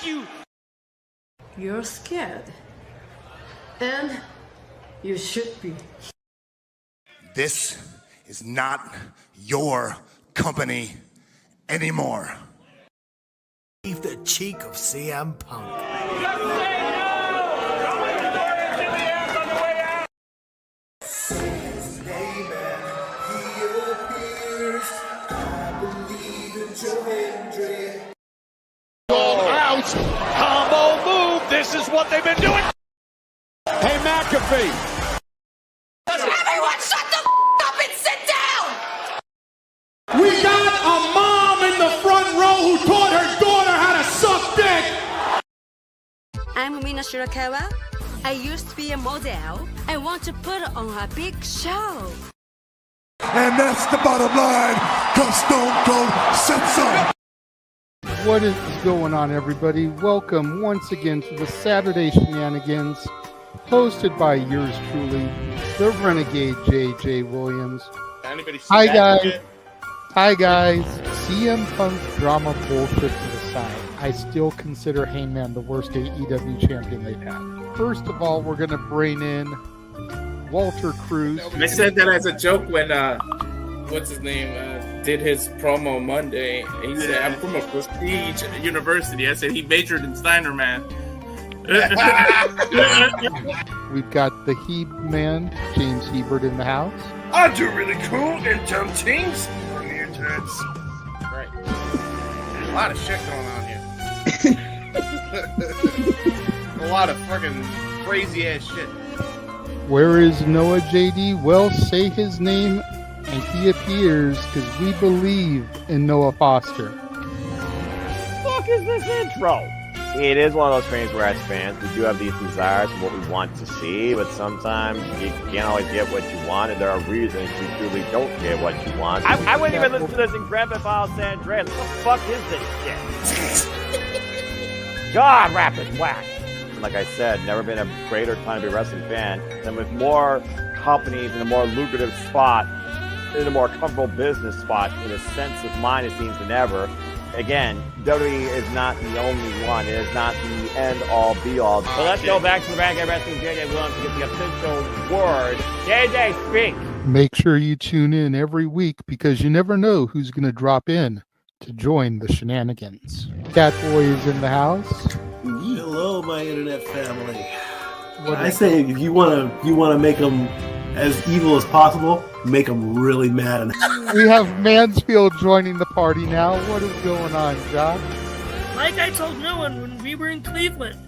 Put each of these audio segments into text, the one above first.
you! You're scared. And you should be. This is not your company anymore. Leave the cheek of CM Punk. Out! Combo move! This is what they've been doing! Hey, McAfee! Everyone shut the up and sit down! We got a mom in the front row who taught her daughter how to suck dick! I'm Mina Shirakawa. I used to be a model. I want to put on a big show. And that's the bottom line, because Stone Cold said so. What is going on, everybody? Welcome once again to the Saturday Shenanigans, hosted by yours truly, the Renegade JJ Williams. Hi guys. Hi guys. CM Punk drama bullshit to the side. I still consider Hangman the worst AEW champion they've had. First of all, we're going to bring in Walter Cruz. I said that as a joke when what's his name did his promo Monday. He said, "I'm from a prestige university." I said he majored in Steiner, man. We've got the Heb man, James Hebert, in the house. I do really cool and dumb things. Mutants. Right. A lot of shit going on here. A lot of fucking crazy ass shit. Where is Noah JD? Well, say his name and he appears, because we believe in Noah Foster. Fuck is this intro? It is one of those things where as fans we do have these desires for what we want to see, but sometimes you can't always get what you want, and there are reasons you truly don't get what you want. I wouldn't even listen to this in Grand Theft Auto San Andreas. What the fuck is this shit? God, rapid whack. Like I said, never been a greater time to be a wrestling fan, and with more companies in a more lucrative spot, in a more comfortable business spot, in a sense of mind, it seems, than ever. Again, WWE is not the only one. It is not the end-all, be-all. So let's go back to the Renegade Wrestling JJ Williams to get the official word. JJ, speak! Make sure you tune in every week, because you never know who's going to drop in to join the shenanigans. Catboy is in the house. Hello, my internet family. I say if you want to make them as evil as possible, make them really mad. We have Mansfield joining the party now. What is going on, Josh? Like I told no one when we were in Cleveland,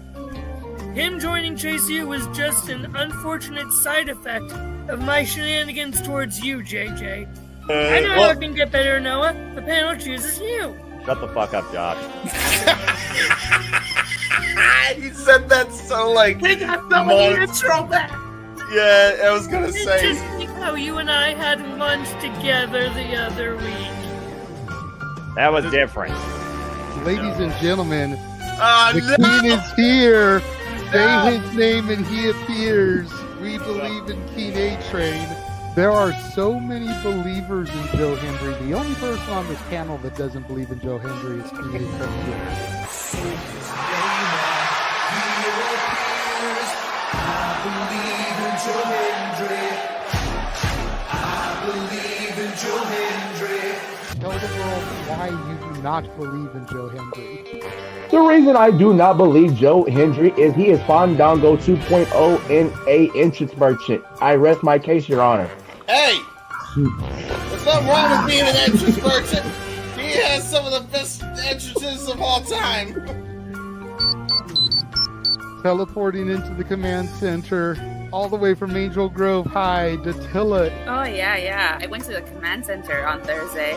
him joining Chase U was just an unfortunate side effect of my shenanigans towards you, JJ. I know how it can get better, Noah. The panel chooses you. Shut the fuck up, Josh. He said that so like. They got so many intro back. Yeah, I was gonna say. Just think how you and I had lunch together the other week. That was different. Ladies and gentlemen, the King is here. Say his name and he appears. We believe in King A-Train. There are so many believers in Joe Hendry. The only person on this panel that doesn't believe in Joe Hendry is King A-Train. Tell the world why you do not believe in Joe Hendry. The reason I do not believe Joe Hendry is he is Fandango 2.0 in a entrance merchant. I rest my case, Your Honor. Hey! There's nothing wrong with being an entrance merchant. He has some of the best entrances of all time. Teleporting into the command center, all the way from Angel Grove High, Datilla. Oh, yeah. I went to the command center on Thursday.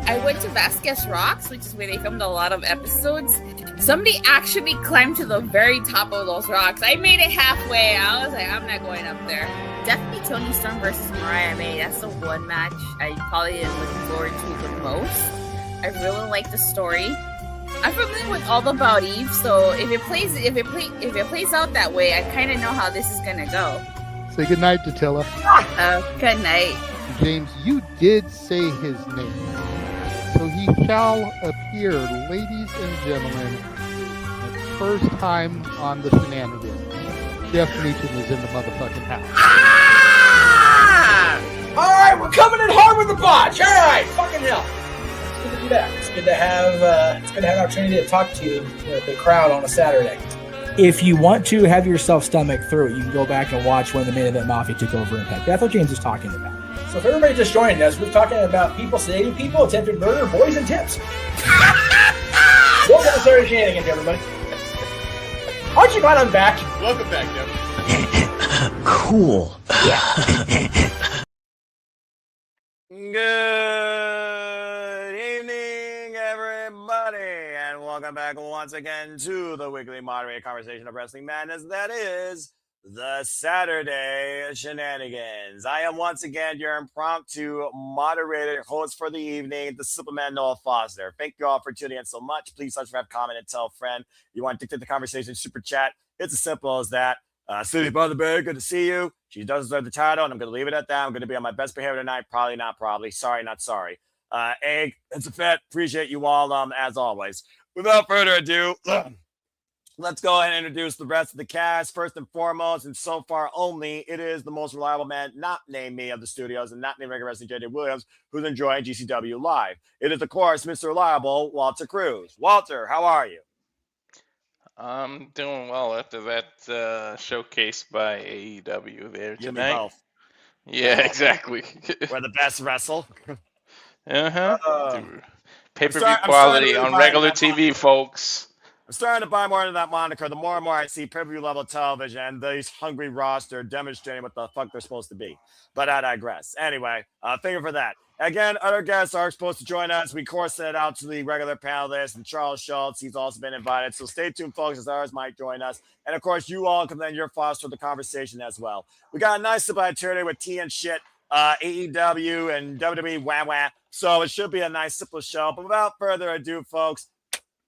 I went to Vasquez Rocks, which is where they filmed a lot of episodes. Somebody actually climbed to the very top of those rocks. I made it halfway. I was like, I'm not going up there. Definitely Toni Storm versus Mariah May. That's the one match I probably am looking forward to the most. I really like the story. I'm familiar with all about Eve, so if it plays out that way, I kind of know how this is gonna go. Say goodnight, Datilla. Good night. James, you did say his name, so he shall appear, ladies and gentlemen. first time on the Shenanigans. Jeff Meacham is in the motherfucking house. Ah! All right, we're coming in hard with the botch. All right, fucking hell. It's good to be back. It's good to have an opportunity to talk to the crowd on a Saturday. If you want to have yourself stomach through it, you can go back and watch when the Main Event Mafia took over Impact. That's what James is talking about. So if everybody just joined us, we're talking about people sedating people, attempted murder, boys, and tips. Welcome to Saturday Shenanigans, everybody. Aren't you glad I'm back? Welcome back, Jeff. Cool. Good evening, everybody, and welcome back once again to the weekly moderated conversation of wrestling madness that is the Saturday Shenanigans. I am once again your impromptu moderator host for the evening, the Superman Noah Foster. Thank you all for tuning in so much. Please subscribe, comment, and tell a friend. You want to dictate the conversation, super chat. It's as simple as that. City Brother Bear, good to see you. She does deserve the title, and I'm going to leave it at that. I'm going to be on my best behavior tonight. Probably not probably. Sorry, not sorry. Egg, it's a fit. Appreciate you all, as always. Without further ado, let's go ahead and introduce the rest of the cast. First and foremost, and so far only, it is the most reliable man, not named me, of the studios, and not named regular wrestling JJ Williams, who's enjoying GCW Live. It is, of course, Mr. Reliable, Walter Cruz. Walter, how are you? I'm doing well after that showcase by AEW there tonight. Both. Yeah, exactly. We're the best wrestle. Pay-per-view quality on regular TV, folks. I'm starting to buy more into that moniker. The more and more I see pay-per-view level television and these hungry roster demonstrating what the fuck they're supposed to be. But I digress. Anyway, thank you for that. Again, other guests are supposed to join us. We course it out to the regular panelists, and Charles Schultz, he's also been invited. So stay tuned, folks, as others might join us. And of course, you all can lend your thoughts to the conversation as well. We got a nice supply today with tea and shit, AEW and WWE wah. So it should be a nice, simple show. But without further ado, folks,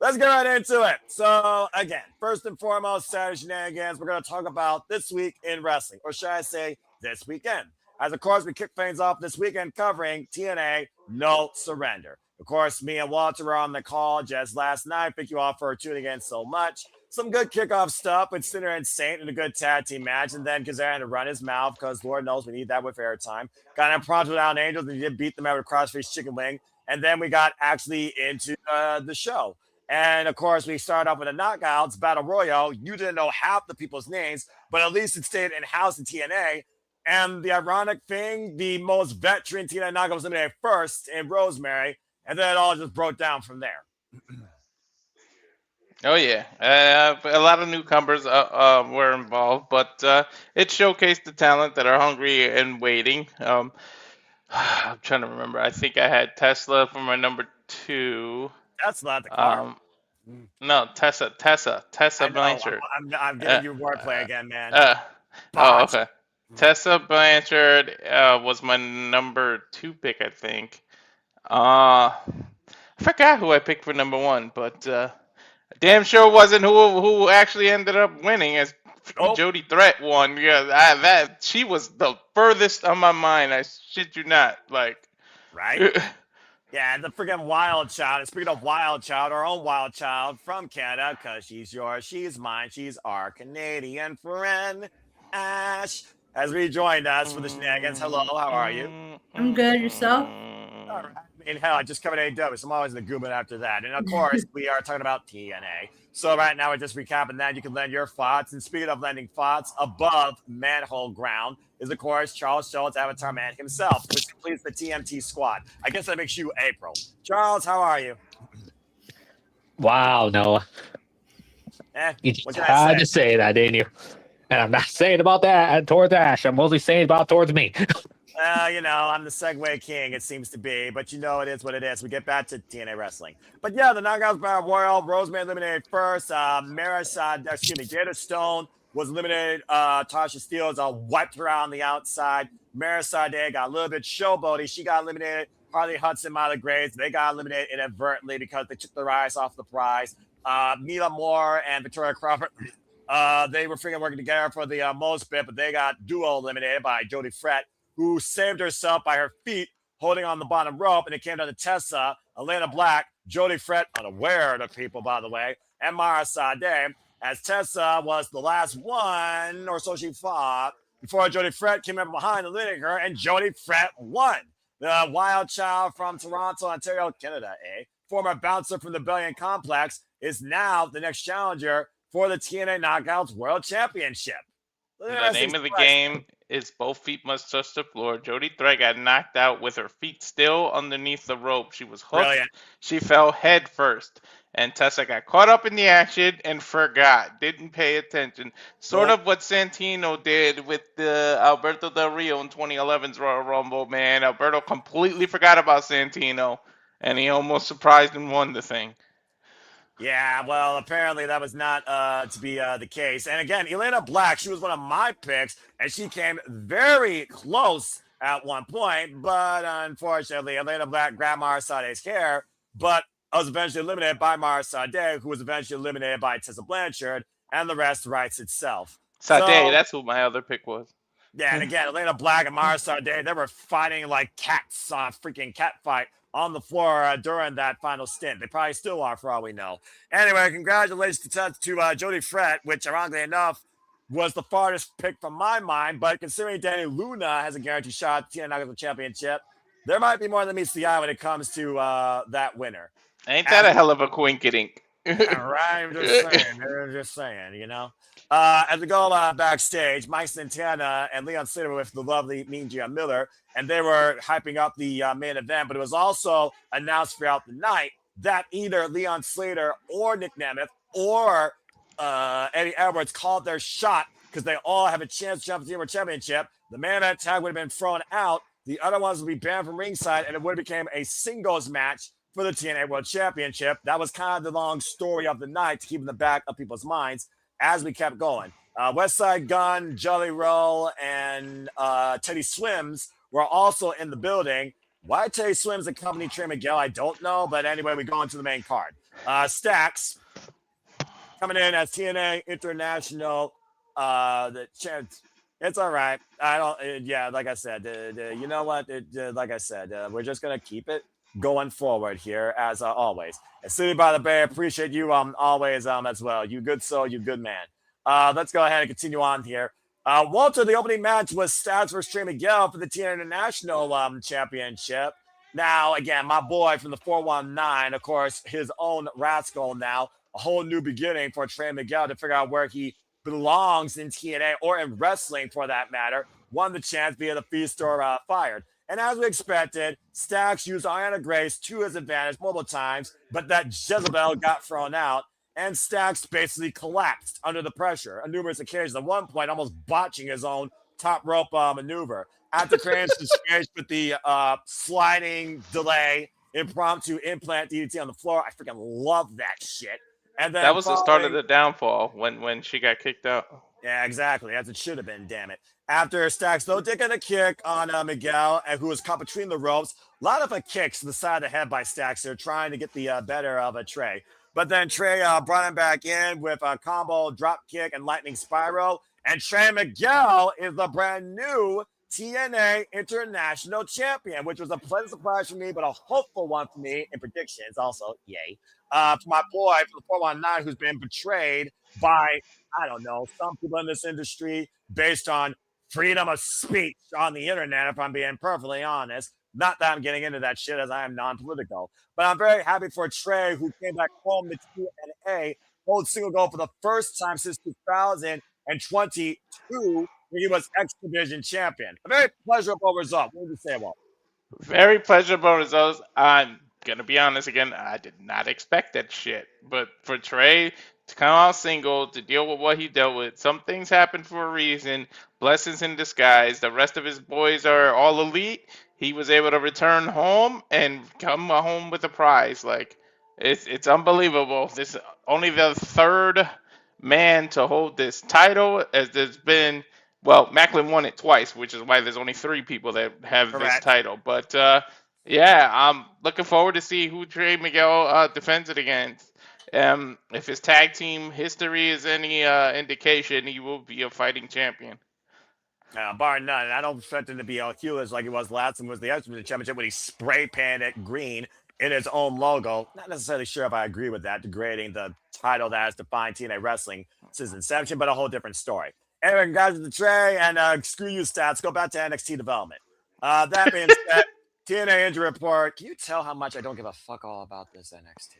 let's get right into it. So, again, first and foremost, Saturday Shenanigans, we're going to talk about this week in wrestling, or should I say this weekend. As, of course, we kick things off this weekend covering TNA No Surrender. Of course, me and Walter were on the call just last night. Thank you all for tuning in so much. Some good kickoff stuff with Sinner and Saint in a good tag team match. And then Kazarian had to run his mouth because Lord knows we need that with airtime. Got an impromptu without Angels and he did beat them out with a crossface chicken wing. And then we got actually into the show. And, of course, we started off with the Knockouts, Battle Royal. You didn't know half the people's names, but at least it stayed in-house in TNA. And the ironic thing, the most veteran TNA Knockouts was eliminated first in Rosemary, and then it all just broke down from there. Oh, yeah. A lot of newcomers were involved, but it showcased the talent that are hungry and waiting. I'm trying to remember. I think I had Tesla for my number 2. That's not the car. No, Tessa Blanchard. I'm giving you wordplay again, man. Oh, okay. Tessa Blanchard was my number 2 pick, I think. I forgot who I picked for number 1, but damn sure wasn't who actually ended up winning as Jody Threat won. Yeah, she was the furthest on my mind. I shit you not. Like, right? Yeah, the freaking Wild Child. And speaking of Wild Child, our own Wild Child from Canada, because she's yours, she's mine, she's our Canadian friend, Ash, has rejoined us for the Shenanigans. Hello, how are you? I'm good. Yourself? All right. I mean, hell, I just covered AEW, so I'm always in the gooman after that. And, of course, we are talking about TNA. So right now we're just recapping that. You can lend your thoughts. And speaking of lending thoughts, above Manhole Ground is, of course, Charles Schultz, Avatar Man himself, which completes the TMT squad. I guess that makes you April. Charles, how are you? Wow, Noah. You just had to say that, didn't you? And I'm not saying about that towards Ash. I'm mostly saying about towards me. I'm the Segway King, it seems to be. But it is what it is. We get back to TNA Wrestling. But yeah, the Knockouts Battle Royal. Rosemary eliminated first. Jada Stone was eliminated. Tasha Steelz wiped her out on the outside. Marisade got a little bit showboaty. She got eliminated. Harley Hudson, Mila Graves, they got eliminated inadvertently because they took their eyes off the prize. Mila Moore and Victoria Crawford, they were freaking working together for the most bit, but they got duo eliminated by Jody Fret, who saved herself by her feet holding on the bottom rope, and it came down to Tessa, Elena Black, Jody Fret, unaware of the people, by the way, and Mara Sade, as Tessa was the last one, or so she thought, before Jody Fred came up behind, eliminating her, and Jody Fred won. The wild child from Toronto, Ontario, Canada, former bouncer from the Belgian Complex, is now the next challenger for the TNA Knockouts World Championship. The name of the game is both feet must touch the floor. Jody Thread got knocked out with her feet still underneath the rope. She was hooked. Brilliant. She fell head first. And Tessa got caught up in the action and forgot. Didn't pay attention. Sort of what Santino did with Alberto Del Rio in 2011's Royal Rumble, man. Alberto completely forgot about Santino. And he almost surprised and won the thing. Yeah, well, apparently that was not to be the case. And again, Elena Black, she was one of my picks, and she came very close at one point. But unfortunately, Elena Black grabbed Mara Sade's hair, but was eventually eliminated by Mara Sade, who was eventually eliminated by Tessa Blanchard, and the rest writes itself. Sade, that's who my other pick was. Yeah, and again, Elena Black and Mara Sade, they were fighting like cats on a freaking cat fight on the floor during that final stint. They probably still are, for all we know. Anyway, congratulations to Jody Fred, which, ironically enough, was the farthest pick from my mind. But considering Danny Luna has a guaranteed shot at the TNA Knockouts Championship, there might be more than meets the eye when it comes to that winner. Ain't that a hell of a quinkydink? Right, I'm just saying, you know. As we go backstage, Mike Santana and Leon Slater with the lovely Mean Gene Miller, and they were hyping up the main event, but it was also announced throughout the night that either Leon Slater or Nick Nemeth or Eddie Edwards called their shot because they all have a chance to jump to the World Championship. The main event tag would have been thrown out. The other ones would be banned from ringside, and it would have become a singles match for the TNA World Championship. That was kind of the long story of the night to keep in the back of people's minds as we kept going. Westside Gun, Jolly Roll, and Teddy Swims were also in the building. Why Teddy Swims accompanied Trey Miguel, I don't know. But anyway, we go into the main card. Stax coming in as TNA International. It's all right. I don't. Yeah, like I said, you know what? Like I said, we're just gonna keep it going forward here as always. And City by the Bay, appreciate you always as well. You good soul, you good man. Let's go ahead and continue on here. Walter, the opening match was Stats versus Trey Miguel for the TNA International Championship. Now, again, my boy from the 419, of course, his own rascal now. A whole new beginning for Trey Miguel to figure out where he belongs in TNA or in wrestling for that matter. Won the chance via the Feast or Fired. And as we expected, Stax used Arianna Grace to his advantage multiple times, but that Jezebel got thrown out, and Stax basically collapsed under the pressure on numerous occasions. At one point, almost botching his own top rope maneuver. After creating some with the sliding delay, impromptu implant DDT on the floor. I freaking love that shit. And then that was the start of the downfall when she got kicked out. Yeah, exactly. As it should have been, damn it. After Stax, though, taking a kick on Miguel, who was caught between the ropes. A lot of kicks to the side of the head by Stax there, trying to get the better of Trey. But then Trey brought him back in with a combo drop kick and lightning spiral. And Trey Miguel is the brand new TNA International Champion, which was a pleasant surprise for me, but a hopeful one for me in predictions also. Yay. For my boy from the 419 who's been betrayed by, I don't know, some people in this industry based on freedom of speech on the internet, if I'm being perfectly honest. Not that I'm getting into that shit as I am non-political. But I'm very happy for Trey, who came back home to TNA, hold single goal for the first time since 2022, when he was X Division champion. A very pleasurable result. What did you say, Walt? Very pleasurable results. I'm going to be honest again, I did not expect that shit. But for Trey to come out single, to deal with what he dealt with, some things happen for a reason. Blessings in disguise. The rest of his boys are all elite. He was able to return home and come home with a prize. Like, it's unbelievable. This is only the third man to hold this title, as there's been. Well, Macklin won it twice, which is why there's only 3 people that have this title. But yeah, I'm looking forward to see who Trey Miguel defends it against. If his tag team history is any indication, he will be a fighting champion. Bar none. I don't expect him to be heelers like he was last time was the X Division Championship when he spray painted it green, in its own logo. Not necessarily sure if I agree with that, degrading the title that has defined TNA wrestling since inception, but a whole different story. Anyway, congrats to the Trey, and screw you, stats. Go back to NXT development. That being said, TNA injury report. Can you tell how much I don't give a fuck all about this NXT?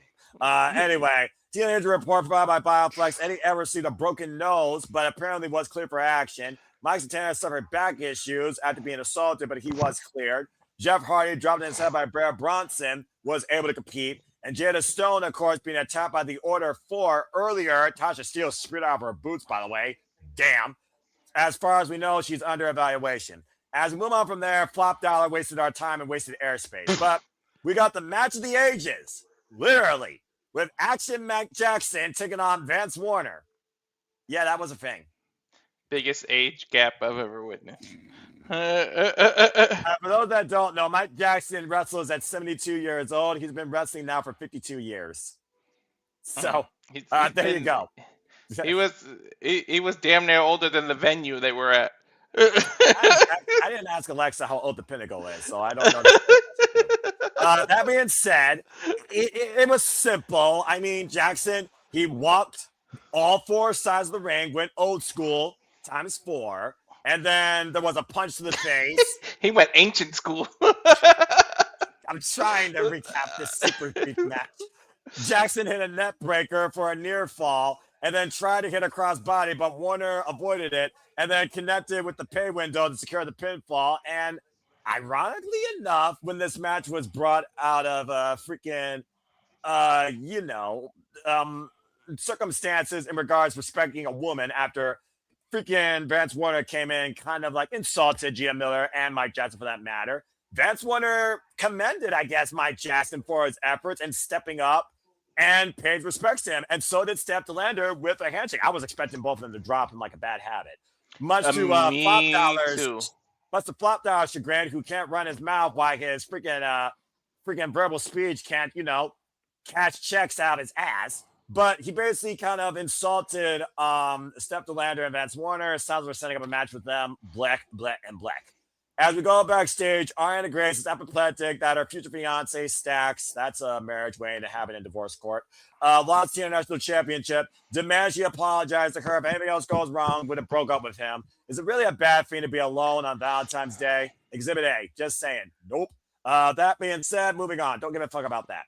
Anyway, TNA injury report provided by Bioflex. Eddie ever received a broken nose, but apparently was cleared for action. Mike Santana suffered back issues after being assaulted, but he was cleared. Jeff Hardy, dropped in his head by Bear Bronson, was able to compete. And Jada Stone, of course, being attacked by the Order 4 earlier. Tasha Steele spit out of her boots, by the way. Damn. As far as we know, she's under evaluation. As we move on from there, Flop Dollar wasted our time and wasted airspace. But we got the match of the ages, literally, with Action Mac Jackson taking on Vance Warner. Yeah, that was a thing. Biggest age gap I've ever witnessed. For those that don't know, Mike Jackson wrestles at 72 years old. He's been wrestling now for 52 years. So there you go. He was damn near older than the venue they were at. I didn't ask Alexa how old the Pinnacle is, so I don't know. That being said, it was simple. I mean, Jackson, he walked all four sides of the ring, went old school ×4. And then there was a punch to the face. He went ancient school. I'm trying to recap this super freak match. Jackson hit a net breaker for a near fall and then tried to hit a crossbody, but Warner avoided it and then connected with the pay window to secure the pinfall. And ironically enough, when this match was brought out of circumstances in regards to respecting a woman after freaking Vance Warner came in, kind of like insulted Gia Miller and Mike Jackson for that matter. Vance Warner commended, I guess, Mike Jackson for his efforts and stepping up and paid respects to him. And so did Steph DeLander with a handshake. I was expecting both of them to drop him like a bad habit. Much to Flop Dollar's chagrin, who can't run his mouth while his freaking verbal speech can't, catch checks out his ass. But he basically kind of insulted Steph DeLander and Vance Warner. Sounds like we're setting up a match with them. Black. As we go backstage, Arianna Grace is apoplectic that her future fiance, Stax, that's a marriage waiting to happen in divorce court, lost the International Championship, demands she apologize to her if anything else goes wrong, would have broke up with him. Is it really a bad thing to be alone on Valentine's Day? Exhibit A, just saying. Nope. That being said, moving on. Don't give a fuck about that.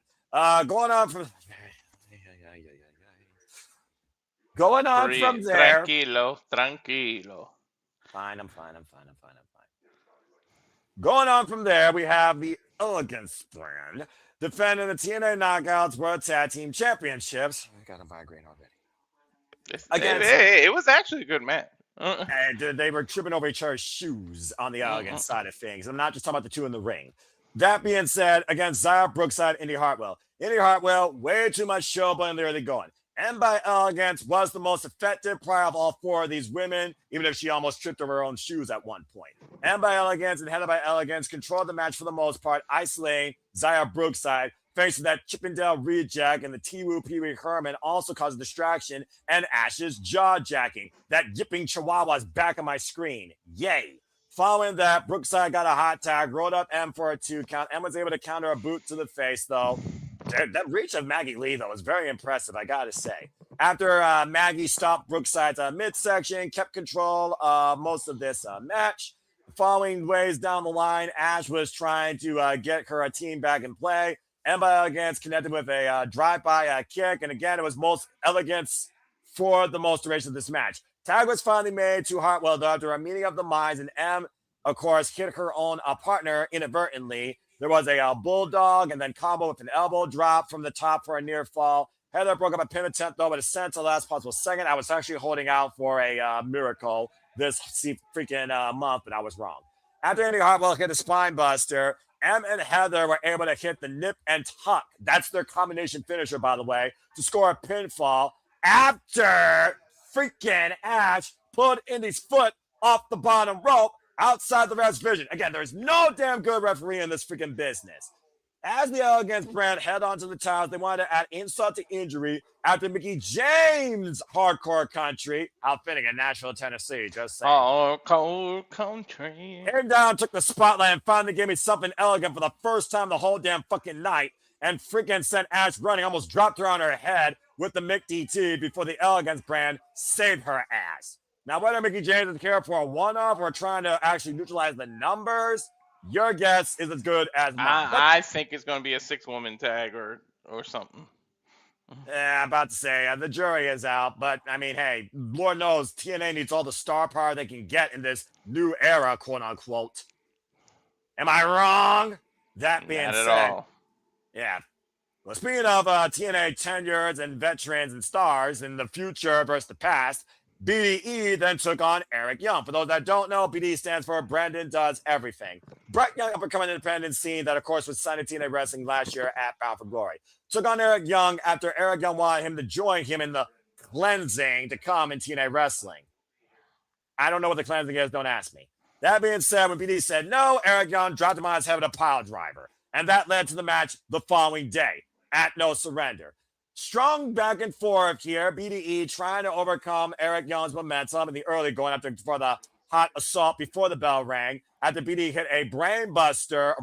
Going on from there. Tranquilo. Fine, I'm fine. Going on from there, we have the Elegance brand defending the TNA Knockouts World Tag Team Championships. I got a migraine already. It was actually a good match. And they were tripping over each other's shoes on the Elegance side of things. I'm not just talking about the two in the ring. That being said, against Xia Brookside, Indy Hartwell. Indy Hartwell, way too much show, but they're going. And by Elegance was the most effective prior of all four of these women, even if she almost tripped over her own shoes at one point. And by Elegance and headed by Elegance controlled the match for the most part, isolating Xia Brookside, thanks to that Chippendale reject, and the T-Woo Pee Wee Herman also caused a distraction and Ash's jaw jacking. That yipping chihuahua is back on my screen. Yay. Following that, Brookside got a hot tag, rolled up M for a 2 count, and was able to counter a boot to the face, though. That reach of Maggie Lee, though, was very impressive, I gotta say. After Maggie stopped Brookside's midsection, kept control most of this match. Following ways down the line, Ash was trying to get her team back in play. And by Elegance connected with a drive-by kick. And again, it was most Elegance for the most duration of this match. Tag was finally made to Hartwell, though, after a meeting of the minds, and M, of course, hit her own partner inadvertently. There was a bulldog and then combo with an elbow drop from the top for a near fall. Heather broke up a pin attempt, though, but it sent to the last possible second. I was actually holding out for a miracle this freaking month, but I was wrong. After Indy Hartwell hit a spine buster, M and Heather were able to hit the nip and tuck. That's their combination finisher, by the way, to score a pinfall after freaking Ash pulled Indy's foot off the bottom rope outside the ref's vision. Again, there's no damn good referee in this freaking business. As the Elegance brand head onto the towers, they wanted to add insult to injury after Mickey James' hardcore country outfitting in Nashville, Tennessee. Just saying. Hardcore country. Aaron Down took the spotlight and finally gave me something elegant for the first time the whole damn fucking night. and freaking sent Ash running, almost dropped her on her head with the Mick DT before the Elegance brand saved her ass. Now, whether Mickey James is here for a one-off or trying to actually neutralize the numbers, your guess is as good as mine. I think it's going to be a 6-woman tag or something. Yeah, I'm about to say, the jury is out, but I mean, hey, Lord knows TNA needs all the star power they can get in this new era, quote unquote. Am I wrong? That being Not said, at all. yeah. Well, speaking of TNA tenures and veterans and stars in the future versus the past, BDE then took on Eric Young. For those that don't know, BDE stands for Brandon Does Everything. Bright young up-and-coming independent scene that, of course, was signed to TNA Wrestling last year at Bound for Glory. Took on Eric Young after Eric Young wanted him to join him in the cleansing to come in TNA Wrestling. I don't know what the cleansing is, don't ask me. That being said, when BDE said no, Eric Young dropped him on his head with a pile driver. And that led to the match the following day at No Surrender. Strong back and forth here. BDE trying to overcome Eric Young's momentum in the early going after for the hot assault before the bell rang. After BDE hit a buttbuster,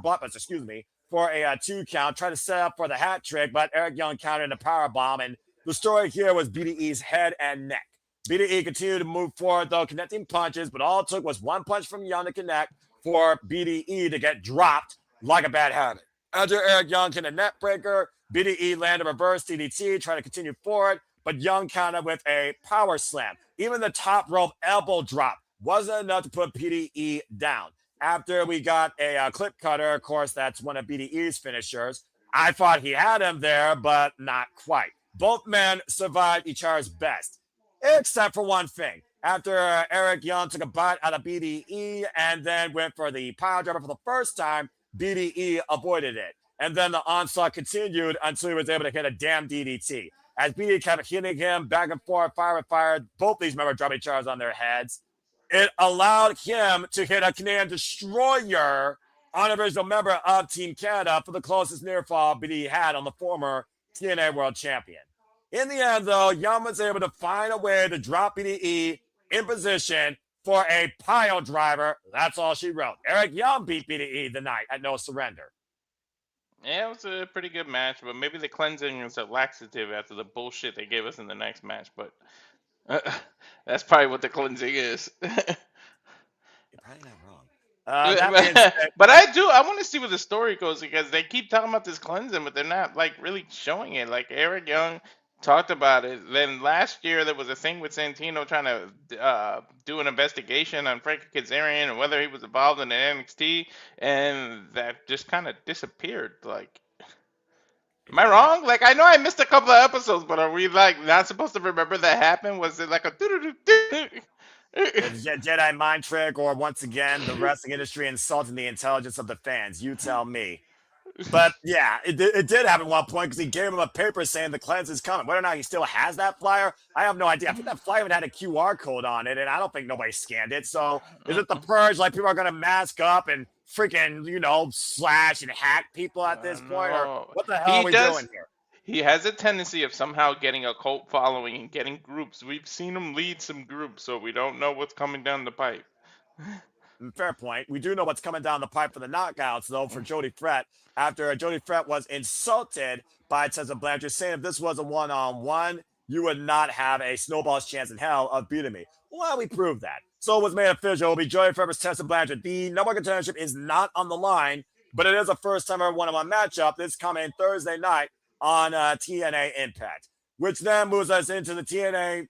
for a 2 count, tried to set up for the hat trick, but Eric Young countered in a power bomb. And the story here was BDE's head and neck. BDE continued to move forward, though, connecting punches, but all it took was one punch from Young to connect for BDE to get dropped like a bad habit. After Eric Young hit a net breaker, BDE landed a reverse DDT, trying to continue forward, but Young countered with a power slam. Even the top rope elbow drop wasn't enough to put BDE down. After we got a clip cutter, of course, that's one of BDE's finishers. I thought he had him there, but not quite. Both men survived each other's best, except for one thing. After Eric Young took a bite out of BDE and then went for the pile driver for the first time, BDE avoided it. And then the onslaught continued until he was able to hit a damn DDT. As BDE kept hitting him back and forth, fire, both these members dropped each other on their heads. It allowed him to hit a Canadian Destroyer on an original member of Team Canada for the closest near fall BDE had on the former TNA World Champion. In the end, though, Young was able to find a way to drop BDE in position for a pile driver. That's all she wrote. Eric Young beat BDE the night at No Surrender. Yeah, it was a pretty good match, but maybe the cleansing is a laxative after the bullshit they gave us in the next match. But that's probably what the cleansing is. You're probably not wrong. But I want to see where the story goes because they keep talking about this cleansing, but they're not like really showing it. Like Eric Young talked about it. Then last year there was a thing with Santino trying to do an investigation on Frankie Kazarian and whether he was involved in the NXT, and that just kind of disappeared. Like, am I wrong? Like, I know I missed a couple of episodes, but are we like not supposed to remember that happened? Was it like a Jedi mind trick, or once again the wrestling industry insulting the intelligence of the fans? You tell me. But yeah, it did happen at one point because he gave him a paper saying the cleanse is coming. Whether or not he still has that flyer, I have no idea. I think that flyer even had a QR code on it, and I don't think nobody scanned it. So is it the purge? Like people are going to mask up and freaking, slash and hack people at this point? Or what the hell are we doing here? He has a tendency of somehow getting a cult following and getting groups. We've seen him lead some groups, so we don't know what's coming down the pipe. Fair point. We do know what's coming down the pipe for the knockouts, though, for Jody Fret. After Jody Fret was insulted by Tessa Blanchard, saying if this was a one-on-one, you would not have a snowball's chance in hell of beating me. Well, we proved that. So it was made official. It will be Jody Fret versus Tessa Blanchard. The number one contendership is not on the line, but it is a first-timer one-on-one matchup. This coming Thursday night on TNA Impact, which then moves us into the TNA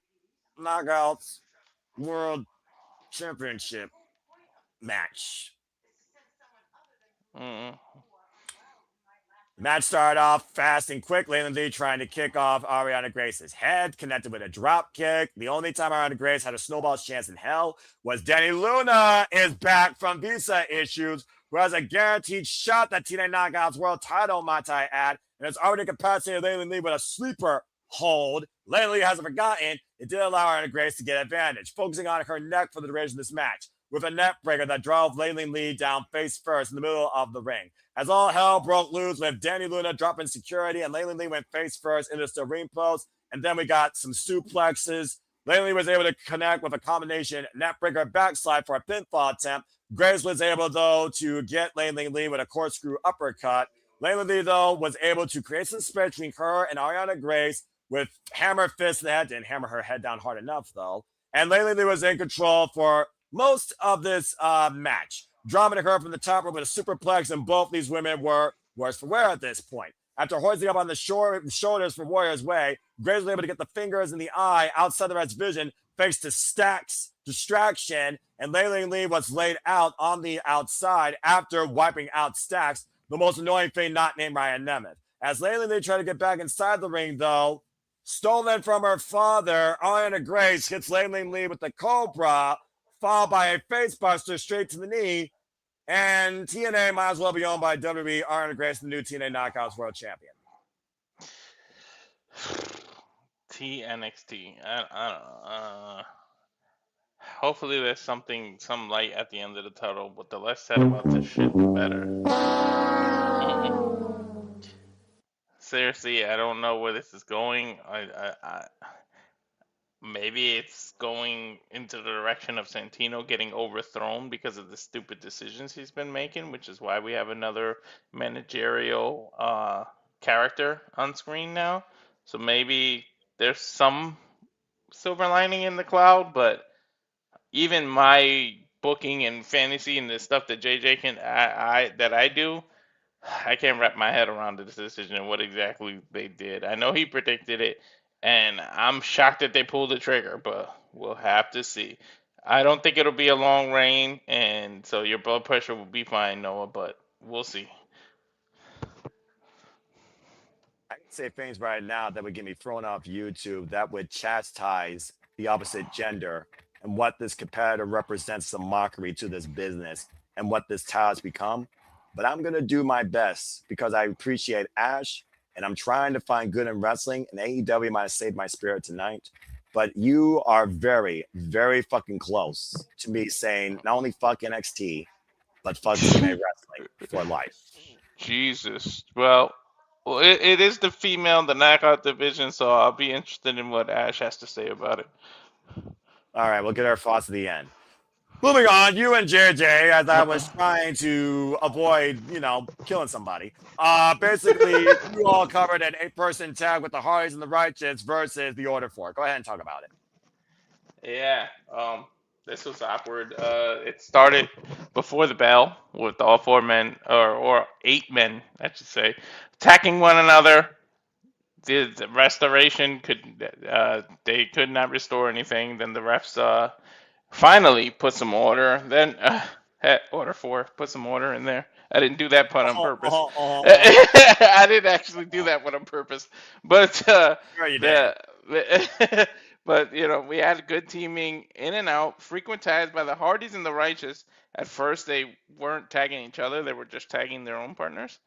Knockouts World Championship match. Match started off fast and quick. Laylan Lee trying to kick off Arianna Grace's head, connected with a drop kick. The only time Arianna Grace had a snowball's chance in hell was Danny Luna is back from visa issues, who has a guaranteed shot at TNA Knockouts World title, might I add, and it's already incapacitated Laylan Lee with a sleeper hold. Laylan Lee hasn't forgotten. It did allow Arianna Grace to get advantage, focusing on her neck for the duration of this match, with a net breaker that drove Laylan Lee down face first in the middle of the ring. As all hell broke loose with Danny Luna dropping security, and Laylan Lee went face first into the ring post, and then we got some suplexes. Laylan Lee was able to connect with a combination net breaker backslide for a pinfall attempt. Grace was able, though, to get Laylan Lee with a corkscrew uppercut. Layla Lee, though, was able to create some space between her and Arianna Grace with hammer fist to the head. Didn't hammer her head down hard enough, though. And Layla Lee was in control for most of this match. Dropping her from the top rope with a superplex, and both these women were worse for wear at this point. After hoisting up on the shoulders from Warrior's Way, Grace was able to get the fingers in the eye outside the red's vision, thanks to Stack's distraction, and Layla Lee was laid out on the outside after wiping out Stack's, the most annoying thing not named Ryan Nemeth. As Layla Lee tried to get back inside the ring, though, stolen from her father, Arianna Grace hits Layla Lee with the Cobra, followed by a facebuster straight to the knee, and TNA might as well be owned by WWE. Arianna Grace, the new TNA Knockouts World Champion. TNXT. I don't know. Hopefully there's some light at the end of the tunnel, but the less said about this shit, the better. Seriously, I don't know where this is going. Maybe it's going into the direction of Santino getting overthrown because of the stupid decisions he's been making, which is why we have another managerial character on screen now. So maybe there's some silver lining in the cloud, but even my booking and fantasy and the stuff that JJ that I do, I can't wrap my head around the decision and what exactly they did. I know he predicted it, and I'm shocked that they pulled the trigger, but we'll have to see. I don't think it'll be a long reign, and so your blood pressure will be fine, Noah, but we'll see. I can say things right now that would get me thrown off YouTube that would chastise the opposite gender and what this competitor represents some mockery to this business and what this title has become. But I'm going to do my best because I appreciate Ash and I'm trying to find good in wrestling, and AEW might have saved my spirit tonight. But you are very, very fucking close to me saying not only fuck NXT, but fuck TNA wrestling for life. Jesus. Well, it is the female, the knockout division, so I'll be interested in what Ash has to say about it. All right, we'll get our thoughts at the end. Moving on, you and JJ, as I was trying to avoid, killing somebody. Basically, you all covered an 8-person tag with the Hardys and the Righteous versus the Order 4. Go ahead and talk about it. Yeah, this was awkward. It started before the bell with all 4 men, or 8 men, I should say, attacking one another. The restoration they could not restore anything. Then the refs finally put some order. Then Order 4 put some order in there. I didn't do that pun on purpose. I didn't actually do that one on purpose. But sure you did. But we had good teaming in and out, frequent tags by the Hardys and the Righteous. At first, they weren't tagging each other; they were just tagging their own partners.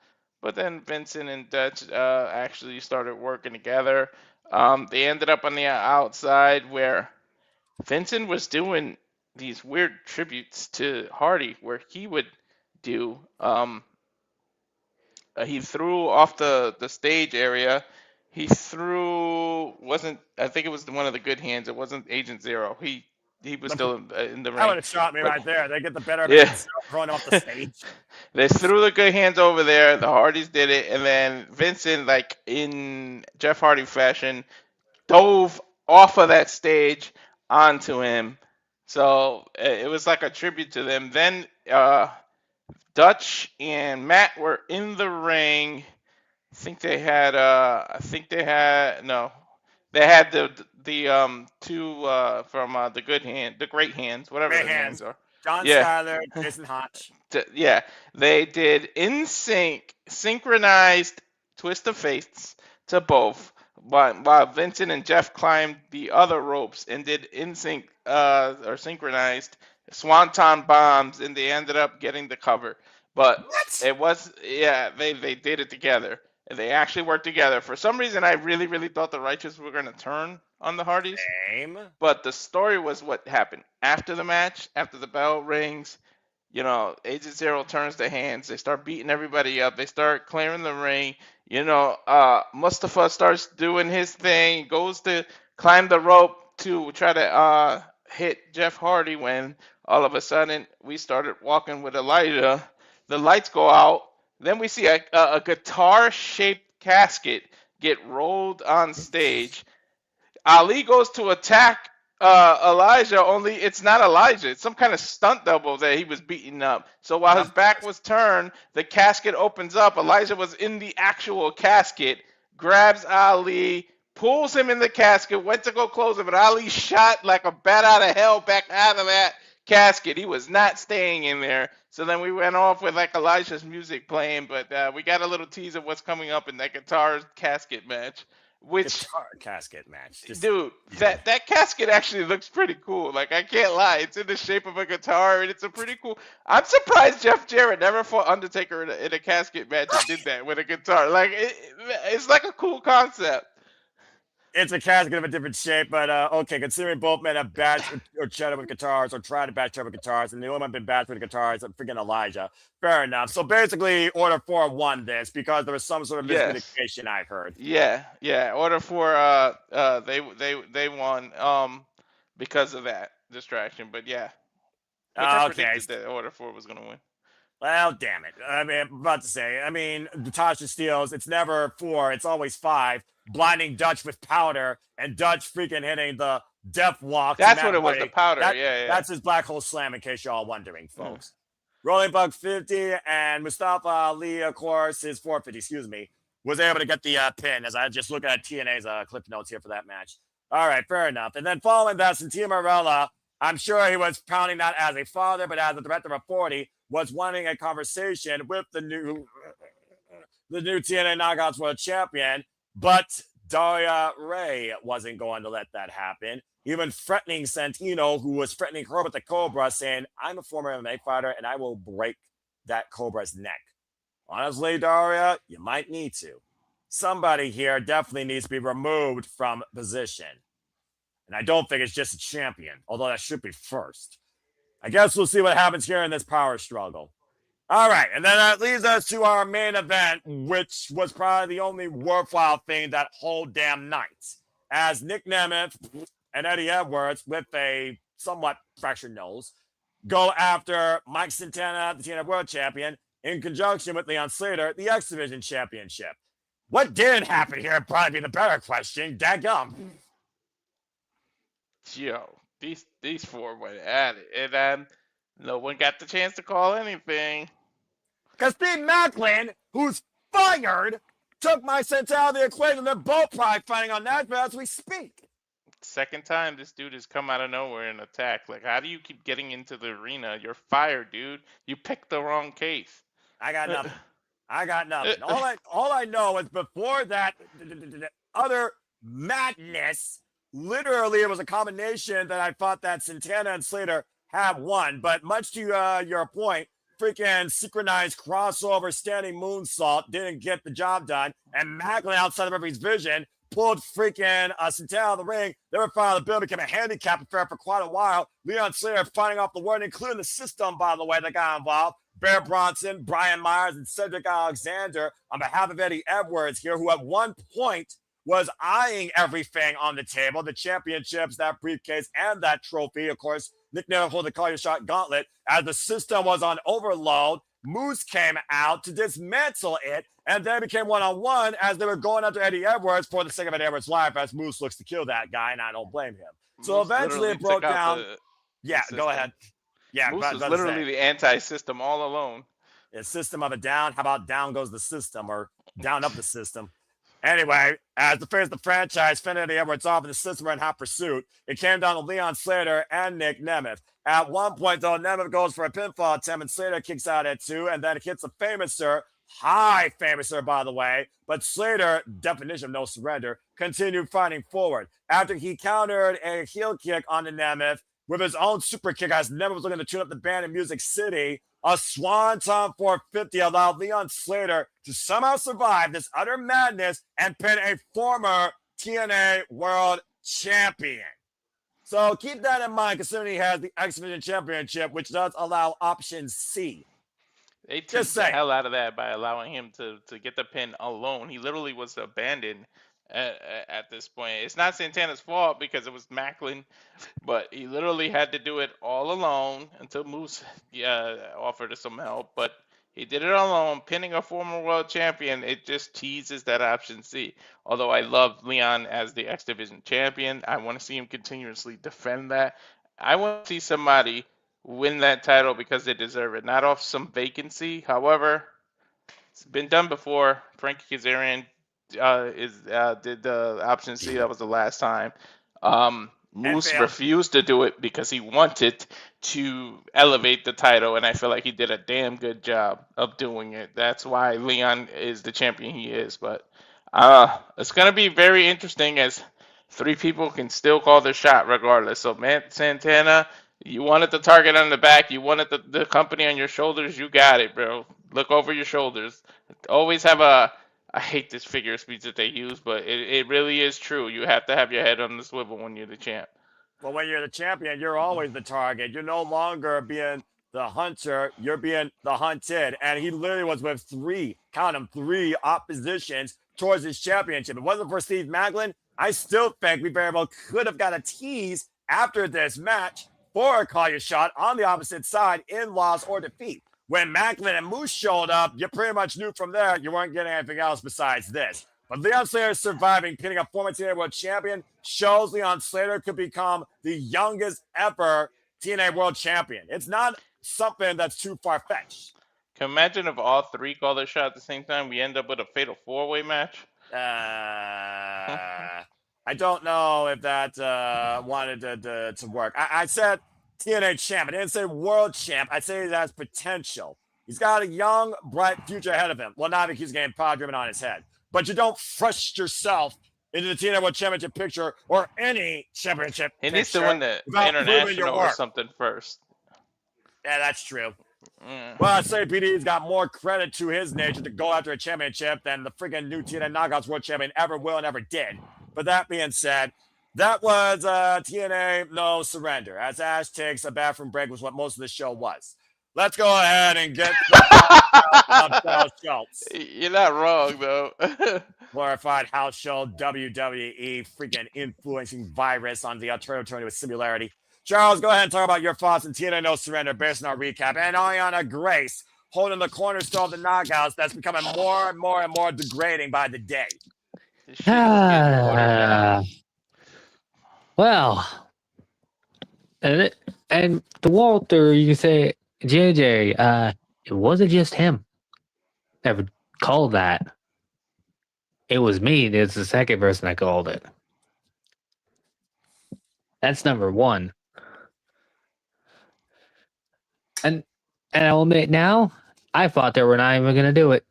But then Vincent and Dutch actually started working together. They ended up on the outside where Vincent was doing these weird tributes to Hardy, where he would do. He threw off the stage area. He threw I think it was one of the good hands. It wasn't Agent Zero. He was still in the ring. That would have shot me right there. They get the better of it throwing off the stage. They threw the good hands over there. The Hardys did it, and then Vincent, like in Jeff Hardy fashion, dove off of that stage onto him. So it was like a tribute to them. Then Dutch and Matt were in the ring. They had the 2 from the good hand, the great hands, whatever their names are. John Skyler, Jason Hotch. They did synchronized twist of fates to both, while Vincent and Jeff climbed the other ropes and did or synchronized swanton bombs, and they ended up getting the cover. But it was they did it together. They actually worked together. For some reason, I really, really thought the Righteous were going to turn on the Hardys. Same. But the story was what happened after the match, after the bell rings. Agent Zero turns the hands. They start beating everybody up. They start clearing the ring. Mustafa starts doing his thing, goes to climb the rope to try to hit Jeff Hardy when all of a sudden we started walking with Elijah. The lights go out. Then we see a guitar-shaped casket get rolled on stage. Ali goes to attack Elijah, only it's not Elijah. It's some kind of stunt double that he was beating up. So while his back was turned, the casket opens up. Elijah was in the actual casket, grabs Ali, pulls him in the casket, went to go close it, but Ali shot like a bat out of hell back out of that casket. He was not staying in there. So then we went off with like Elijah's music playing, but we got a little tease of what's coming up in that guitar casket match. Which guitar casket match, dude, that casket actually looks pretty cool. Like, I can't lie, it's in the shape of a guitar, and it's a pretty cool. I'm surprised Jeff Jarrett never fought Undertaker in a casket match and did that with a guitar. Like, it's like a cool concept. It's a casket of a different shape, but okay, considering both men have bashed or chatted with guitars or tried to bash each other with guitars, and the only one been bashed with guitars, freaking Elijah. Fair enough. So basically, Order 4 won this because there was some sort of miscommunication, I heard. Yeah. Order 4, they won because of that distraction. But yeah, I predicted that Order 4 was gonna win. Well, damn it. I mean, I'm about to say, Natasha Steeles, it's never 4, it's always 5. Blinding Dutch with powder, and Dutch freaking hitting the death walk. That's what it was, the powder. Yeah. That's his black hole slam, in case y'all wondering, folks. Rolling Buck 50, and Mustafa Ali, of course, is 450, was able to get the pin, as I just look at TNA's clip notes here for that match. All right, fair enough. And then following that, Santino Marella, I'm sure he was pounding not as a father, but as a director of 40, was wanting a conversation with the new TNA Knockouts World Champion, but Daria Ray wasn't going to let that happen, even threatening Santino, who was threatening her with the Cobra, saying, I'm a former MMA fighter, and I will break that Cobra's neck. Honestly, Daria, you might need to. Somebody here definitely needs to be removed from position. And I don't think it's just a champion, although that should be first. I guess we'll see what happens here in this power struggle. All right, and then that leads us to our main event, which was probably the only worthwhile thing that whole damn night, as Nick Nemeth and Eddie Edwards, with a somewhat fractured nose, go after Mike Santana, the TNA World Champion, in conjunction with Leon Slater, the X Division Championship. What did happen here would probably be the better question. Daggum. Yo, these four went at it, and no one got the chance to call anything. Because Steve Macklin, who's fired, took my sense out of the equation. They're both probably fighting on Nashville as we speak. Second time this dude has come out of nowhere and attacked. Like, how do you keep getting into the arena? You're fired, dude. You picked the wrong case. I got nothing. All I know is before that other madness, literally it was a combination that I thought that Santana and Slater have won. But much to your point, freaking synchronized crossover standing moonsault didn't get the job done. And Macklin, outside of everybody's vision, pulled freaking Santana out of the ring. They were fighting the bill, became a handicap affair for quite a while. Leon Slater fighting off the word, including the system, by the way, that got involved. Bear Bronson, Brian Myers, and Cedric Alexander on behalf of Eddie Edwards here, who at one point was eyeing everything on the table, the championships, that briefcase, and that trophy. Of course, Nick Neville for the Call Your Shot gauntlet. As the system was on overload, Moose came out to dismantle it, and then it became one-on-one as they were going after Eddie Edwards for the sake of Eddie Edwards' life, as Moose looks to kill that guy, and I don't blame him. So Moose eventually it broke down. Go ahead. Yeah, Moose is literally the anti-system all alone. The system of a down. How about down goes the system, or down up the system? Anyway, as the first the franchise fended Eddie Edwards off in the system in hot pursuit, it came down to Leon Slater and Nick Nemeth. At one point, though, Nemeth goes for a pinfall attempt, and Slater kicks out at 2, and then it hits a famouser, high famouser, by the way, but Slater, definition of no surrender, continued fighting forward. After he countered a heel kick on the Nemeth with his own super kick, as Nemeth was looking to tune up the band in Music City, a Swanton 450 allowed Leon Slater to somehow survive this utter madness and pin a former TNA World Champion. So keep that in mind, considering he has the X Division Championship, which does allow option C. They took the hell out of that by allowing him to get the pin alone. He literally was abandoned at this point. It's not Santana's fault because it was Macklin, but he literally had to do it all alone until Moose offered us some help. But He did it alone, pinning a former world champion. It just teases that option C. Although I love Leon as the X Division champion, I want to see him continuously defend that. I want to see somebody win that title because they deserve it, not off some vacancy. However, it's been done before. Frankie Kazarian did the option C. That was the last time. Moose refused to do it because he wanted to elevate the title, and I feel like he did a damn good job of doing it. That's why Leon is the champion he is. But it's going to be very interesting as 3 people can still call their shot regardless. So, Matt Santana, you wanted the target on the back. You wanted the company on your shoulders. You got it, bro. Look over your shoulders. Always have I hate this figure of speech that they use, but it really is true. You have to have your head on the swivel when you're the champ. Well, when you're the champion, you're always the target. You're no longer being the hunter. You're being the hunted. And he literally was with 3 oppositions towards his championship. If it wasn't for Steve Maclin, I still think we very well could have got a tease after this match for a call your shot on the opposite side in loss or defeat. When Maclin and Moose showed up, you pretty much knew from there you weren't getting anything else besides this. But Leon Slater surviving, pinning a former TNA World Champion, shows Leon Slater could become the youngest ever TNA World Champion. It's not something that's too far-fetched. Can you imagine if all 3 call their shot at the same time? We end up with a fatal 4-way match? I don't know if that wanted to work. I said TNA champ. I didn't say world champ. I say that has potential. He's got a young, bright future ahead of him. Well, not because he's getting power driven on his head. But you don't thrust yourself into the TNA World Championship picture or any championship He needs to win the international or something first. Yeah, that's true. Well, I'd say PD's got more credit to his nature to go after a championship than the freaking new TNA Knockouts World Champion ever will and ever did. But that being said, that was TNA No Surrender. As Ash takes a bathroom break was what most of the show was. Let's go ahead and get the house Schultz. You're not wrong, though. Glorified house show, WWE, freaking influencing virus on the alternative attorney with similarity. Charles, go ahead and talk about your thoughts on TNA No Surrender based on our recap. And Arianna Grace holding the cornerstone of the Knockouts that's becoming more and more and more degrading by the day. Well, and the Walter, you say, JJ, it wasn't just him that called that. It was me. It's the second person that called it. That's number 1. And I'll admit now, I thought they were not even going to do it.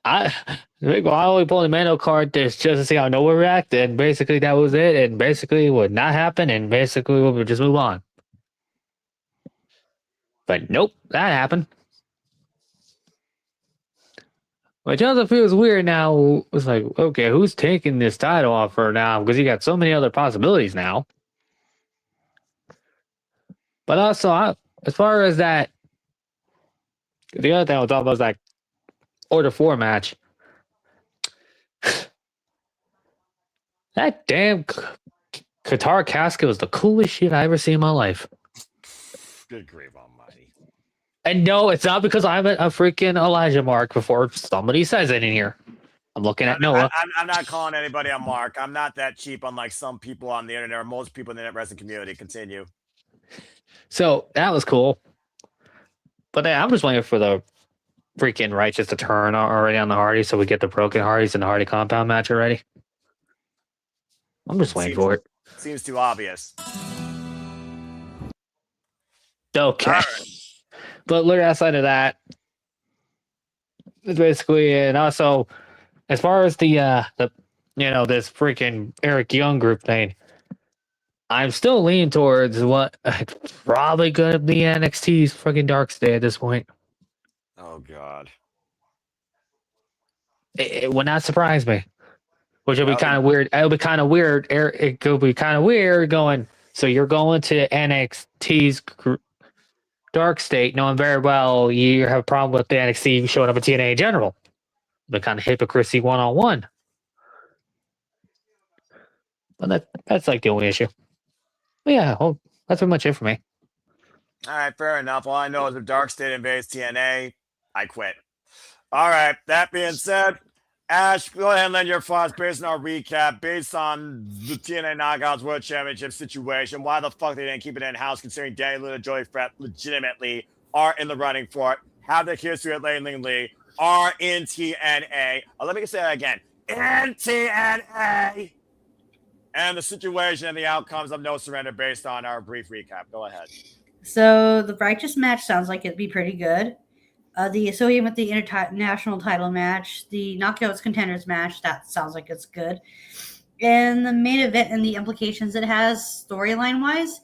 I only pulled the Mando card just to see how Noah reacted, and basically that was it, and basically it would not happen, and basically we would just move on. But nope, that happened. Which also feels weird now. It's like, okay, who's taking this title off her now? Because you got so many other possibilities now. But also, as far as that, the other thing I was talking about was that Order 4 match. That damn Qatar casket was the coolest shit I ever seen in my life. Good grief almighty. And no, it's not because I'm a freaking Elijah Mark before somebody says it in here. I'm looking at Noah. I'm not calling anybody a Mark. I'm not that cheap, unlike some people on the internet or most people in the net wrestling community. Continue. So that was cool. But I'm just waiting for the freaking Righteous to turn already on the Hardy so we get the Broken Hardys and the Hardy Compound match already. I'm just waiting for it. Seems too obvious. Okay. Right. But look, outside of that, it's basically, and also, as far as the this freaking Eric Young group thing, I'm still leaning towards what probably going to be NXT's freaking Dark Stay at this point. Oh, God. It would not surprise me. Which would be kind of weird. It would be kind of weird. It could be kind of weird going, so you're going to NXT's Dark State, knowing very well you have a problem with the NXT showing up at TNA in general. The kind of hypocrisy one-on-one. But that's like the only issue. But yeah, well, that's pretty much it for me. All right, fair enough. All I know is if Dark State invades TNA, I quit. All right. That being said, Ash, go ahead and lend your thoughts based on our recap, based on the TNA Knockouts World Championship situation. Why the fuck they didn't keep it in-house, considering Danny Luna and Joey Fett legitimately are in the running for it, have the history at Layling Lee, are in TNA. Let me say that again. In TNA. And the situation and the outcomes of No Surrender based on our brief recap. Go ahead. So the Righteous match sounds like it'd be pretty good. The Association with the international title match, the Knockouts Contenders match, that sounds like it's good. And the main event and the implications it has storyline-wise,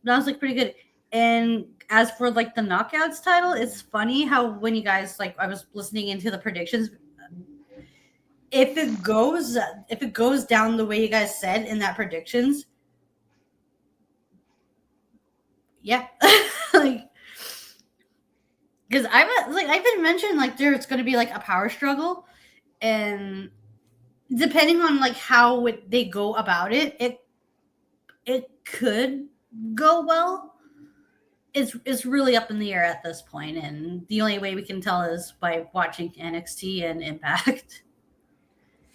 sounds like pretty good. And as for like the Knockouts title, it's funny how when you guys I was listening into the predictions, if it goes down the way you guys said in that predictions, yeah, because I've been mentioned there's going to be a power struggle, and depending on how they go about it, it could go well. It's really up in the air at this point, and the only way we can tell is by watching NXT and Impact.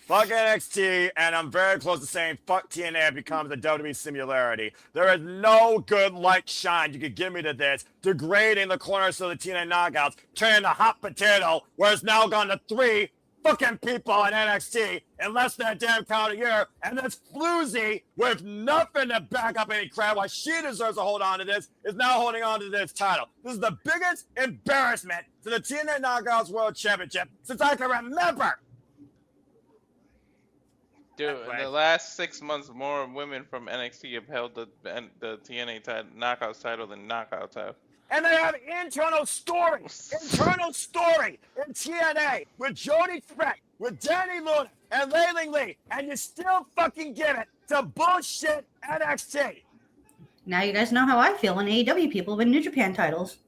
Fuck NXT, and I'm very close to saying fuck TNA becomes a WWE similarity. There is no good light shine you could give me to this, degrading the corners of the TNA Knockouts, turning the hot potato, where it's now gone to 3 fucking people in NXT in less than a damn calendar year, and this floozy with nothing to back up any crap, why she deserves to hold on to this, is now holding on to this title. This is the biggest embarrassment to the TNA Knockouts World Championship since I can remember. Dude, in the last 6 months, more women from NXT have held the TNA Knockouts title than Knockout title. And they have internal story in TNA with Jody Freck, with Danny Luna, and Layling Lee, and you still fucking give it to bullshit NXT. Now you guys know how I feel when AEW people win New Japan titles.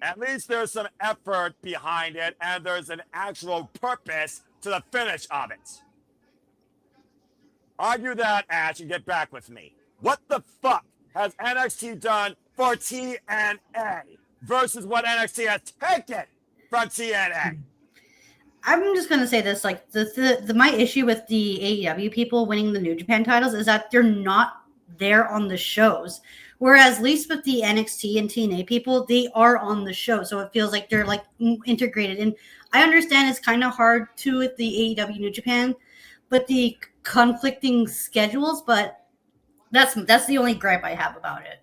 At least there's some effort behind it, and there's an actual purpose to the finish of it. Argue that, Ash, and get back with me. What the fuck has NXT done for TNA versus what NXT has taken from TNA? I'm just gonna say this: my issue with the AEW people winning the New Japan titles is that they're not there on the shows. Whereas, at least with the NXT and TNA people, they are on the show, so it feels like they're integrated. And I understand it's kind of hard too with the AEW New Japan, but the conflicting schedules. But that's the only gripe I have about it.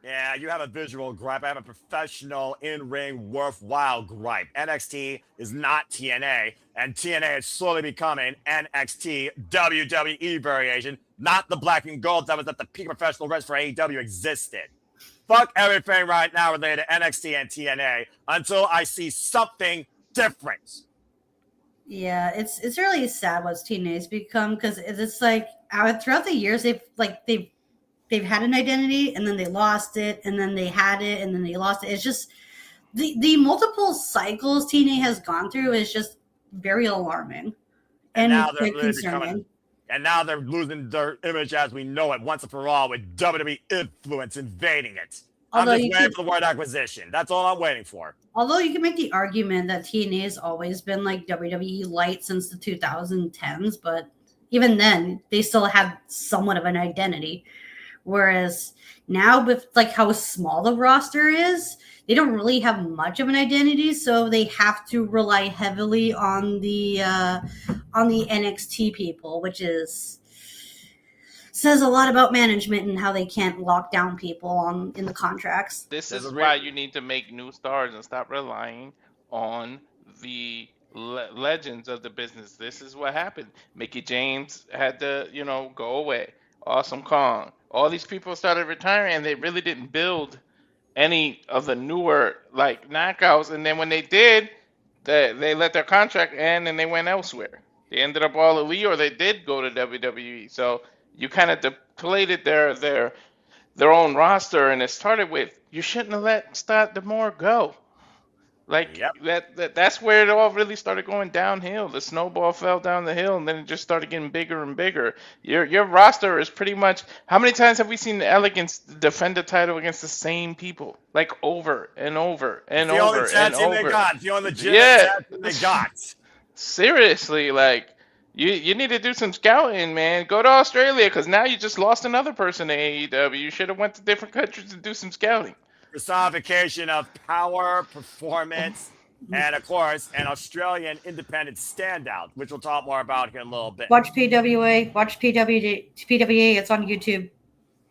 Yeah, you have a visual gripe. I have a professional, in-ring, worthwhile gripe. NXT is not TNA, and TNA is slowly becoming NXT WWE variation, not the black and gold that was at the peak of professional wrestling for AEW existed. Fuck everything right now related to NXT and TNA until I see something different. Yeah, it's really sad what TNA's become, because it's throughout the years they've had an identity, and then they lost it, and then they had it, and then they lost it. It's just the multiple cycles TNA has gone through is just very alarming and now they're concerning. And now they're losing their image as we know it once and for all, with WWE influence invading it. Although I'm just waiting for the word acquisition. That's all I'm waiting for. Although you can make the argument that TNA has always been WWE light since the 2010s, but even then, they still have somewhat of an identity. Whereas now, with how small the roster is, they don't really have much of an identity, so they have to rely heavily on the NXT people, which says a lot about management and how they can't lock down people in the contracts. This is why you need to make new stars and stop relying on the legends of the business. This is what happened. Mickey James had to, go away. Awesome Kong. All these people started retiring, and they really didn't build any of the newer knockouts. And then when they did, they let their contract end and they went elsewhere. They ended up all elite, or they did go to WWE. So you kind of depleted their own roster, and it started with, you shouldn't have let Scott D'Amore go. Like that's where it all really started going downhill. The snowball fell down the hill, and then it just started getting bigger and bigger. Your roster is pretty much. How many times have we seen the Elegance defend the title against the same people, like over and over and the over only tag and team over? they got. The only legitimate tag team they got. Seriously, like you need to do some scouting, man. Go to Australia, because now you just lost another person to AEW. You should have went to different countries to do some scouting. Personification of power, performance, and of course, an Australian independent standout, which we'll talk more about here in a little bit. Watch PWA. Watch PWA. It's on YouTube.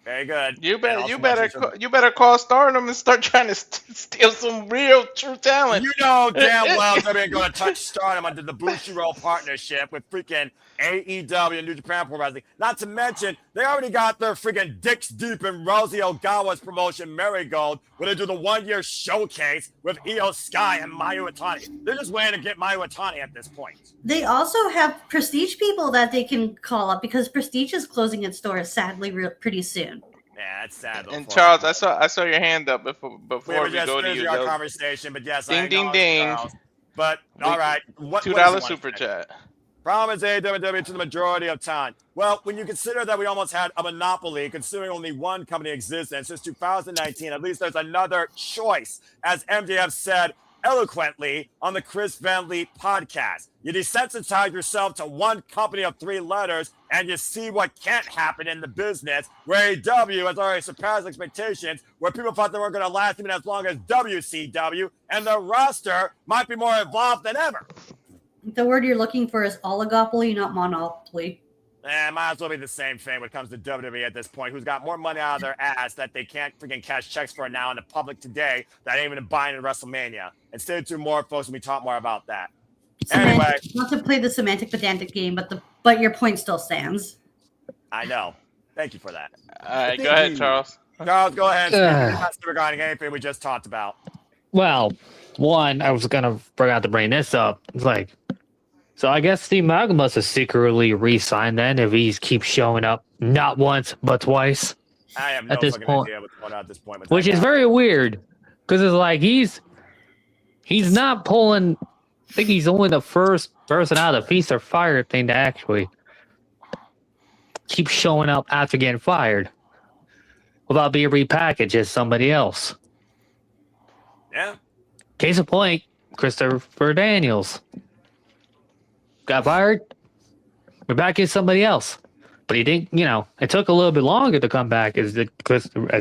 Very good. You better call Stardom and start trying to steal some real true talent. You know damn well they ain't going to touch Stardom under the Bushiroad partnership with freaking AEW and New Japan Pro Wrestling. Not to mention, they already got their freaking dicks deep in Rosie Ogawa's promotion, Marigold, where they do the 1-year showcase with Io Sky and Mayu Iwatani. They're just waiting to get Mayu Iwatani at this point. They also have Prestige people that they can call up because Prestige is closing its doors, sadly, pretty soon. Yeah, that's sad. And Charles, I saw your hand up before we go to you. Our conversation, but yes, ding, I ding, know ding. Charles. But all right, $2 super chat. Problem is AEW to the majority of time. Well, when you consider that we almost had a monopoly, considering only one company exists, and since 2019, at least there's another choice, as MJF said eloquently on the Chris Van Lee podcast. You desensitize yourself to one company of 3 letters, and you see what can't happen in the business, where AEW has already surpassed expectations, where people thought they weren't going to last even as long as WCW, and the roster might be more involved than ever. The word you're looking for is oligopoly, not monopoly. Might as well be the same thing when it comes to WWE at this point, who's got more money out of their ass that they can't freaking cash checks for now in the public today that ain't even buying in WrestleMania. And stay tuned more, folks, when we talk more about that. Anyway. Not to play the semantic pedantic game, but your point still stands. I know. Thank you for that. All right, go ahead, Charles. Charles, go ahead and speak regarding anything we just talked about. Well, one, I was gonna forgot to bring this up. It's like, so I guess Steve Maclin must have secretly re-signed then if he keeps showing up not once but twice. I have no fucking idea what's going on at this point. Which is very weird, because it's like he's not pulling. I think he's only the first person out of the Feast or Fire thing to actually keep showing up after getting fired without being repackaged as somebody else. Yeah. Case in point, Christopher Daniels got fired. We're back as somebody else, but he didn't. It took a little bit longer to come back as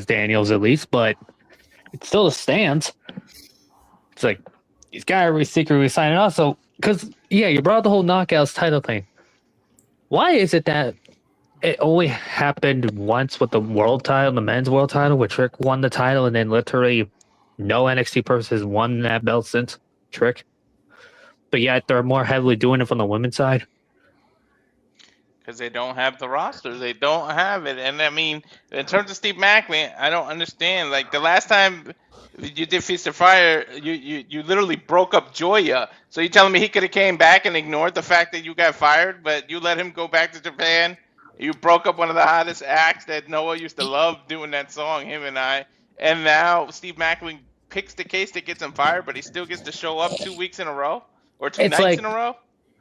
Daniels at least, but it still stands. It's like he's got to secretly sign it. Also, because you brought up the whole Knockouts title thing. Why is it that it only happened once with the world title, the men's world title, where Trick won the title, and then literally no NXT person has won that belt since Trick? But yet they're more heavily doing it from the women's side. Because they don't have the roster. They don't have it. And I mean, in terms of Steve Maclin, I don't understand. Like the last time you did Feast of Fire, you literally broke up Joya. So you telling me he could have came back and ignored the fact that you got fired, but you let him go back to Japan? You broke up one of the hottest acts that Noah used to love doing that song, him and I. And now Steve Maclin picks the case that gets him fired, but he still gets to show up 2 weeks in a row? Or two nights in a row?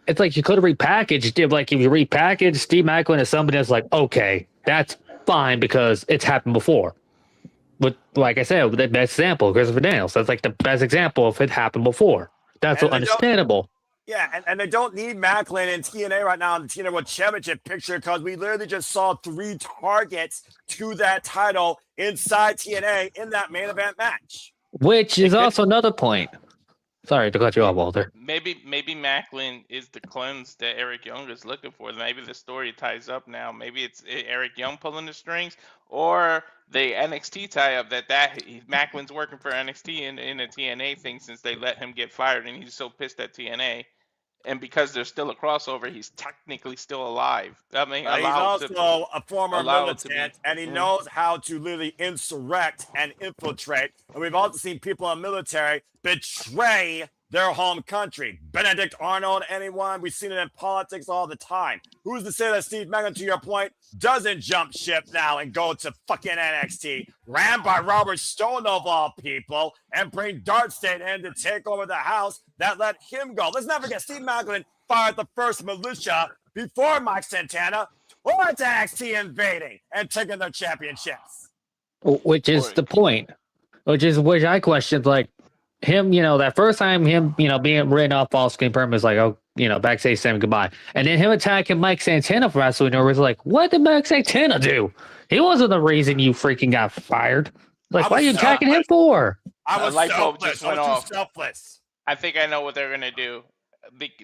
It's like you could have repackaged it. Like if you repackage Steve Maclin as somebody that's like, okay, that's fine because it's happened before. But like I said, the best example, Christopher Daniels. That's like the best example if it happened before. That's understandable. Yeah, and they don't need Maclin and TNA right now in the TNA World Championship picture because we literally just saw 3 targets to that title inside TNA in that main event match. Which is also another point. Sorry to cut you off, Walter. Maybe Maclin is the cleanse that Eric Young is looking for. Maybe the story ties up now. Maybe it's Eric Young pulling the strings, or the NXT tie-up that Macklin's working for NXT in a TNA thing since they let him get fired, and he's so pissed at TNA. And because there's still a crossover, he's technically still alive. I mean, he's also a former militant, and he knows how to literally insurrect and infiltrate. And we've also seen people in the military betray their home country. Benedict Arnold, anyone? We've seen it in politics all the time. Who's to say that Steve Macklin, to your point, doesn't jump ship now and go to fucking NXT, ran by Robert Stone of all people, and bring Dark State in to take over the house that let him go? Let's not forget, Steve Macklin fired the first militia before Mike Santana or to NXT invading and taking their championships. Which is the point. Which I questioned, like, him, that first time him, being written off all screen permits, like, oh, backstage saying goodbye. And then him attacking Mike Santana for wrestling over, was like, what did Mike Santana do? He wasn't the reason you freaking got fired. Like, why are you attacking him for? I was light bulb selfless. just went I was off. too selfless. I think I know what they're gonna do.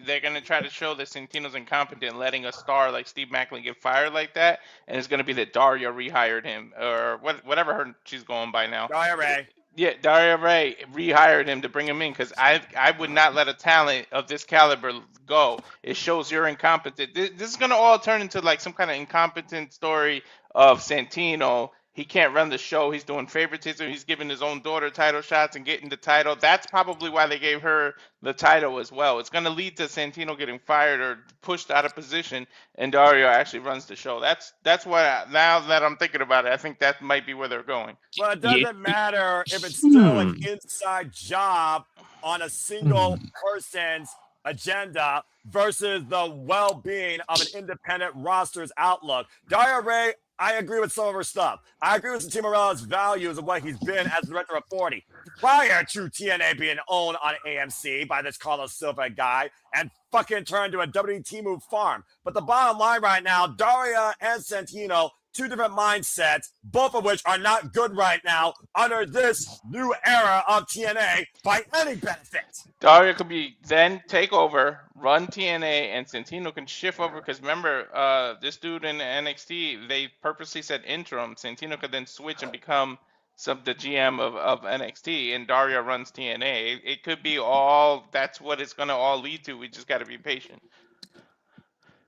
They're gonna try to show that Santino's incompetent, letting a star like Steve Macklin get fired like that, and it's gonna be that Daria rehired him or whatever she's going by now. Daria Ray. Yeah, Daria Ray rehired him to bring him in because I would not let a talent of this caliber go. It shows you're incompetent. This is gonna all turn into like some kind of incompetent story of Santino. He can't run the show. He's doing favoritism. He's giving his own daughter title shots and getting the title. That's probably why they gave her the title as well. It's going to lead to Santino getting fired or pushed out of position, and Dario actually runs the show. That's what, now that I'm thinking about it, I think that might be where they're going. Well, it doesn't matter if it's still an inside job on a single person's agenda versus the well-being of an independent roster's outlook. Daria Ray, I agree with some of her stuff. I agree with Santino Morella's values of what he's been as director of 40 prior to TNA being owned on AMC by this Carlos Silva guy and fucking turned to a WT move farm. But the bottom line right now, Daria and Santino, two different mindsets, both of which are not good right now under this new era of TNA by any benefit. Daria could be then take over, run TNA, and Santino can shift over because remember, this dude in NXT, they purposely said interim. Santino could then switch and become the GM of NXT, and Daria runs TNA. It could be all, that's what it's going to all lead to. We just got to be patient.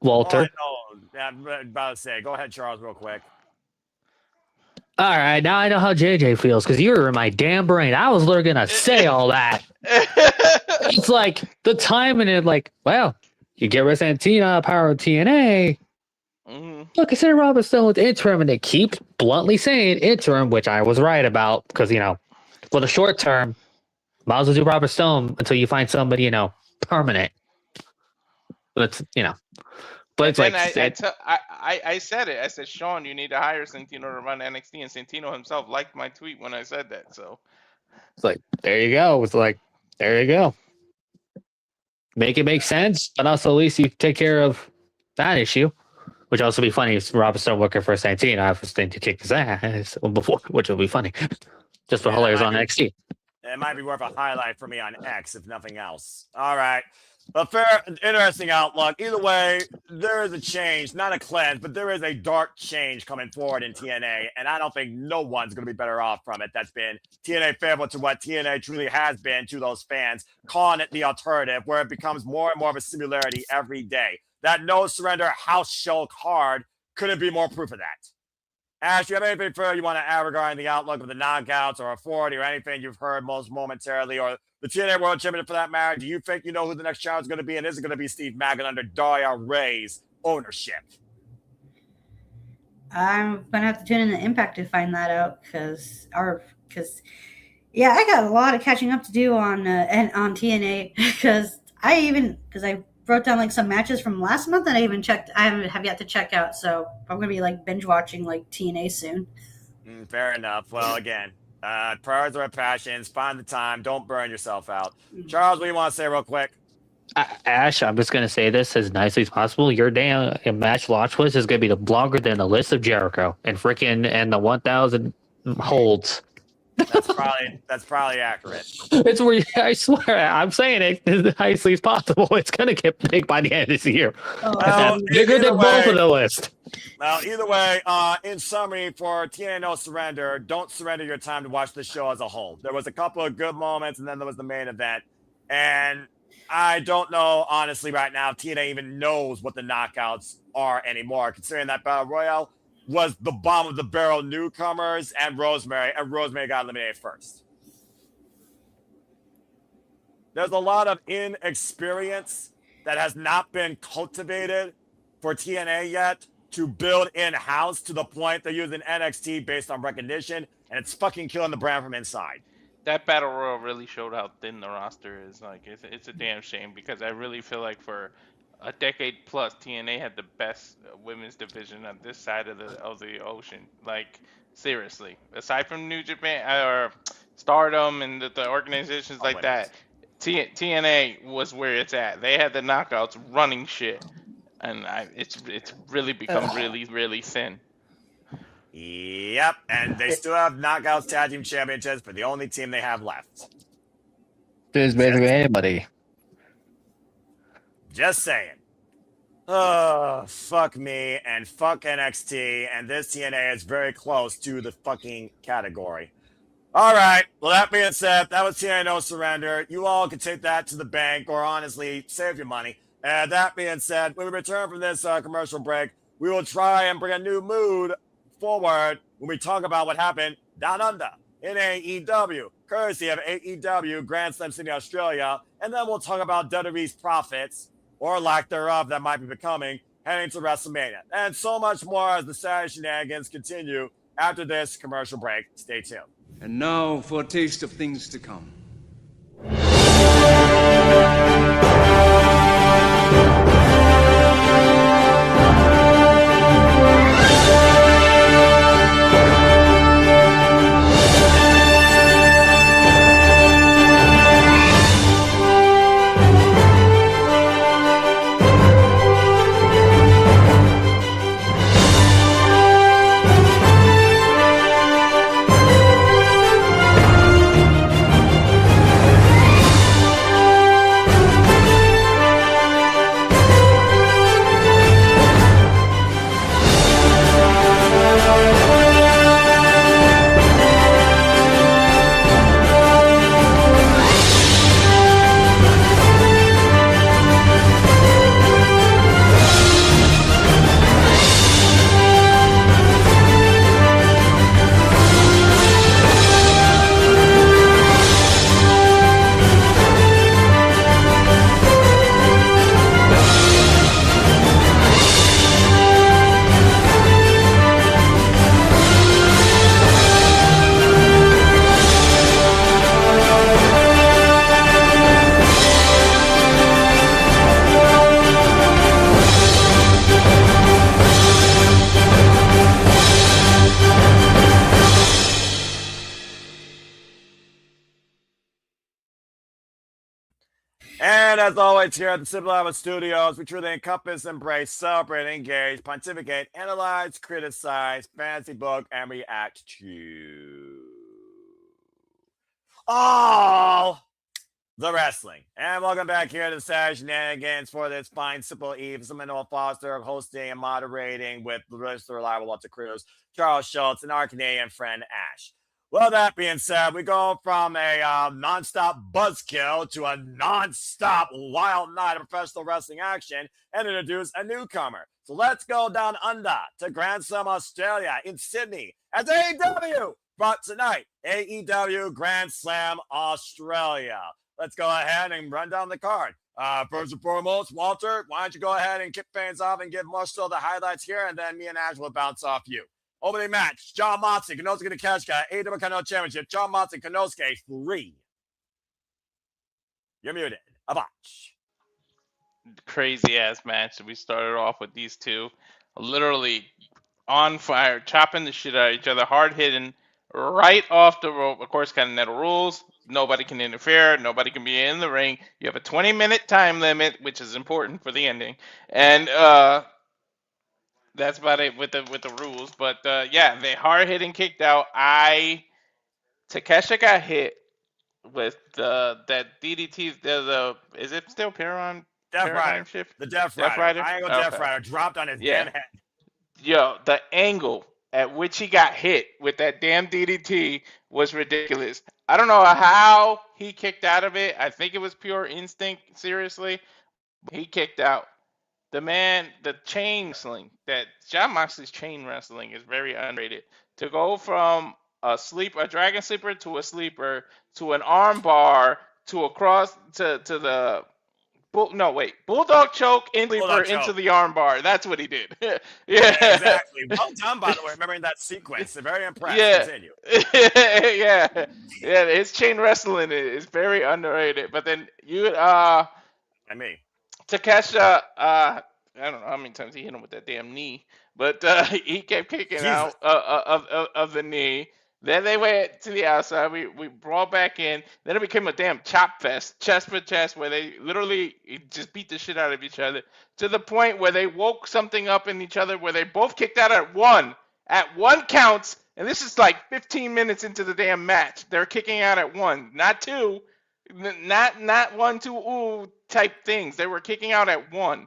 Walter. I'm about to say, go ahead, Charles, real quick. All right, now I know how JJ feels because you were in my damn brain. I was literally gonna say all that. It's like the timing it, like, well, you get rid of Santino, power of TNA. Look, consider Robert Stone with interim, and they keep bluntly saying interim, which I was right about because for the short term, might as well do Robert Stone until you find somebody permanent. But But it's like I said it. I said, Sean, you need to hire Santino to run NXT, and Santino himself liked my tweet when I said that. So it's like, there you go. It's like, there you go. Make it make sense, but also at least you take care of that issue, which also be funny if Robert Stone working for Santino. I was thinking to kick his ass before, which will be funny, just for hilarious on NXT. It might be worth a highlight for me on X, if nothing else. All right. But fair, interesting outlook. Either way, there is a change, not a cleanse, but there is a dark change coming forward in TNA, and I don't think no one's going to be better off from it. That's been TNA favorable to what TNA truly has been to those fans, calling it the alternative, where it becomes more and more of a similarity every day. That no surrender house show card couldn't be more proof of that. Ash, you have anything further you want to add regarding the outlook of the knockouts or authority or anything you've heard most momentarily, or the TNA World Championship for that matter? Do you think you know who the next challenge is going to be, and is it going to be Steve Macklin under Daria Ray's ownership? I'm gonna have to tune in to Impact to find that out because yeah, I got a lot of catching up to do on TNA because I wrote down like some matches from last month and I have yet to check out, so I'm gonna be like binge watching like TNA soon. Fair enough. Well, again, priorities are passions. Find the time. Don't burn yourself out. Charles, what do you want to say real quick? Ash, I'm just going to say this as nicely as possible. Your damn match launch list is going to be longer than the list of Jericho and the 1,000 holds. That's probably accurate. It's where I swear I'm saying it as nicely as possible. It's going to get big by the end of this year. Bigger than both of the list. Well, either way, in summary, for TNA No Surrender, don't surrender your time to watch the show as a whole. There was a couple of good moments, and then there was the main event. And I don't know, honestly, right now, if TNA even knows what the knockouts are anymore, considering that Battle Royale was the bomb of the barrel newcomers and Rosemary got eliminated first. There's a lot of inexperience that has not been cultivated for TNA yet to build in-house to the point they're using NXT based on recognition, and it's fucking killing the brand from inside. That battle royal really showed how thin the roster is. Like, it's a damn shame because I really feel like for a decade plus, TNA had the best women's division on this side of the ocean. Like, seriously, aside from New Japan or Stardom and the organizations like that, TNA was where it's at. They had the knockouts running shit, and it's really become really thin. Yep, and they still have Knockouts Tag Team Championships, but the only team they have left. There's basically anybody. Just saying. Oh, fuck me and fuck NXT, and this TNA is very close to the fucking category. All right, well, that being said, that was TNA No Surrender. You all can take that to the bank or honestly save your money. And that being said, when we return from this commercial break, we will try and bring a new mood forward when we talk about what happened down under in AEW, courtesy of AEW Grand Slam Sydney, Australia, and then we'll talk about WWE's profits, or lack thereof that might be becoming, heading to WrestleMania, and so much more as the Saturday Shenanigans continue after this commercial break. Stay tuned. And now for a taste of things to come. And as always, here at the Simple Hour Studios, we truly encompass, embrace, celebrate, engage, pontificate, analyze, criticize, fantasy book, and react to all the wrestling. And welcome back here to Saturday Shenanigans for this fine, simple eve. I'm Noah Foster, hosting and moderating with the rest of the reliable Walter Cruz, Charles Schultz, and our Canadian friend Ash. Well, that being said, we go from a nonstop buzzkill to a nonstop wild night of professional wrestling action and introduce a newcomer. So let's go down under to Grand Slam, Australia in Sydney as AEW brought tonight AEW Grand Slam Australia. Let's go ahead and run down the card. First and foremost, Walter, why don't you go ahead and kick things off and give Marshall the highlights here, and then me and Ash will bounce off you. Opening match, John Moxley, Konosuke Takeshita, AEW Knockouts Championship, John Moxley, Konosuke, 3. You're muted. A botch. Crazy ass match. We started off with these two literally on fire, chopping the shit out of each other, hard hitting right off the rope. Of course, Continental rules. Nobody can interfere. Nobody can be in the ring. You have a 20-minute time limit, which is important for the ending. And that's about it with the rules. But yeah, they hard hitting kicked out. Takeshita got hit with that DDT. Is it still Paradigm Shift? The Death Rider. Triangle Death Rider dropped on his damn head. Yo, the angle at which he got hit with that damn DDT was ridiculous. I don't know how he kicked out of it. I think it was pure instinct, seriously. He kicked out. The chain wrestling, that John Moxley's chain wrestling is very underrated. To go from a dragon sleeper to a sleeper to an arm bar to the bulldog choke into the armbar. That's what he did. Yeah, exactly. Well done, by the way. Remembering that sequence, very impressed. Yeah. Continue. yeah. His chain wrestling is very underrated. But then Takesha, I don't know how many times he hit him with that damn knee, but he kept kicking out of the knee. Then they went to the outside. We brought back in. Then it became a damn chop fest, chest for chest, where they literally just beat the shit out of each other to the point where they woke something up in each other, where they both kicked out at one counts. And this is like 15 minutes into the damn match. They're kicking out at one, not two, not 1, 2, ooh type things. They were kicking out at one,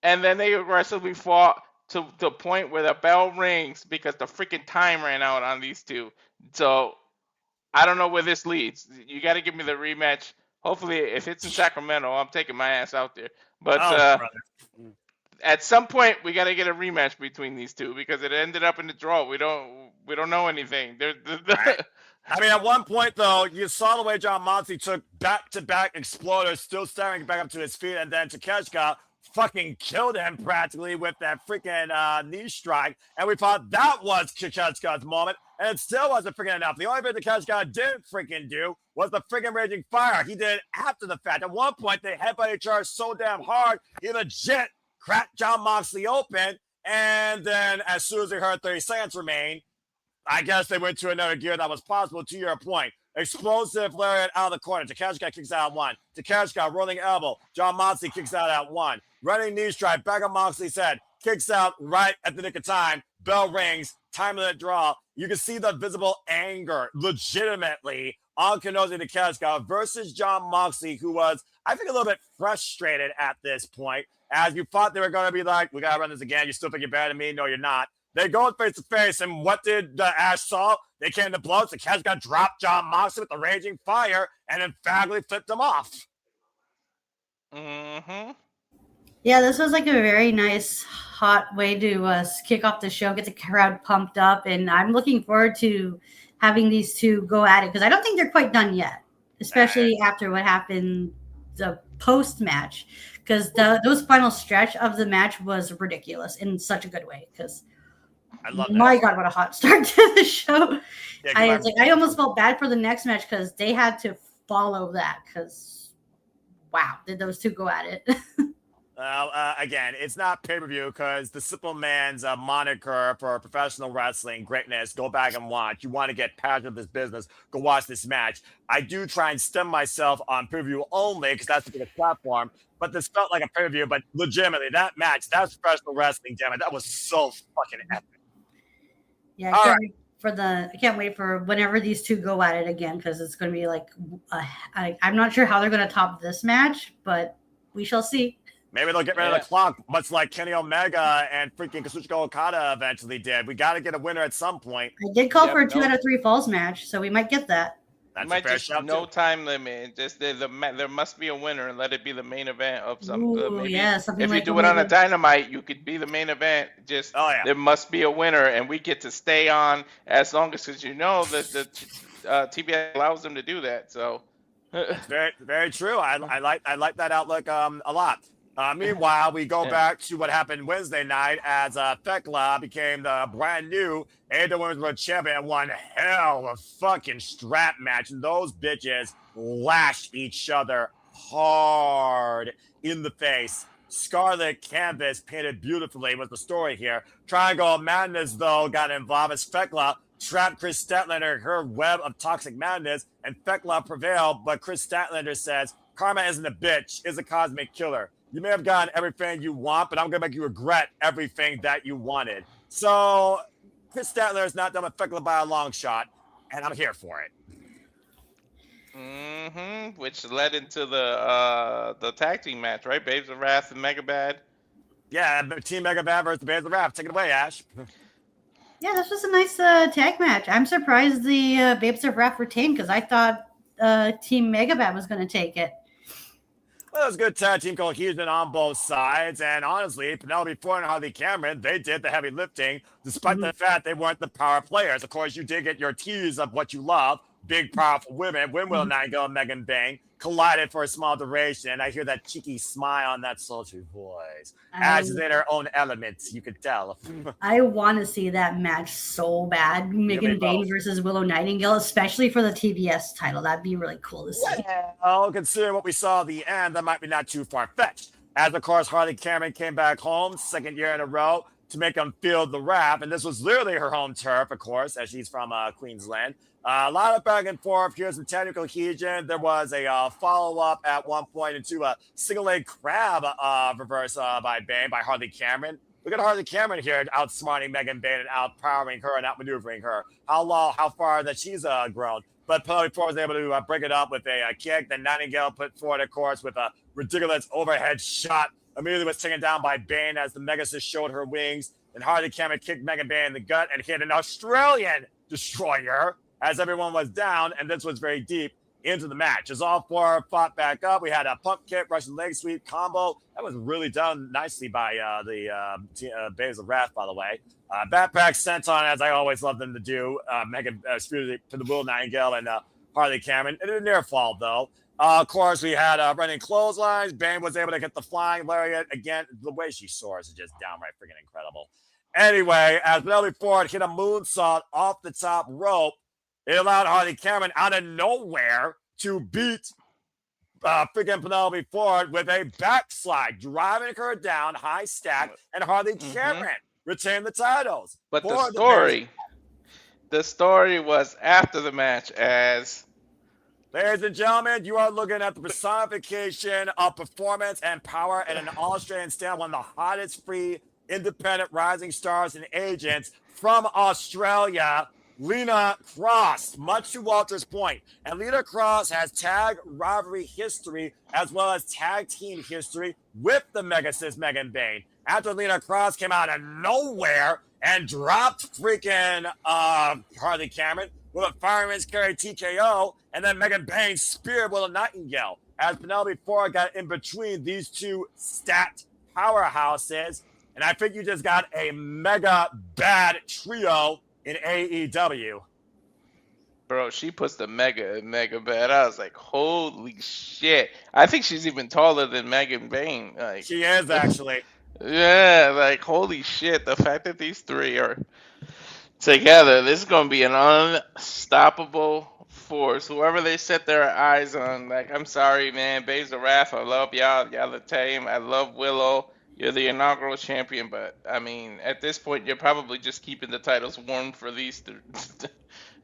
and then they aggressively fought to the point where the bell rings because the freaking time ran out on these two. So I don't know where this leads. You got to give me the rematch. Hopefully, if it's in Sacramento, I'm taking my ass out there. But at some point, we got to get a rematch between these two because it ended up in the draw. We don't know anything. I mean, at one point, though, you saw the way John Moxley took back-to-back exploders, still staring back up to his feet, and then Takeshita fucking killed him practically with that freaking knee strike, and we thought that was Takeshita's moment, and it still wasn't freaking enough. The only thing Takeshita didn't freaking do was the freaking Raging Fire. He did it after the fact. At one point, they headbutted each other so damn hard, he legit cracked John Moxley open, and then as soon as they heard 30 seconds remain, I guess they went to another gear that was possible, to your point. Explosive lariat out of the corner. Takeshita kicks out at one. Takeshita rolling elbow. John Moxley kicks out at one. Running knee strike. Back on Moxley's head. Kicks out right at the nick of time. Bell rings. Time of the draw. You can see the visible anger legitimately on Kenozi Takeshita versus John Moxley, who was, I think, a little bit frustrated at this point, as you thought they were going to be like, we got to run this again. You still think you're better than me? No, you're not. They go face to face, and what did Ash saw? They came to blows. Takeshita dropped John Moxley with the Raging Fire and emphatically flipped him off. Mm-hmm. Yeah, this was like a very nice, hot way to kick off the show, get the crowd pumped up, and I'm looking forward to having these two go at it because I don't think they're quite done yet, especially after what happened the post-match, because those final stretch of the match was ridiculous in such a good way because I love that. My God, what a hot start to the show. Yeah, I almost felt bad for the next match because they had to follow that because, wow, did those two go at it. Well, again, it's not pay-per-view because the Simple Man's moniker for professional wrestling greatness, go back and watch. You want to get passionate of this business, go watch this match. I do try and stem myself on pay-per-view only because that's the biggest platform, but this felt like a pay-per-view, but legitimately, that match, that's professional wrestling, damn it. That was so fucking epic. Yeah, I can't wait for whenever these two go at it again because it's going to be like I'm not sure how they're going to top this match, but we shall see. Maybe they'll get rid of the clock, much like Kenny Omega and freaking Kazuchika Okada eventually did. We got to get a winner at some point. I did call for a 2 out of 3 falls match, so we might get that. That's might just no time limit. Just there must be a winner and let it be the main event of some. Maybe something if like you do it on a Dynamite, you could be the main event. Just there must be a winner, and we get to stay on as long as because the TBS allows them to do that. So very very true. I like that outlook a lot. Meanwhile, we go back to what happened Wednesday night as Thekla became the brand new AEW Women's World Champion and one hell of a fucking strap match. And those bitches lashed each other hard in the face. Scarlet Canvas painted beautifully was the story here. Triangle of Madness, though, got involved as Thekla trapped Chris Statlander in her web of toxic madness, and Thekla prevailed, but Chris Statlander says, karma isn't a bitch, it's a cosmic killer. You may have gotten everything you want, but I'm going to make you regret everything that you wanted. So Chris Statler is not done with Thekla by a long shot, and I'm here for it. Mm-hmm. Which led into the tag team match, right? Babes of Wrath and Mega Bad. Yeah, Team Mega Bad versus the Babes of Wrath. Take it away, Ash. Yeah, this was a nice tag match. I'm surprised the Babes of Wrath retained because I thought Team Mega Bad was going to take it. Well, it was good tag team cohesion on both sides, and honestly, Penelope Ford and Harley Cameron, they did the heavy lifting, despite the fact they weren't the power players. Of course, you did get your tease of what you love, big, powerful women, Win Will Nightingale, Megan Bang, collided for a small duration, and I hear that cheeky smile on that sultry voice. As is in her own elements, you could tell. I want to see that match so bad. Megan Bayne versus Willow Nightingale, especially for the TBS title. That'd be really cool to see. Well, considering what we saw at the end, that might be not too far-fetched. As, of course, Harley Cameron came back home, second year in a row, to make them feel the wrath. And this was literally her home turf, of course, as she's from Queensland. A lot of back and forth. Here's some technical cohesion. There was a follow-up at one point into a single-leg crab reverse by Bayne, by Harley Cameron. Look at Harley Cameron here outsmarting Megan Bayne and outpowering her and outmaneuvering her. How far that she's grown. But Penelope Ford was able to break it up with a kick. Then Nightingale put forward, of course, with a ridiculous overhead shot. Immediately was taken down by Bayne as the Megasis showed her wings. And Harley Cameron kicked Megan Bayne in the gut and hit an Australian destroyer as everyone was down. And this was very deep into the match. As all four fought back up, we had a pump kick, Russian leg sweep combo. That was really done nicely by the Bays of Wrath, by the way. Backpack senton, as I always love them to do. Megan to the Will Nightingale and Harley Cameron. It didn't near fall, though. Of course, we had running clotheslines. Bayne was able to get the flying lariat. Again, the way she soars is just downright freaking incredible. Anyway, as Penelope Ford hit a moonsault off the top rope, it allowed Harley Cameron out of nowhere to beat freaking Penelope Ford with a backslide, driving her down, high stack, and Harley Cameron retained the titles. But the story was after the match as... Ladies and gentlemen, you are looking at the personification of performance and power at an Australian stand, one of the hottest free independent rising stars and agents from Australia, Lena Cross, much to Walter's point. And Lena Cross has tag rivalry history as well as tag team history with the Megasis Megan Bayne. After Lena Cross came out of nowhere and dropped freaking Harley Cameron with a fireman's carry TKO, and then Megan Bayne speared Willow Nightingale as Penelope Ford got in between these two stat powerhouses. And I think you just got a mega bad trio in AEW. Bro, she puts the mega bad. I was like, holy shit. I think she's even taller than Megan Bayne. Like, she is, actually. Yeah, like, holy shit. The fact that these three are together, this is going to be an unstoppable force. Whoever they set their eyes on, like, I'm sorry, man. Bays of Wrath, I love y'all. Y'all the team. I love Willow. You're the inaugural champion, but, I mean, at this point, you're probably just keeping the titles warm for these three.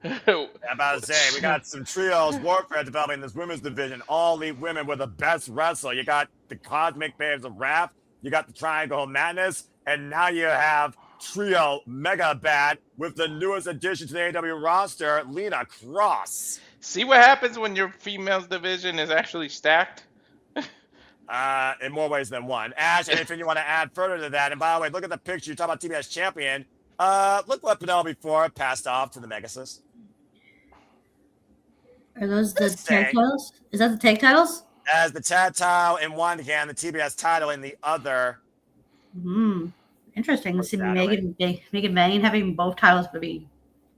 I'm about to say, we got some trios warfare developing in this women's division. All elite women with the best wrestler. You got the Cosmic Babes of Wrath. You got the Triangle of Madness. And now you have trio mega bad with the newest addition to the AEW roster, Lena Cross. See what happens when your females division is actually stacked? In more ways than one. Ash, anything you want to add further to that? And by the way, look at the picture. You talk about TBS champion. Look what Penelope Ford passed off to the Megasis. Are those the tag titles? Is that the tag titles? As the tag title in one hand, the TBS title in the other. Interesting to see Megan Bayne having both titles would be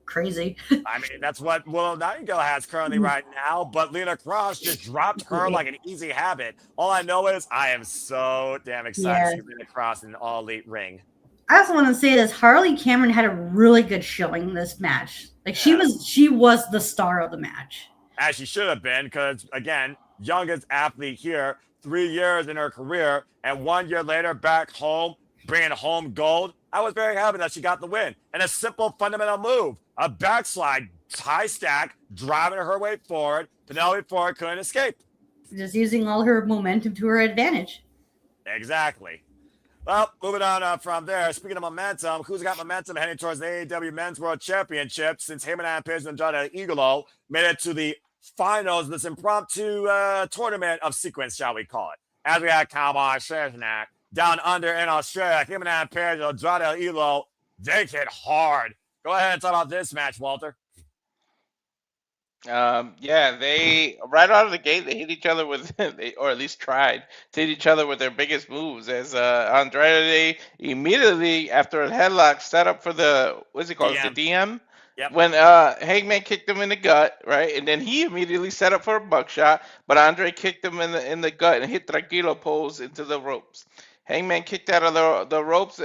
crazy. I mean, that's what Willow Nightingale has currently right now, but Lena Cross just dropped her like an easy habit. All I know is I am so damn excited to see Lena Cross in an all-elite ring. I also want to say this: Harley Cameron had a really good showing in this match. Like she was the star of the match. As she should have been, because again, youngest athlete here, 3 years in her career, and 1 year later back home, bringing home gold. I was very happy that she got the win. And a simple fundamental move, a backslide, high stack, driving her way forward. Penelope Ford couldn't escape. Just using all her momentum to her advantage. Exactly. Well, moving on from there. Speaking of momentum, who's got momentum heading towards the AEW Men's World Championship since Heyman and Page and Andrade Igalo made it to the finals of this impromptu tournament of sequence, shall we call it. As we had Cowboy Shaznak down under in Australia, Heyman and Page and Andrade Igalo, they hit hard. Go ahead and talk about this match, Walter. Yeah, they right out of the gate they hit each other with, or at least tried to hit each other with their biggest moves. As Andrade immediately after a headlock set up for the what's it called, the DM, When Hangman kicked him in the gut, right, and then he immediately set up for a buckshot, but Andre kicked him in the gut and hit Tranquilo pose into the ropes. Hangman kicked out of the ropes.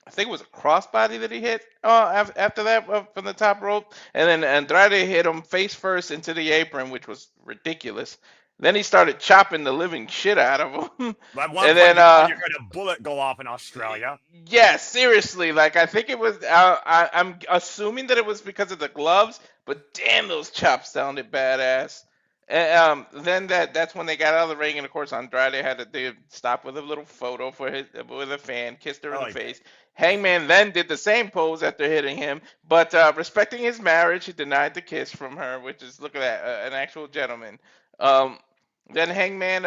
I think it was a crossbody that he hit after that from the top rope, and then Andrade hit him face first into the apron, which was ridiculous. Then he started chopping the living shit out of him. At one And point, then you heard a bullet go off in Australia. yeah, seriously, like I think it was. I'm assuming that it was because of the gloves, but damn, those chops sounded badass. And then that's when they got out of the ring, and of course Andrade had to stop with a little photo with a fan, kissed her in the face. Hangman then did the same pose after hitting him, but respecting his marriage, he denied the kiss from her, which is, look at that, an actual gentleman. Then Hangman,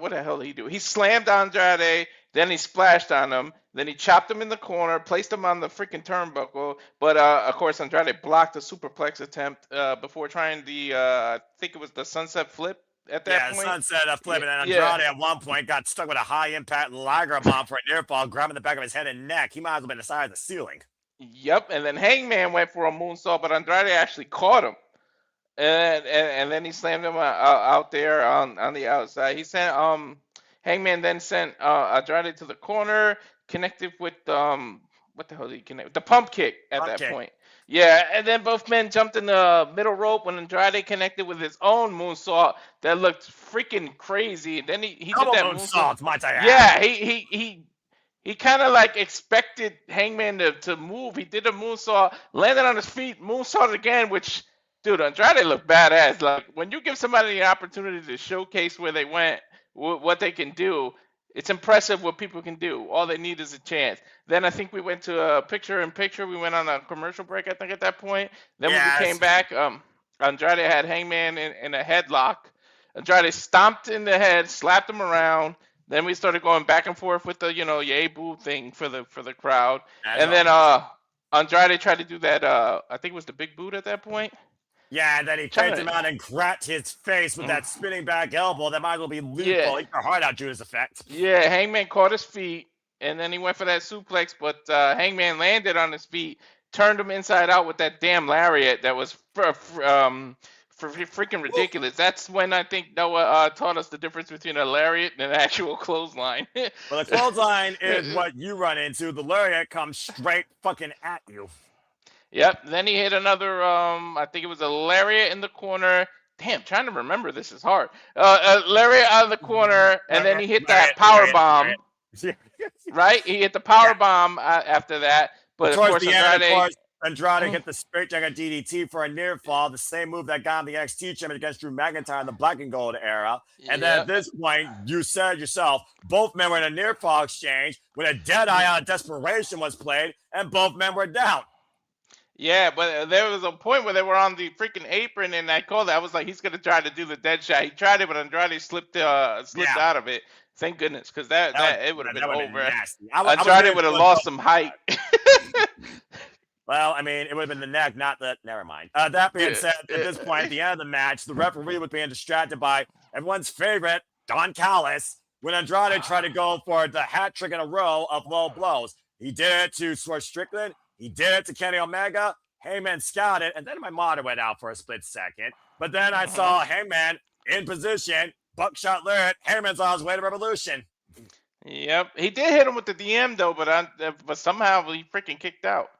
what the hell did he do? He slammed Andrade, then he splashed on him, then he chopped him in the corner, placed him on the freaking turnbuckle, but of course Andrade blocked a superplex attempt before trying I think it was the sunset flip at that point. Yeah, sunset flip, and then Andrade at one point got stuck with a high impact Liger bomb for a near fall, grabbing the back of his head and neck. He might as well been the side of the ceiling. Yep, and then Hangman went for a moonsault, but Andrade actually caught him. And then he slammed him out there on the outside. He sent Hangman then sent Andrade to the corner, connected with what the hell did he connect? The pump kick at that point. Yeah, and then both men jumped in the middle rope when Andrade connected with his own moonsault that looked freaking crazy. And then he did that moonsault. Might I add. Yeah, he kind of like expected Hangman to move. He did a moonsault, landed on his feet, moonsault again, which, dude, Andrade looked badass. Like, when you give somebody the opportunity to showcase where they went, what they can do, it's impressive what people can do. All they need is a chance. Then I think we went to a picture-in-picture. We went on a commercial break, I think, at that point. Then when we came back, Andrade had Hangman in a headlock. Andrade stomped in the head, slapped him around. Then we started going back and forth with the, yay boo thing for the crowd. And then Andrade tried to do that, I think it was the big boot at that point. Yeah, and then he faked him out and cracked his face with that spinning back elbow. That might as well be lethal. Eat your heart out, Judas Effect. Yeah, Hangman caught his feet, and then he went for that suplex, but Hangman landed on his feet, turned him inside out with that damn lariat that was freaking ridiculous. That's when I think Noah taught us the difference between a lariat and an actual clothesline. Well, the clothesline is what you run into. The lariat comes straight fucking at you. Yep. Then he hit another. I think it was a lariat in the corner. Damn, trying to remember this is hard. A lariat out of the corner, and then he hit that power bomb. Right? He hit the power bomb after that. But of course, Andrade hit the straight jacket DDT for a near fall, the same move that got him the NXT champion against Drew McIntyre in the Black and Gold era. And then at this point, you said yourself, both men were in a near fall exchange when a dead eye out of desperation was played, and both men were down. Yeah, but there was a point where they were on the freaking apron, and I called it. I was like, he's gonna try to do the dead shot. He tried it, but Andrade slipped out of it. Thank goodness, because it would have been over. Andrade would have lost some height. Well, I mean, it would have been the neck, not the. Never mind. That being said, at this point, at the end of the match, the referee was being distracted by everyone's favorite, Don Callis, when Andrade tried to go for the hat trick in a row of low blows. He did it to Swerve Strickland. He did it to Kenny Omega. Hangman scouted, and then my monitor went out for a split second. But then I saw Hangman in position, buckshot lariat. Hangman's on his way to Revolution. Yep, he did hit him with the DM though, but somehow he freaking kicked out.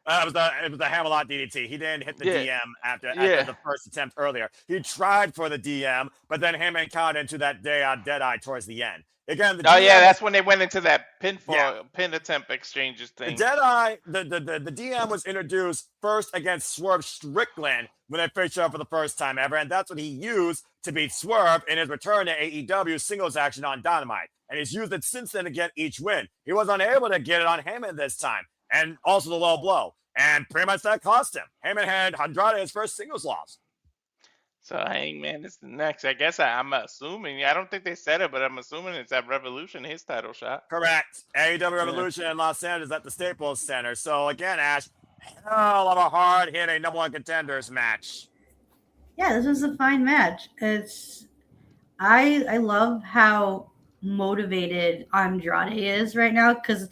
It was the Hammerlock DDT. He didn't hit the DM after the first attempt earlier. He tried for the DM, but then Hangman counted into that Deadeye towards the end. Again, that's when they went into that pin attempt exchanges thing. The Deadeye, the DM was introduced first against Swerve Strickland when they faced up for the first time ever, and that's what he used to beat Swerve in his return to AEW singles action on Dynamite. And he's used it since then to get each win. He was unable to get it on Heyman this time, and also the low blow. And pretty much that cost him. Heyman had Andrade his first singles loss. So Hangman is the next. I guess I'm assuming. I don't think they said it, but I'm assuming it's at Revolution, his title shot. Correct. AEW Revolution in Los Angeles at the Staples Center. So again, Ash, hell of a hard-hitting number one contenders match. Yeah, this was a fine match. I love how motivated Andrade is right now, because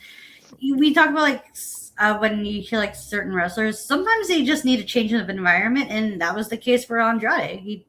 we talk about when you hear like certain wrestlers, sometimes they just need a change of environment, and that was the case for Andrade.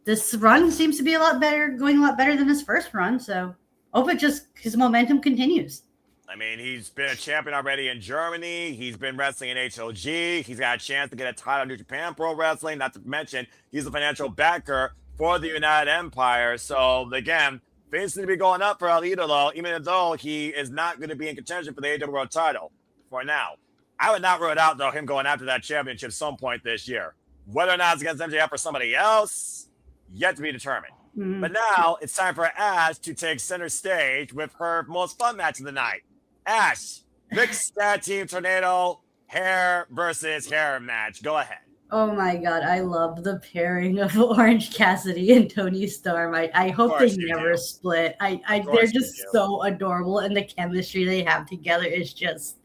This run seems to be going a lot better than his first run. So hope his momentum continues. I mean, he's been a champion already in Germany. He's been wrestling in HOG. He's got a chance to get a title in New Japan Pro Wrestling. Not to mention, he's a financial backer for the United Empire. So again, things seem to be going up for El Idolo, even though he is not going to be in contention for the AEW World title for now. I would not rule it out, though, him going after that championship some point this year. Whether or not it's against MJF or somebody else, yet to be determined. Mm-hmm. But now it's time for Ash to take center stage with her most fun match of the night. Ash, mixed tag team tornado, hair versus hair match. Go ahead. Oh my god, I love the pairing of Orange Cassidy and Tony Storm. I hope they never split. They're just so adorable, and the chemistry they have together is just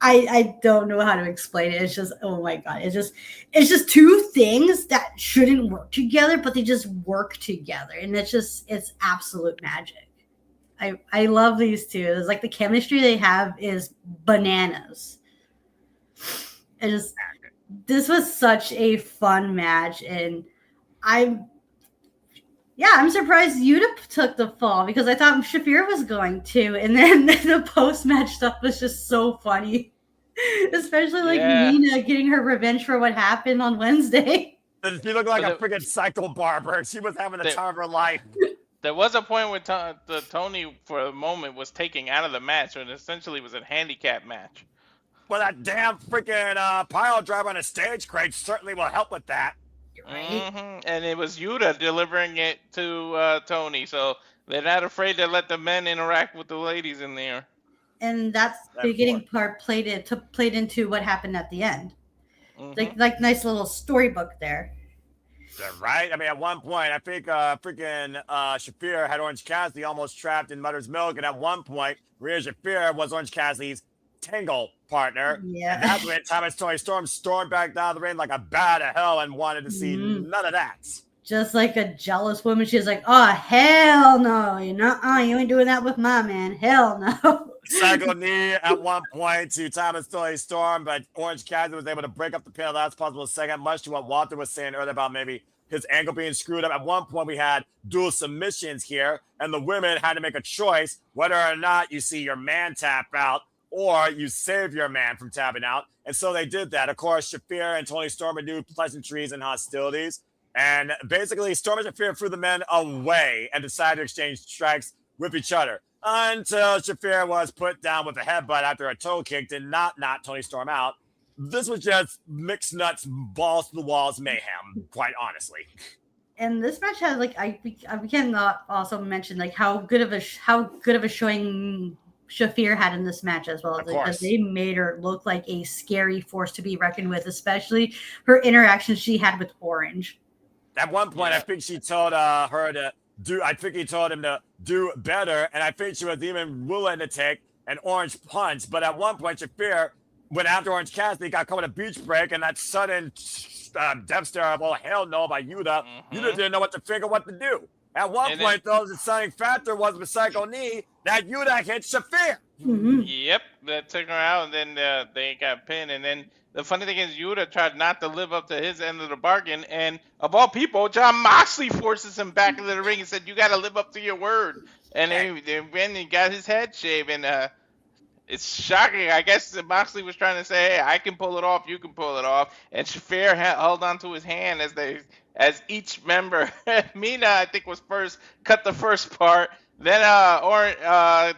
I don't know how to explain it. It's just, oh my god, it's just two things that shouldn't work together, but they just work together, and it's absolute magic. I love these two. It's like the chemistry they have is bananas. This was such a fun match, and I'm surprised Yuta took the fall because I thought Shafir was going to, and then the post-match stuff was just so funny, especially Mina getting her revenge for what happened on Wednesday. She looked like a freaking psycho barber. She was having the time of her life. There was a point where Tony, for a moment, was taken out of the match, and essentially was a handicap match. Well, that damn freaking pile driver on a stage crate certainly will help with that. Mm-hmm. And it was Yuta delivering it to Tony, so they're not afraid to let the men interact with the ladies in there. And that's the beginning part played into what happened at the end. Mm-hmm. Like nice little storybook there. Right? I mean, at one point, I think freaking Shafir had Orange Cassidy almost trapped in Mother's Milk, and at one point, Rhea Shafir was Orange Cassidy's tangle partner. Yeah. And that's when Tony Storm stormed back down the ring like a bat of hell and wanted to see none of that. Just like a jealous woman, she's like, "Oh hell no, you ain't doing that with my man. Hell no." Psycho knee at one point to Tony Storm, but Orange Cassidy was able to break up the pin at the last possible second, much to what Walter was saying earlier about maybe his ankle being screwed up. At one point, we had dual submissions here, and the women had to make a choice whether or not you see your man tap out or you save your man from tapping out. And so they did that. Of course, Shafir and Tony Storm would do pleasantries and hostilities. And basically, Storm and Shafir threw the men away and decided to exchange strikes with each other until Shafir was put down with a headbutt after a toe kick did not knock Tony Storm out. This was just mixed nuts, balls to the walls mayhem, quite honestly. And this match had we cannot also mention how good of a showing Shafir had in this match as well, because they made her look like a scary force to be reckoned with, especially her interactions she had with Orange. At one point, I think she told her to do. I think he told him to do better, and I think she was even willing to take an orange punch. But at one point, Shafir went after Orange Cassidy, got caught with a beach break, and that sudden death stare of, oh, hell no, by Yuta. Yuta didn't know what to think or what to do. At one point, though, the deciding factor was with Psycho Knee that Yuta hit Shafir. Mm-hmm. Yep, that took her out, and then they got pinned. And then the funny thing is, Yuta tried not to live up to his end of the bargain, and of all people, Jon Moxley forces him back into the ring and said, "You got to live up to your word." And then he got his head shaved, and it's shocking. I guess Moxley was trying to say, "Hey, I can pull it off. You can pull it off." And Shafir held onto his hand as each member. Mina, I think, was first, cut the first part. Then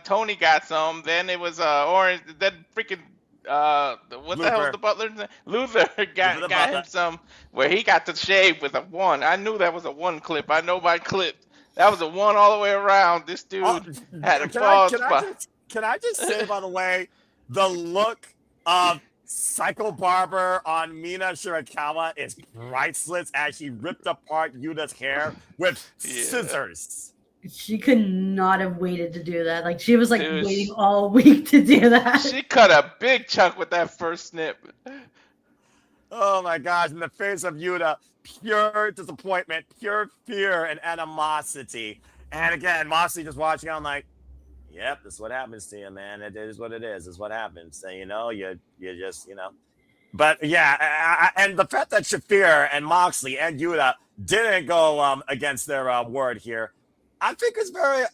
Tony got some. Then it was Orange. Then freaking what the hell was the butler's name? Luther got him some where he got to shave with a 1. I knew that was a 1 clip. I know my clip. That was a 1 all the way around. This dude had a bald spot. Can I just say, by the way, the look of Psycho Barber on Mina Shirakawa is priceless as she ripped apart Yuta's hair with scissors. She could not have waited to do that. She was waiting all week to do that. She cut a big chunk with that first snip. Oh my gosh, in the face of Yuta, pure disappointment, pure fear and animosity. And again, Moxley just watching, I'm like, Yep, that's what happens to you, man. It is what it is. It's what happens. And, you just, But, yeah, and the fact that Shafir and Moxley and Yuta didn't go against their word here, I think is very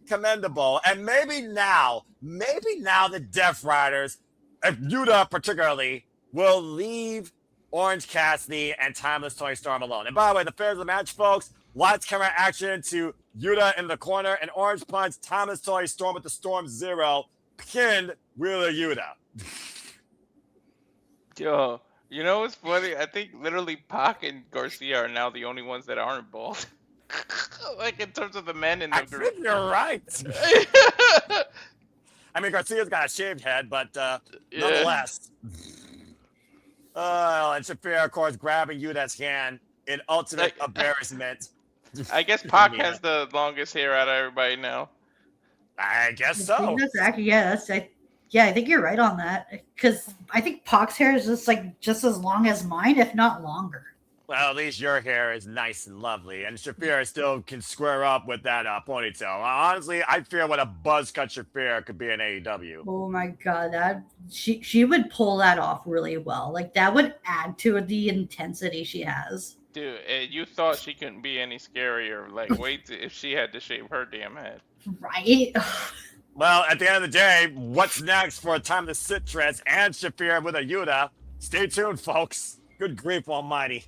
commendable. And maybe now the Death Riders, Yuta particularly, will leave Orange Cassidy and Timeless Tony Storm alone. And by the way, the fans of the match, folks, lights, camera, action to Yuta in the corner, and Orange Punch, Timeless Tony Storm with the Storm Zero, pinned Wheeler Yuta. Yo, you know what's funny? I think literally Pac and Garcia are now the only ones that aren't bald. Like in terms of the men in the group. I think you're right. I mean, Garcia's got a shaved head, but nonetheless. And Shafir, of course, grabbing Yuta's hand in ultimate embarrassment. I guess Pac has the longest hair out of everybody now. I guess so. I think that's accurate. I think you're right on that. Because I think Pac's hair is just as long as mine, if not longer. Well, at least your hair is nice and lovely, and Shafir still can square up with that ponytail. Honestly, I fear what a buzz cut Shafir could be in AEW. Oh my god, she would pull that off really well. Like that would add to the intensity she has. Dude, you thought she couldn't be any scarier. Like, wait if she had to shave her damn head. Right? Well, at the end of the day, what's next for Time to Citrus and Shafir with a Yuta? Stay tuned, folks. Good grief almighty.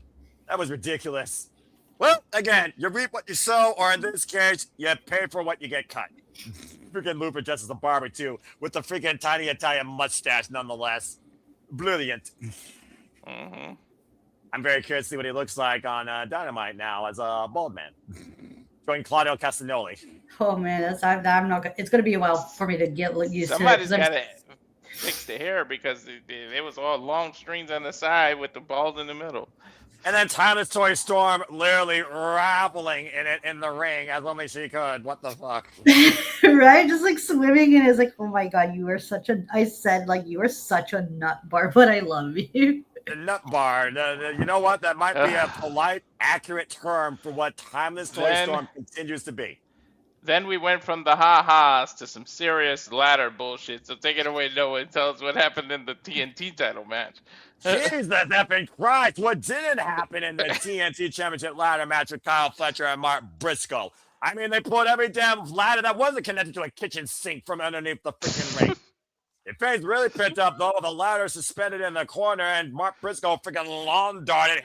That was ridiculous. Well, again, you reap what you sow, or in this case, you pay for what you get cut. Freaking Luther just as a barber, too, with the freaking tiny Italian mustache, nonetheless. Brilliant. Mm-hmm. I'm very curious to see what he looks like on Dynamite now as a bald man. Join Claudio Castagnoli. Oh man, I'm not. It's gonna be a while for me to get used Somebody's to it. got to fix the hair because it was all long strings on the side with the balls in the middle. And then Timeless Toy Storm literally raveling in it in the ring as only she could. What the fuck? Right? Just like swimming and it's like, oh my god, you are such a. I said like you are such a nut bar, but I love you. The nut bar. You know what? That might be a polite, accurate term for what Timeless Toy Storm continues to be. Then we went from the ha-has to some serious ladder bullshit. So take it away, Noah, and tell us what happened in the TNT title match. Jesus effing Christ. What didn't happen in the TNT Championship ladder match with Kyle Fletcher and Mark Briscoe? I mean, they pulled every damn ladder that wasn't connected to a kitchen sink from underneath the freaking ring. It face really picked up, though, with a ladder suspended in the corner, and Mark Briscoe freaking lawn darted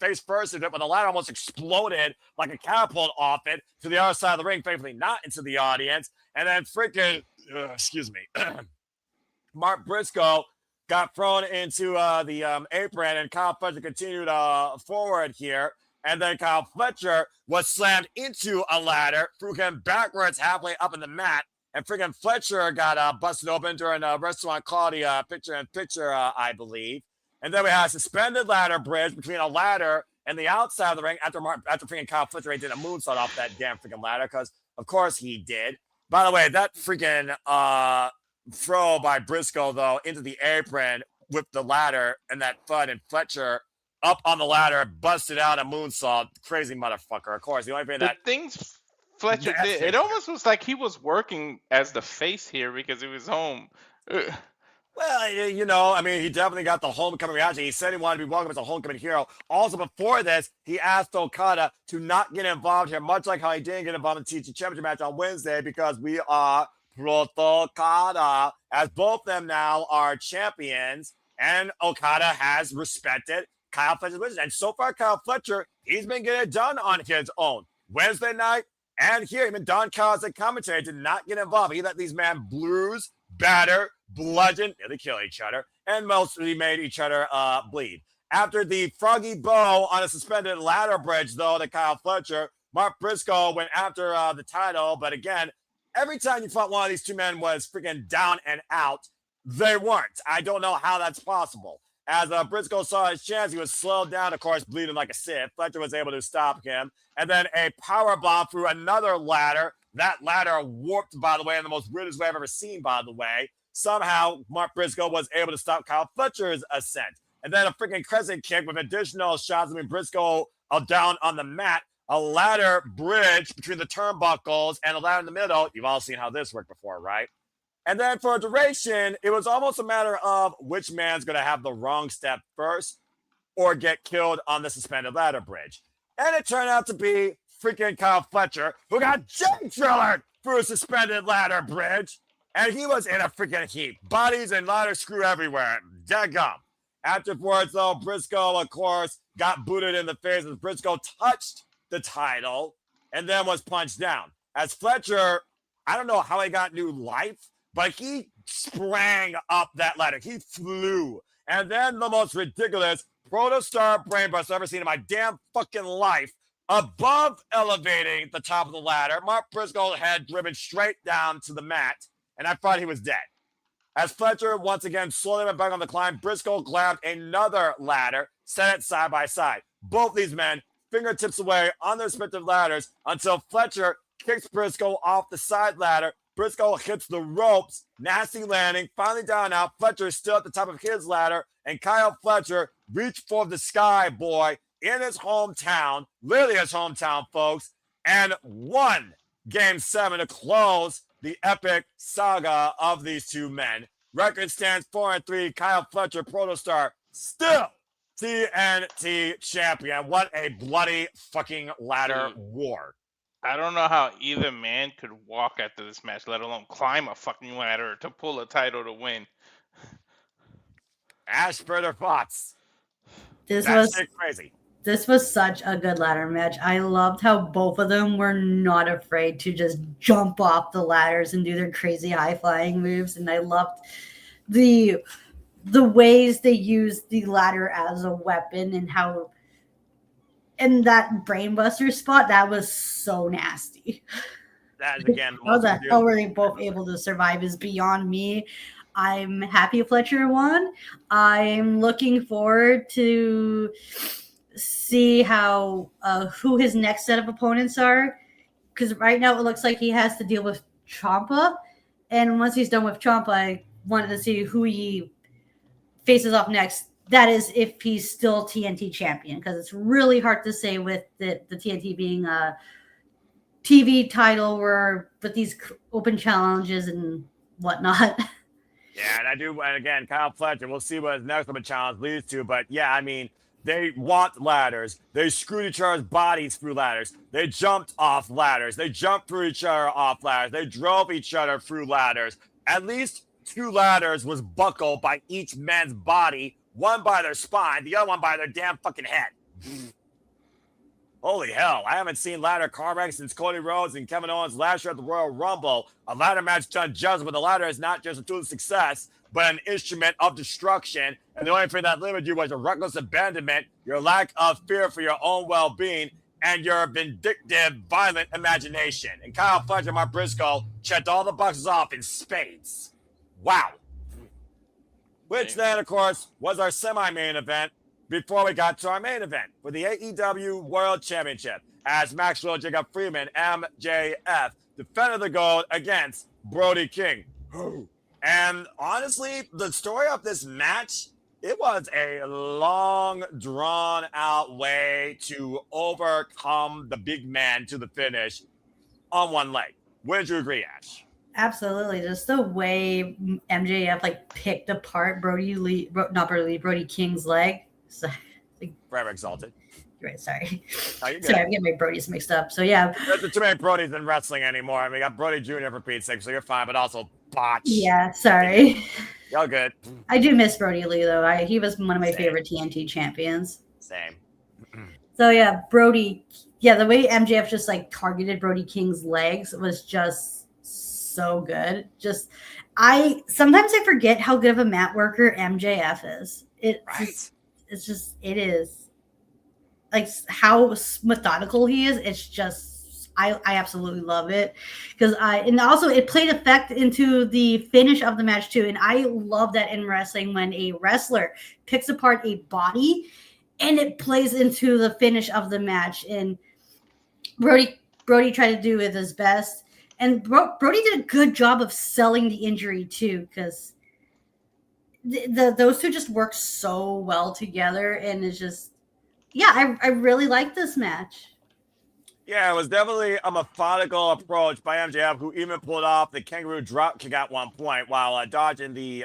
face first into it, but the ladder almost exploded like a catapult off it to the other side of the ring, thankfully not into the audience. And then freaking, Mark Briscoe got thrown into the apron, and Kyle Fletcher continued forward here. And then Kyle Fletcher was slammed into a ladder, threw him backwards halfway up in the mat. And freaking Fletcher got busted open during a restaurant quality picture-in-picture, I believe. And then we had a suspended ladder bridge between a ladder and the outside of the ring after freaking Kyle Fletcher did a moonsault off that damn freaking ladder, because of course he did. By the way, that freaking throw by Briscoe, though, into the apron with the ladder and that thud, and Fletcher up on the ladder, busted out a moonsault. Crazy motherfucker. Of course, the only thing Fletcher did. It almost was like he was working as the face here because he was home. Well, you know, I mean, he definitely got the homecoming reaction. He said he wanted to be welcomed as a homecoming hero. Also, before this, he asked Okada to not get involved here, much like how he didn't get involved in the TNT Championship match on Wednesday, because we are Proto-Okada, as both of them now are champions, and Okada has respected Kyle Fletcher's wishes. And so far, Kyle Fletcher, he's been getting it done on his own. Wednesday night, and here, even Don Callis, the commentator, did not get involved. He let these men bruise, batter, bludgeon, nearly kill each other, and mostly made each other bleed. After the froggy bow on a suspended ladder bridge, though, to Kyle Fletcher, Mark Briscoe went after the title. But again, every time you fought one of these two men was freaking down and out, they weren't. I don't know how that's possible. As Briscoe saw his chance, he was slowed down, of course, bleeding like a sieve. Fletcher was able to stop him. And then a power bomb through another ladder. That ladder warped, by the way, in the most weirdest way I've ever seen, by the way. Somehow, Mark Briscoe was able to stop Kyle Fletcher's ascent. And then a freaking crescent kick with additional shots. I mean, Briscoe down on the mat. a ladder bridge between the turnbuckles and a ladder in the middle. You've all seen how this worked before, right? And then for a duration, it was almost a matter of which man's going to have the wrong step first or get killed on the suspended ladder bridge. And it turned out to be freaking Kyle Fletcher, who got jet-drillered through a suspended ladder bridge. And he was in a freaking heap. Bodies and ladder screw everywhere. Daggum. Afterwards, though, Briscoe, of course, got booted in the face as Briscoe touched the title and then was punched down. As Fletcher, I don't know how he got new life, but he sprang up that ladder. He flew. And then the most ridiculous Protostar brainbuster I've ever seen in my damn fucking life, above elevating the top of the ladder, Mark Briscoe had driven straight down to the mat, and I thought he was dead. As Fletcher once again slowly went back on the climb, Briscoe grabbed another ladder, set it side by side. Both these men fingertips away on their respective ladders until Fletcher kicks Briscoe off the side ladder. Briscoe hits the ropes, nasty landing, finally down out. Fletcher is still at the top of his ladder, and Kyle Fletcher reached for the sky boy in his hometown, literally his hometown, folks, and won Game 7 to close the epic saga of these two men. Record stands 4-3. Kyle Fletcher, Protostar, still TNT champion. What a bloody fucking ladder war. I don't know how either man could walk after this match, let alone climb a fucking ladder to pull a title to win. Ash, further thoughts. This That's crazy. This was such a good ladder match. I loved how both of them were not afraid to just jump off the ladders and do their crazy high-flying moves. And I loved the ways they used the ladder as a weapon and how in that brainbuster spot, that was so nasty. That is, again, how were they both able to survive is beyond me. I'm happy Fletcher won. I'm looking forward to see how who his next set of opponents are, because right now it looks like he has to deal with Ciampa, and once he's done with Ciampa, I wanted to see who he faces off next. That is, if he's still TNT champion, because it's really hard to say with the TNT being a TV title where with these open challenges and whatnot. Yeah, and I do, and again, Kyle Fletcher, we'll see what his next open challenge leads to, but yeah, I mean, they walked ladders. They screwed each other's bodies through ladders. They jumped off ladders. They jumped through each other off ladders. They drove each other through ladders. At least 2 ladders was buckled by each man's body, one by their spine, the other one by their damn fucking head. Holy hell, I haven't seen ladder car wrecks since Cody Rhodes and Kevin Owens last year at the Royal Rumble. A ladder match done justice, but the ladder is not just a tool of success, but an instrument of destruction. And the only thing that limited you was your reckless abandonment, your lack of fear for your own well-being, and your vindictive, violent imagination. And Kyle Fletcher, Mark Briscoe, checked all the boxes off in spades. Wow. Which then, of course, was our semi-main event before we got to our main event for the AEW World Championship, as Maxwell Jacob Freeman, MJF, defended the gold against Brodie King. And honestly, the story of this match, it was a long, drawn-out way to overcome the big man to the finish on one leg. Wouldn't you agree, Ash? Absolutely. Just the way MJF picked apart Brodie King's leg. So, Forever exalted. Right, sorry. Oh, you're good. Sorry, I'm getting my Brodies mixed up. So yeah. There's too many Brodies in wrestling anymore. I mean, we got Brodie Jr. for Pete's sake, so you're fine, but also Botch. Yeah, sorry. Y'all good. I do miss Brodie Lee though. He was one of my favorite TNT champions. Same. So yeah, Brodie. Yeah, the way MJF just targeted Brodie King's legs was just so good. Sometimes I forget how good of a mat worker MJF is. It is how methodical he is. It's just I absolutely love it and also it played effect into the finish of the match too. And I love that in wrestling when a wrestler picks apart a body and it plays into the finish of the match. And Brodie tried to do it his best, and Brodie did a good job of selling the injury too, because those two just work so well together. And it's just, I really like this match. Yeah, it was definitely a methodical approach by MJF, who even pulled off the kangaroo drop kick at one point while dodging the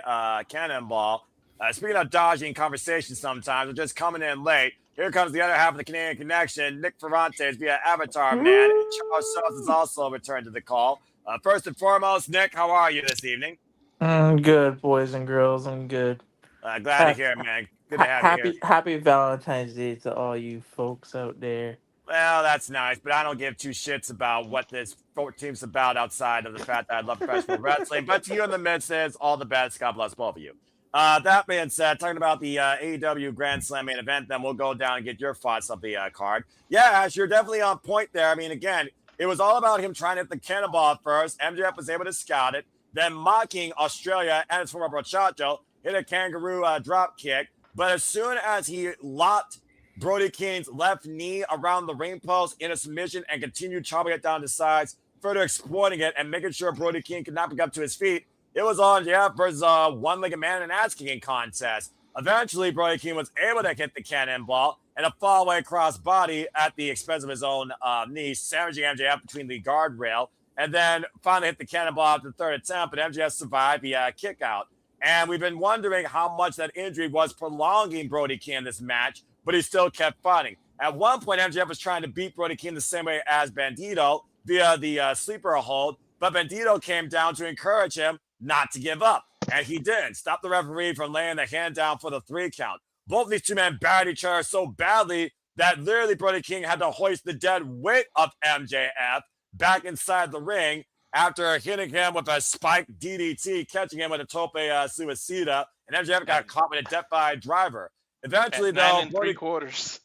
cannonball. Speaking of dodging conversation sometimes, or just coming in late, here comes the other half of the Canadian Connection. Nick Ferrantes via Avatar Man. And Charles Schultz has also returned to the call. First and foremost, Nick, how are you this evening? I'm good, boys and girls. I'm good. Glad to hear, man. Good to have you here. Happy Valentine's Day to all you folks out there. Well, that's nice, but I don't give two shits about what this team's about outside of the fact that I love professional wrestling. But to you and the misses, all the best. God bless both of you. That being said, talking about the AEW Grand Slam main event, then we'll go down and get your thoughts of the card. Yeah, Ash, you're definitely on point there. I mean, again, it was all about him trying to hit the cannonball first. MJF was able to scout it, then mocking Australia and his former Brochacho, hit a kangaroo drop kick. But as soon as he locked Brodie King's left knee around the ring post in a submission and continued chopping it down the sides, further exploiting it and making sure Brodie King could not pick up to his feet, it was on MJF versus a one-legged man in an ass-kicking contest. Eventually, Brodie King was able to hit the cannonball and a fall-away cross-body at the expense of his own knee, sandwiching MJF between the guardrail, and then finally hit the cannonball after the third attempt, but MJF survived the kick out. And we've been wondering how much that injury was prolonging Brodie King in this match, but he still kept fighting. At one point, MJF was trying to beat Brodie King the same way as Bandito via the sleeper hold, but Bandito came down to encourage him not to give up, and he did. Stop the referee from laying the hand down for the 3 count. Both of these two men battered each other so badly that literally Brodie King had to hoist the dead weight of MJF back inside the ring after hitting him with a spiked DDT, catching him with a tope suicida, and MJF got caught with a death-by driver. Eventually, at though, 9 3/4.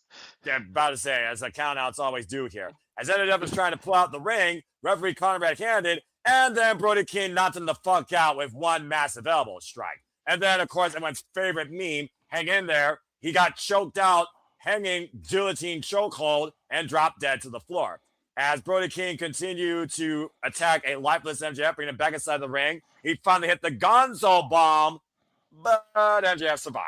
Yeah, about to say, as the countouts always do here. As MJF was trying to pull out the ring, referee caught him red-handed, and then Brodie King knocked him the fuck out with one massive elbow strike. And then, of course, everyone's favorite meme, hang in there. He got choked out, hanging guillotine chokehold, and dropped dead to the floor. As Brodie King continued to attack a lifeless MJF, bringing him back inside the ring, he finally hit the Gonzo bomb, but MJF survived.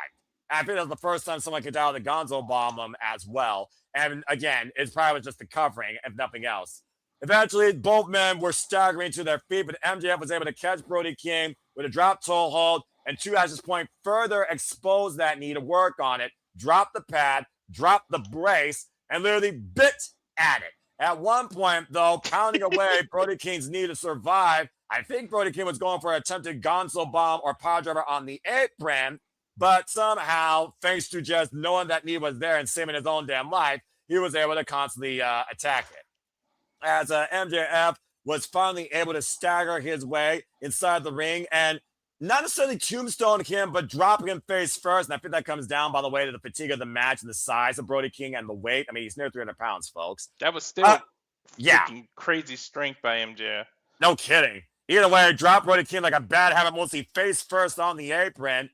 I think that was the first time someone could dial the Gonzo bomb him as well. And again, it's probably just the covering, if nothing else. Eventually, both men were staggering to their feet, but MJF was able to catch Brodie King with a drop toe hold, and to Ash's point, further expose that knee to work on it, drop the pad, drop the brace, and literally bit at it. At one point, though, pounding away Brodie King's knee to survive, I think Brodie King was going for an attempted Gonzo bomb or power driver on the apron, but somehow, thanks to just knowing that knee was there and saving his own damn life, he was able to constantly attack it. As MJF was finally able to stagger his way inside the ring and not necessarily tombstone him, but dropping him face first. And I think that comes down, by the way, to the fatigue of the match and the size of Brodie King and the weight. I mean, he's near 300 pounds, folks. That was still yeah, crazy strength by MJF. No kidding. Either way, dropped Brodie King like a bad habit, mostly face first on the apron.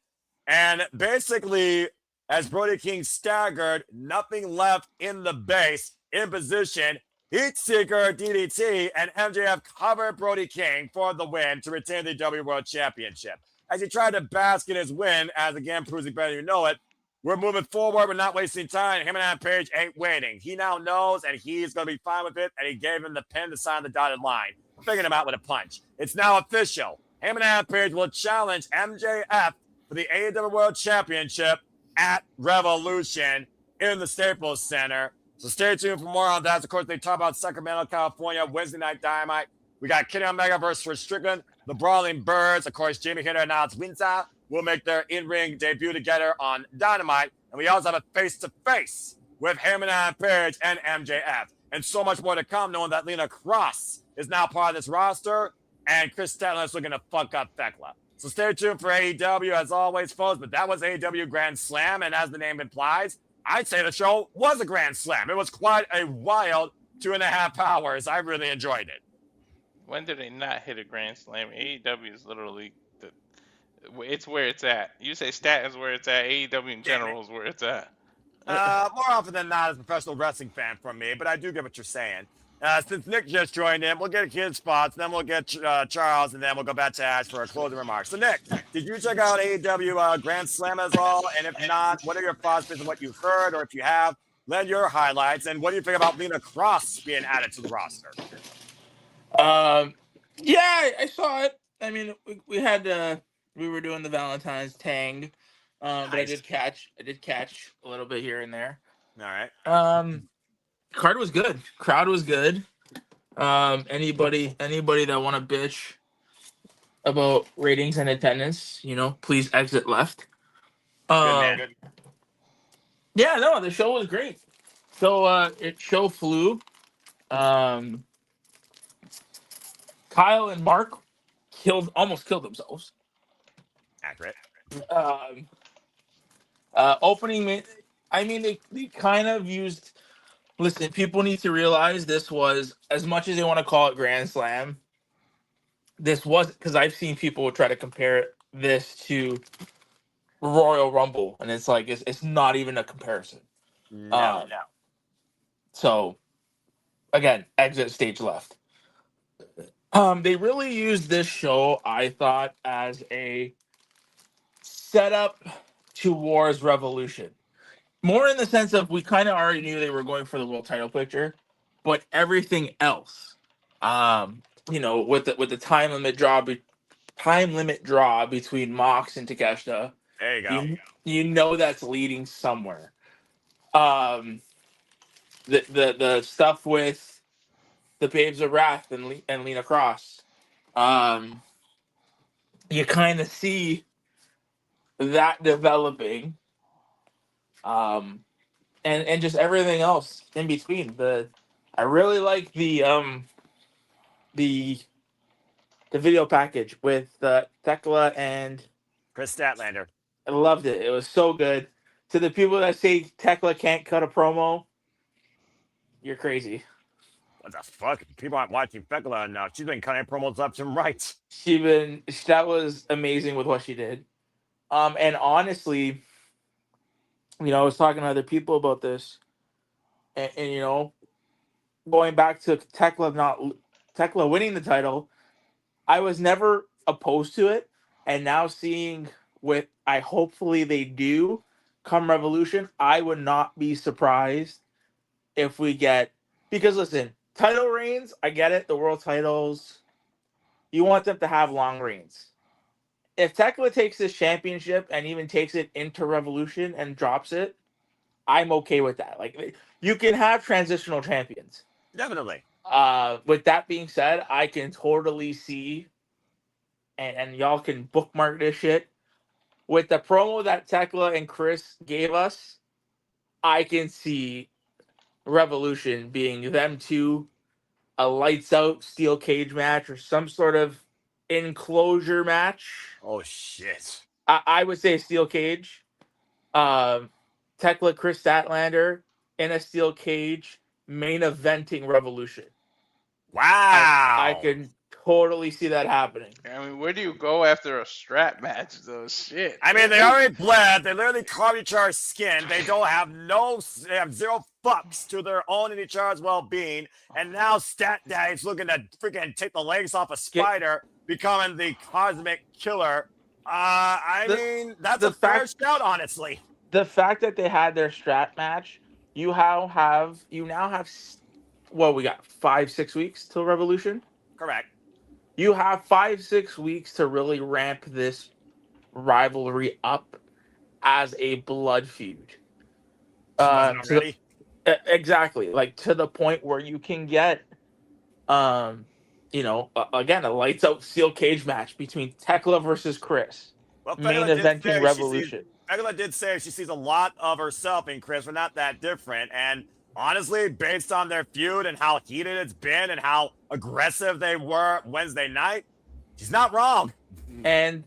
And basically, as Brodie King staggered, nothing left in the base, in position, Heat Seeker DDT, and MJF covered Brodie King for the win to retain the W World Championship. As he tried to bask in his win, as again proves it better you know it, we're moving forward. We're not wasting time. Him and Adam Page ain't waiting. He now knows, and he's going to be fine with it, and he gave him the pin to sign the dotted line, figuring him out with a punch. It's now official. Him and Adam Page will challenge MJF for the AEW World Championship at Revolution in the Staples Center. So stay tuned for more on that. Of course, they talk about Sacramento, California, Wednesday Night Dynamite. We got Kenny Omega versus Strickland, the Brawling Birds. Of course, Jamie Hayter and Alex Winter will make their in-ring debut together on Dynamite. And we also have a face-to-face with Heyman and Page and MJF. And so much more to come, knowing that Lena Cross is now part of this roster, and Chris Statler is looking to fuck up Thekla. So stay tuned for AEW as always, folks. But that was AEW Grand Slam, and as the name implies, I'd say the show was a Grand Slam. It was quite a wild 2.5 hours. I really enjoyed it. When did they not hit a Grand Slam? AEW is literally it's where it's at. You say stat is where it's at. AEW in general is where it's at. More often than not, as a professional wrestling fan from me, but I do get what you're saying. Since Nick just joined in, we'll get his spots, then we'll get Charles, and then we'll go back to Ash for a closing remarks. So, Nick, did you check out AEW Grand Slam as all? And if not, what are your thoughts based on what you've heard? Or if you have, Lend your highlights, and what do you think about Lena Cross being added to the roster? Yeah, I saw it. I mean, we had we were doing the Valentine's tang, but I did catch a little bit here and there. All right. Card was good. Crowd was good. Anybody that want to bitch about ratings and attendance, please exit left. Man. Yeah, no, the show was great. So show flew. Kyle and Mark almost killed themselves. Accurate. Opening, I mean, they kind of used. Listen, people need to realize this was, as much as they want to call it Grand Slam, this was, because I've seen people try to compare this to Royal Rumble, and it's like it's not even a comparison. No. So, again, exit stage left. They really used this show, I thought, as a setup towards Revolution. More in the sense of, we kind of already knew they were going for the world title picture, but everything else, with the time limit draw between Mox and Takeshita. There you go. You know that's leading somewhere. The stuff with the Babes of Wrath and Lena Cross, you kind of see that developing, and just everything else in between. I really like the video package with Tekla and Chris Statlander. I loved it. It was so good. To the people that say Tekla can't cut a promo, you're crazy. What the fuck? People aren't watching Tekla enough. She's been cutting promos left and right. That was amazing with what she did. And honestly, I was talking to other people about this, and going back to Tekla winning the title, I was never opposed to it, and now seeing what hopefully they do come Revolution, I would not be surprised if we get, because listen, title reigns, I get it, the world titles, you want them to have long reigns. If Tekla takes this championship and even takes it into Revolution and drops it, I'm okay with that. Like, you can have transitional champions. Definitely. With that being said, I can totally see, and y'all can bookmark this shit, with the promo that Tekla and Chris gave us, I can see Revolution being them two, a lights out steel cage match or some sort of enclosure match. Oh shit. I would say steel cage. Tekla, Chris Statlander in a steel cage main eventing Revolution. Wow. I can totally see that happening. I mean, where do you go after a strap match, though? Shit. I mean, they already bled. They literally carved each other's skin. They have zero fucks to their own and each other's well-being. And now Stat Daddy's looking to freaking take the legs off a spider, becoming the cosmic killer. I mean, that's a fair shout, honestly. The fact that they had their strap match, you now have well, we got 5-6 weeks till Revolution. Correct. You have 5-6 weeks to really ramp this rivalry up as a blood feud. Exactly, like to the point where you can get, again, a lights out steel cage match between Tekla versus Chris, main eventing Revolution. Tekla did say she sees a lot of herself in Chris. We're not that different, and honestly, based on their feud and how heated it's been and how aggressive they were Wednesday night, she's not wrong. And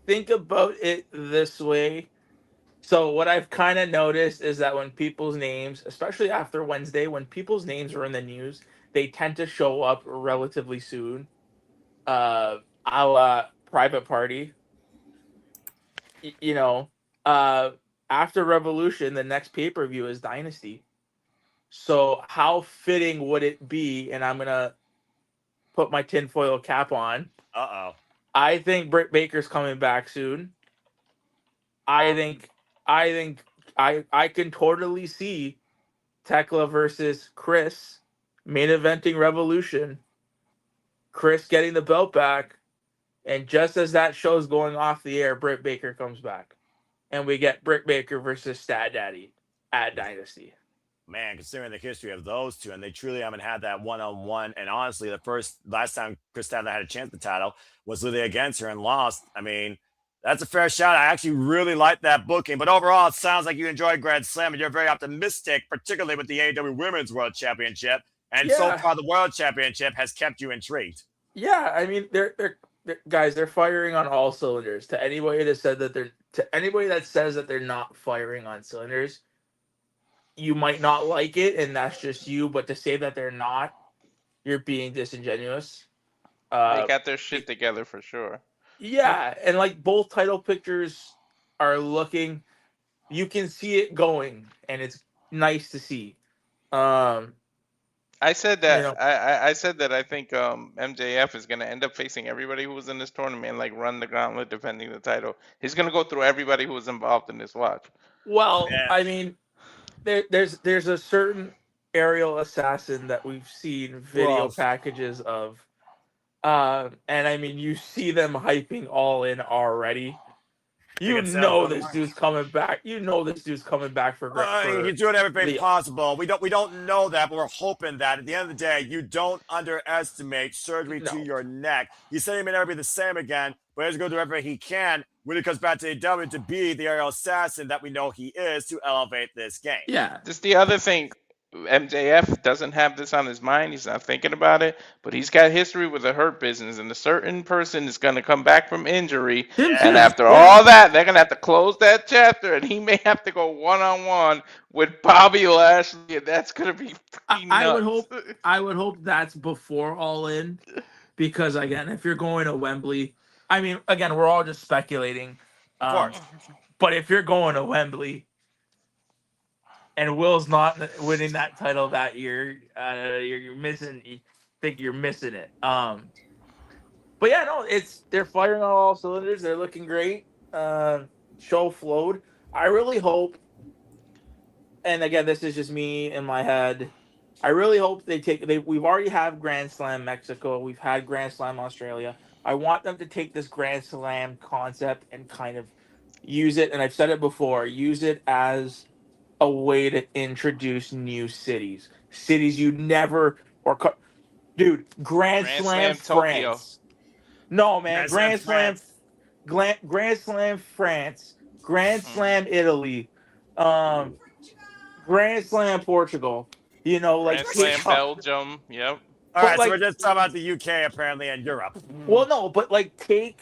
think about it this way. So what I've kind of noticed is that when people's names, especially after Wednesday, when people's names are in the news, they tend to show up relatively soon. A la Private Party. After Revolution, the next pay-per-view is Dynasty. So how fitting would it be, and I'm going to put my tinfoil cap on. Uh-oh. I think Britt Baker's coming back soon. I think I can totally see Tekla versus Chris main eventing Revolution. Chris getting the belt back, and just as that show's going off the air, Britt Baker comes back, and we get Britt Baker versus Stat Daddy at Dynasty. Man, considering the history of those two, and they truly haven't had that one-on-one. And honestly, last time Chris Statlander had a chance at the title was literally against her and lost. I mean, that's a fair shot. I actually really like that booking. But overall, it sounds like you enjoyed Grand Slam, and you're very optimistic, particularly with the AEW Women's World Championship. And so far, the World Championship has kept you intrigued. Yeah, I mean, they're guys. They're firing on all cylinders. To anybody that says that they're not firing on cylinders, you might not like it, and that's just you. But to say that they're not, you're being disingenuous. They got their shit together for sure. Yeah, and like both title pictures are looking, you can see it going, and it's nice to see. I said that I said that I think MJF is going to end up facing everybody who was in this tournament, like run the gauntlet defending the title. He's going to go through everybody who was involved in this watch. Well, I mean, there's a certain aerial assassin that we've seen video packages of, and I mean, you see them hyping All In already. You know this dude's coming back. You know this dude's coming back for He's doing everything possible. We don't know that, but we're hoping that at the end of the day, you don't underestimate surgery to your neck. He said he may never be the same again, but he's going to do everything he can when it comes back to AEW to be the aerial assassin that we know he is to elevate this game. Yeah. Just the other thing, MJF doesn't have this on his mind. He's not thinking about it, but he's got history with the Hurt Business, and a certain person is going to come back from injury, and after all that, they're going to have to close that chapter, and he may have to go one-on-one with Bobby Lashley, and that's going to be nuts. I would hope that's before All In, because again, if you're going to Wembley, I mean, again, we're all just speculating. Of course. But if you're going to Wembley and Will's not winning that title that year, you're missing. You think you're missing it. But yeah, no, they're firing on all cylinders. They're looking great. Show flowed. I really hope, and again, this is just me in my head. I really hope we've already had Grand Slam Mexico. We've had Grand Slam Australia. I want them to take this Grand Slam concept and kind of use it. And I've said it before. Use it as a way to introduce new cities you never dude. Grand Slam France. No, man. Grand Slam France. Grand Slam Italy. Grand Slam Portugal. You know, like Grand Slam Belgium. Yep. All right, so we're just talking about the UK apparently and Europe. Well, no, but like take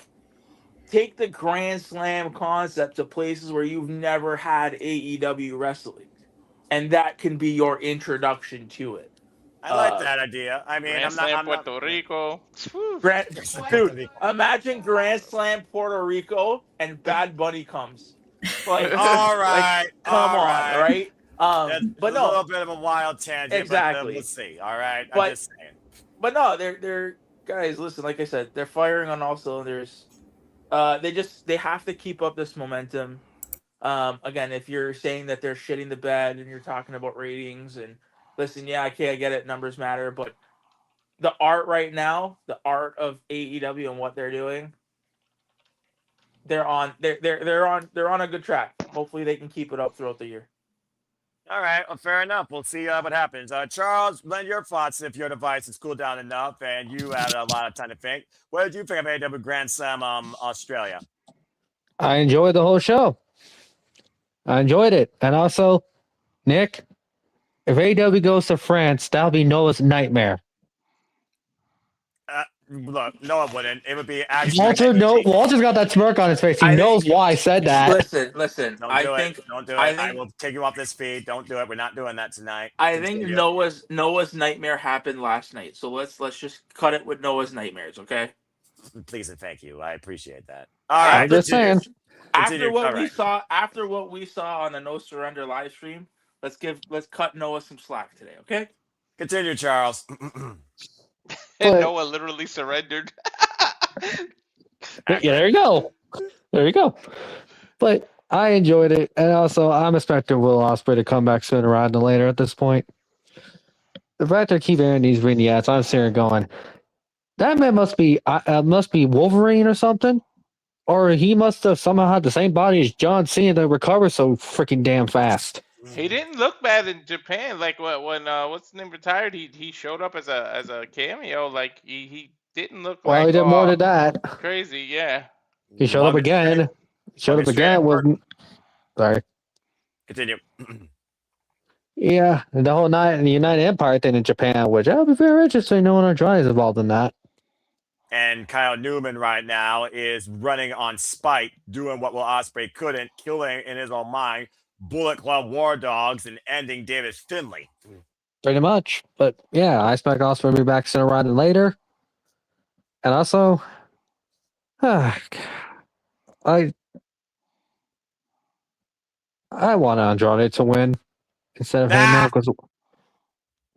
the Grand Slam concept to places where you've never had AEW wrestling, and that can be your introduction to it. I like that idea. I mean, I'm not Puerto Rico. Dude, imagine Grand Slam Puerto Rico and Bad Bunny comes. Like, all right, like, come on, right? But no, a little bit of a wild tangent. Exactly. But we'll see. All right, I'm just saying. But no, they're guys. Listen, like I said, they're firing on all cylinders. They have to keep up this momentum. Again, if you're saying that they're shitting the bed and you're talking about ratings and listen, yeah, okay, I get it, numbers matter, but the art right now, the art of AEW and what they're doing, they're on a good track. Hopefully they can keep it up throughout the year. All right, well, fair enough. We'll see what happens. Charles, lend your thoughts if your device has cooled down enough and you had a lot of time to think. What did you think of AEW Grand Slam Australia? I enjoyed the whole show. I enjoyed it. And also, Nick, if AEW goes to France, that'll be Noah's nightmare. Look, no, it wouldn't. It would be actually. Walter's got that smirk on his face. He knows why I said that. Listen. Don't do it. I will take you off this feed. Don't do it. We're not doing that tonight. I think Noah's nightmare happened last night. So let's just cut it with Noah's nightmares, okay? Please and thank you. I appreciate that. All right. I'm just saying. After what we saw on the No Surrender live stream, let's cut Noah some slack today, okay? Continue, Charles. And Noah literally surrendered. Yeah, there you go. But I enjoyed it, and also I'm expecting Will Ospreay to come back sooner rather than later. At this point, the fact they keep airing these vignettes, I'm sitting here going, that man must be Wolverine or something, or he must have somehow had the same body as John Cena to recover so freaking damn fast. He didn't look bad in Japan. Like when what's his name retired, he showed up as a cameo. Like he didn't look Well, like he did more than that. crazy. Yeah. He showed up again. Showed up again with. Sorry. Continue. Yeah, and the whole night in the United Empire thing in Japan, which I'll be very interested knowing Andrade is involved in that. And Kyle Newman right now is running on spite, doing what Will Ospreay couldn't, killing in his own mind Bullet Club War Dogs and ending David Finlay. Pretty much. But yeah, I expect Ospreay to be back sooner rather than later. And also, I want Andrade to win instead of Heyman because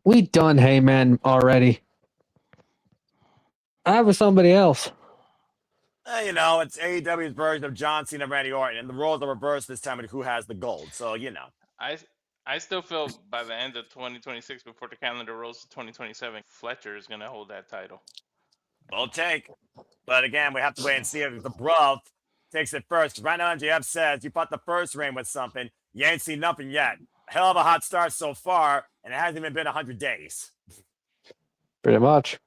we done Heyman already. I was somebody else. You know, it's AEW's version of John Cena, Randy Orton, and the roles are reversed this time with who has the gold. So, you know. I still feel by the end of 2026, before the calendar rolls to 2027, Fletcher is going to hold that title. We'll take. But again, we have to wait and see if the bruv takes it first. Right now, MJF says you fought the first reign with something. You ain't seen nothing yet. Hell of a hot start so far, and it hasn't even been 100 days. Pretty much.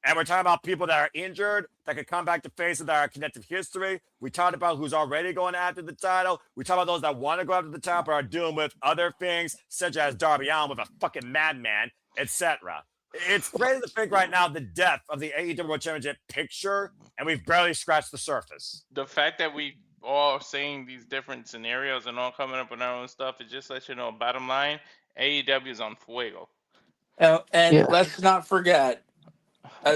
And we're talking about people that are injured, that could come back to face it, that are connected history. We talked about who's already going after the title. We talked about those that want to go after the title but are dealing with other things, such as Darby Allin with a fucking madman, etc. It's crazy to think right now the depth of the AEW World Championship picture, and we've barely scratched the surface. The fact that we all saying these different scenarios and all coming up with our own stuff, it just lets you know, bottom line, AEW is on fuego. And let's not forget,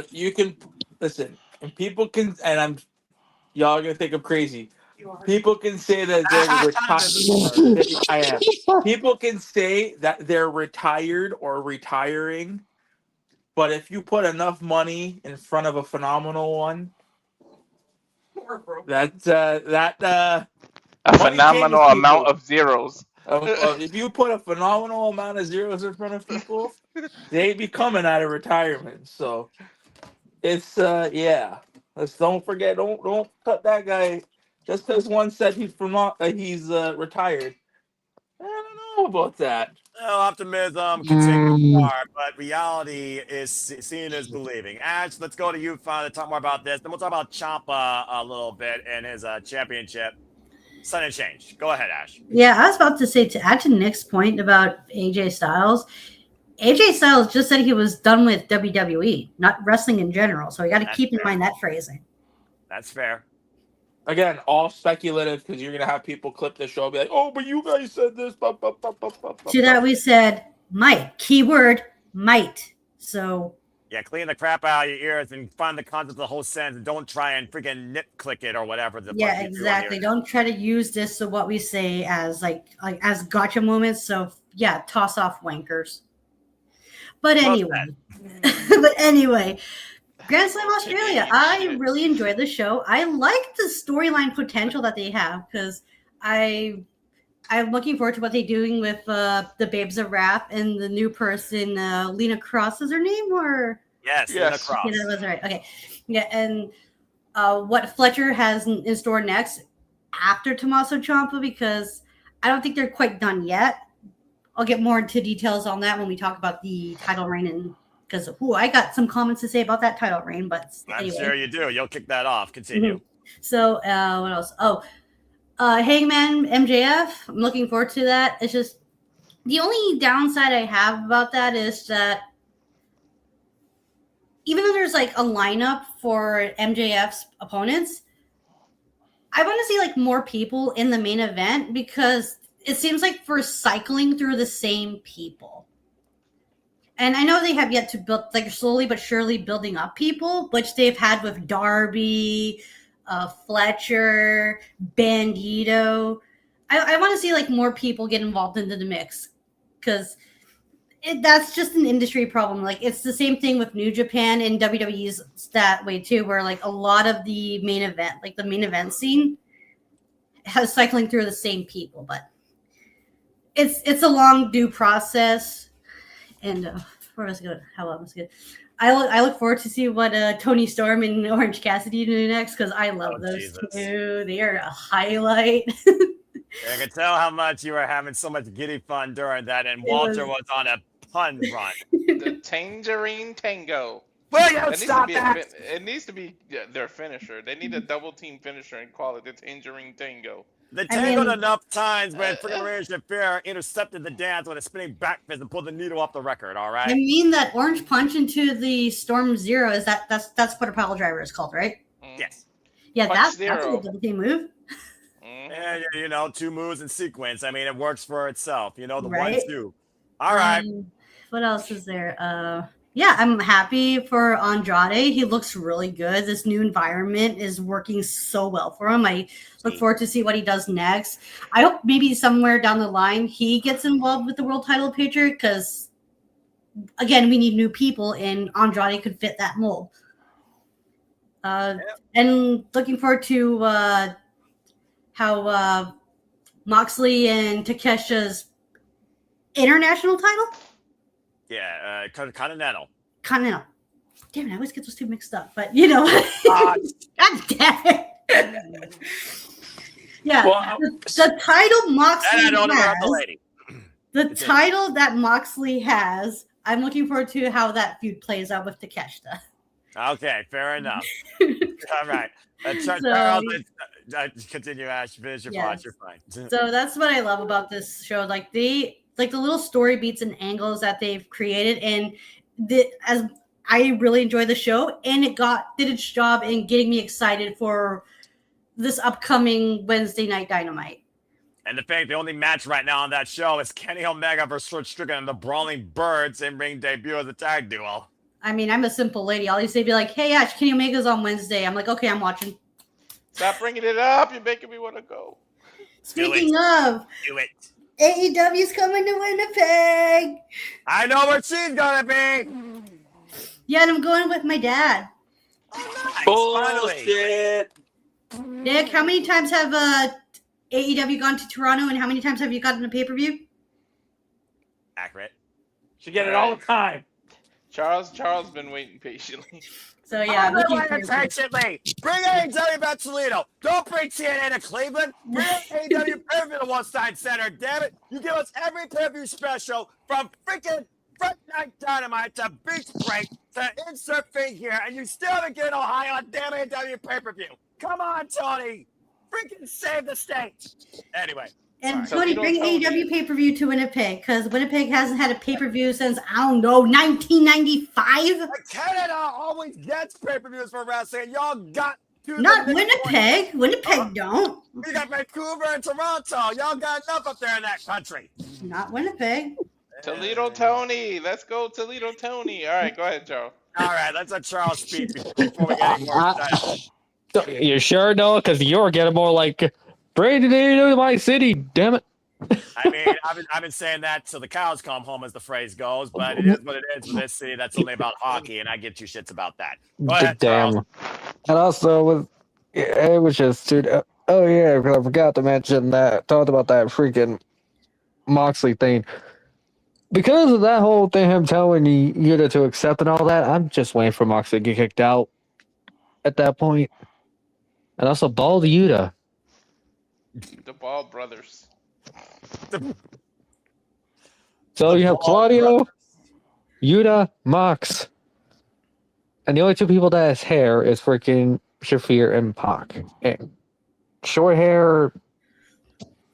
you can listen, and people can, and y'all are gonna think I'm crazy. People can say that they're retired. I am. People can say that they're retired or retiring, but if you put enough money in front of a phenomenal one, a phenomenal amount of zeros. If you put a phenomenal amount of zeros in front of people, they be coming out of retirement. So it's Let's don't forget. Don't cut that guy just because one said he's retired. I don't know about that. Well, optimism can take far, but reality is seeing is believing. Ash, let's go to you finally to talk more about this. Then we'll talk about Ciampa a little bit and his championship. Sudden change. Go ahead, Ash. Yeah, I was about to say, to add to Nick's point about AJ Styles just said he was done with WWE, not wrestling in general. So we got to keep in mind that phrasing. That's fair. Again, all speculative because you're going to have people clip the show and be like, oh, but you guys said this. To that we said might. Keyword might. So yeah, clean the crap out of your ears and find the content of the whole sentence and don't try and freaking nit click it or whatever. Yeah, exactly. Don't try to use this so what we say as like as gotcha moments. So yeah, toss off wankers. But anyway, Grand Slam Australia. I really enjoyed the show. I like the storyline potential that they have because I'm looking forward to what they're doing with the Babes of Wrath and the new person, Lena Cross is her name, or yes. Lena Cross. Yeah, that was right. Okay, yeah, and what Fletcher has in store next after Tommaso Ciampa, because I don't think they're quite done yet. I'll get more into details on that when we talk about the title reign, and because I got some comments to say about that title reign, but anyway. I'm sure you do. You'll kick that off. Continue. Mm-hmm. So what else? Hangman MJF. I'm looking forward to that. It's just the only downside I have about that is that even though there's like a lineup for MJF's opponents, I want to see like more people in the main event because it seems like we're cycling through the same people. And I know they have yet to build, like slowly but surely building up people, which they've had with Darby, Fletcher, Bandito. I want to see like more people get involved into the mix because that's just an industry problem. Like it's the same thing with New Japan and WWE's that way too, where like a lot of the main event, like the main event scene cycling through the same people, but it's a long due process. And where was it going? How long was it good? I look forward to see what Tony Storm and Orange Cassidy do next, because I love those two. They are a highlight. I can tell how much you were having so much giddy fun during that, and Walter was on a pun run. The Tangerine Tango. Will you stop that? It needs to be their finisher. They need a double team finisher and call it the Tangerine Tango. They tangled enough times when Freaking Rage Fair intercepted the dance with a spinning back fist and pulled the needle off the record. All right. I mean that orange punch into the Storm Zero is that's what a pile driver is called, right? Yes. Yeah, Punch that's a zero. good double team move. Yeah, you know, 2 moves in sequence. I mean, it works for itself. You know, the Right. 1-2. All right. What else is there? Yeah, I'm happy for Andrade. He looks really good. This new environment is working so well for him. I look forward to see what he does next. I hope maybe somewhere down the line he gets involved with the world title picture, because, again, we need new people, and Andrade could fit that mold. And looking forward to how Moxley and Takesha's international title? Yeah, Continental. Continental. Damn it, I always get those two mixed up. But you know, God damn it. Yeah, Well, the title Moxley And I don't know about the has, lady. the title that Moxley has, I'm looking forward to how that feud plays out with Takeshita. Okay, fair enough. All right. Charles, continue, Ash. Finish your Yes. thoughts. You're fine. So that's what I love about this show. Like the little story beats and angles that they've created, and as I really enjoy the show, and it did its job in getting me excited for this upcoming Wednesday night Dynamite. And the fact the only match right now on that show is Kenny Omega versus Strickland and the Brawling Birds in ring debut as a tag duo. I mean, I'm a simple lady. All you say be like, "Hey, Ash, Kenny Omega's on Wednesday." I'm like, "Okay, I'm watching." Stop bringing it up. You're making me want to go. Speaking of, Do it. AEW's coming to Winnipeg. I know where she's gonna be. Yeah, and I'm going with my dad. Bullshit. Nick, how many times have AEW gone to Toronto, and how many times have you gotten a pay-per-view? Accurate. Should get it all the time. Charles been waiting patiently. So yeah, I'm looking Wait patiently. Bring AEW back to Toledo. Don't bring TNA to Cleveland. Bring AEW pay-per-view to One Side Center. Damn it! You give us every pay-per-view special from freaking Friday Night Dynamite to Beach Break to insert thing here, and you still haven't given Ohio a damn AEW pay-per-view. Come on, Tony. Freaking save the state. Anyway. And Sorry. Tony, bring AEW pay-per-view to Winnipeg, because Winnipeg hasn't had a pay-per-view since, I don't know, 1995? Canada always gets pay-per-views for wrestling. Y'all got to Not the Winnipeg. Winnipeg don't. We got Vancouver and Toronto. Y'all got enough up there in that country. Not Winnipeg. Toledo Tony. Let's go Toledo Tony. All right, go ahead, Joe. All right, let's let Charles speak before we get any more excited. You sure no? Because you're getting more like Brandon into my city. Damn it! I mean, I've been saying that till the cows come home, as the phrase goes. But it is what it is with this city. That's only about hockey, and I get two shits about that. Go ahead, Damn. Charles. And also, it was just, dude. Oh yeah, I forgot to mention that. Talked about that freaking Moxley thing. Because of that whole thing, him telling Yuta to accept and all that, I'm just waiting for Moxley to get kicked out at that point. And also, Bald Yuta. The Ball Brothers. So you have Claudio, Yuta, Mox. And the only two people that has hair is freaking Shafir and Pac. And short hair,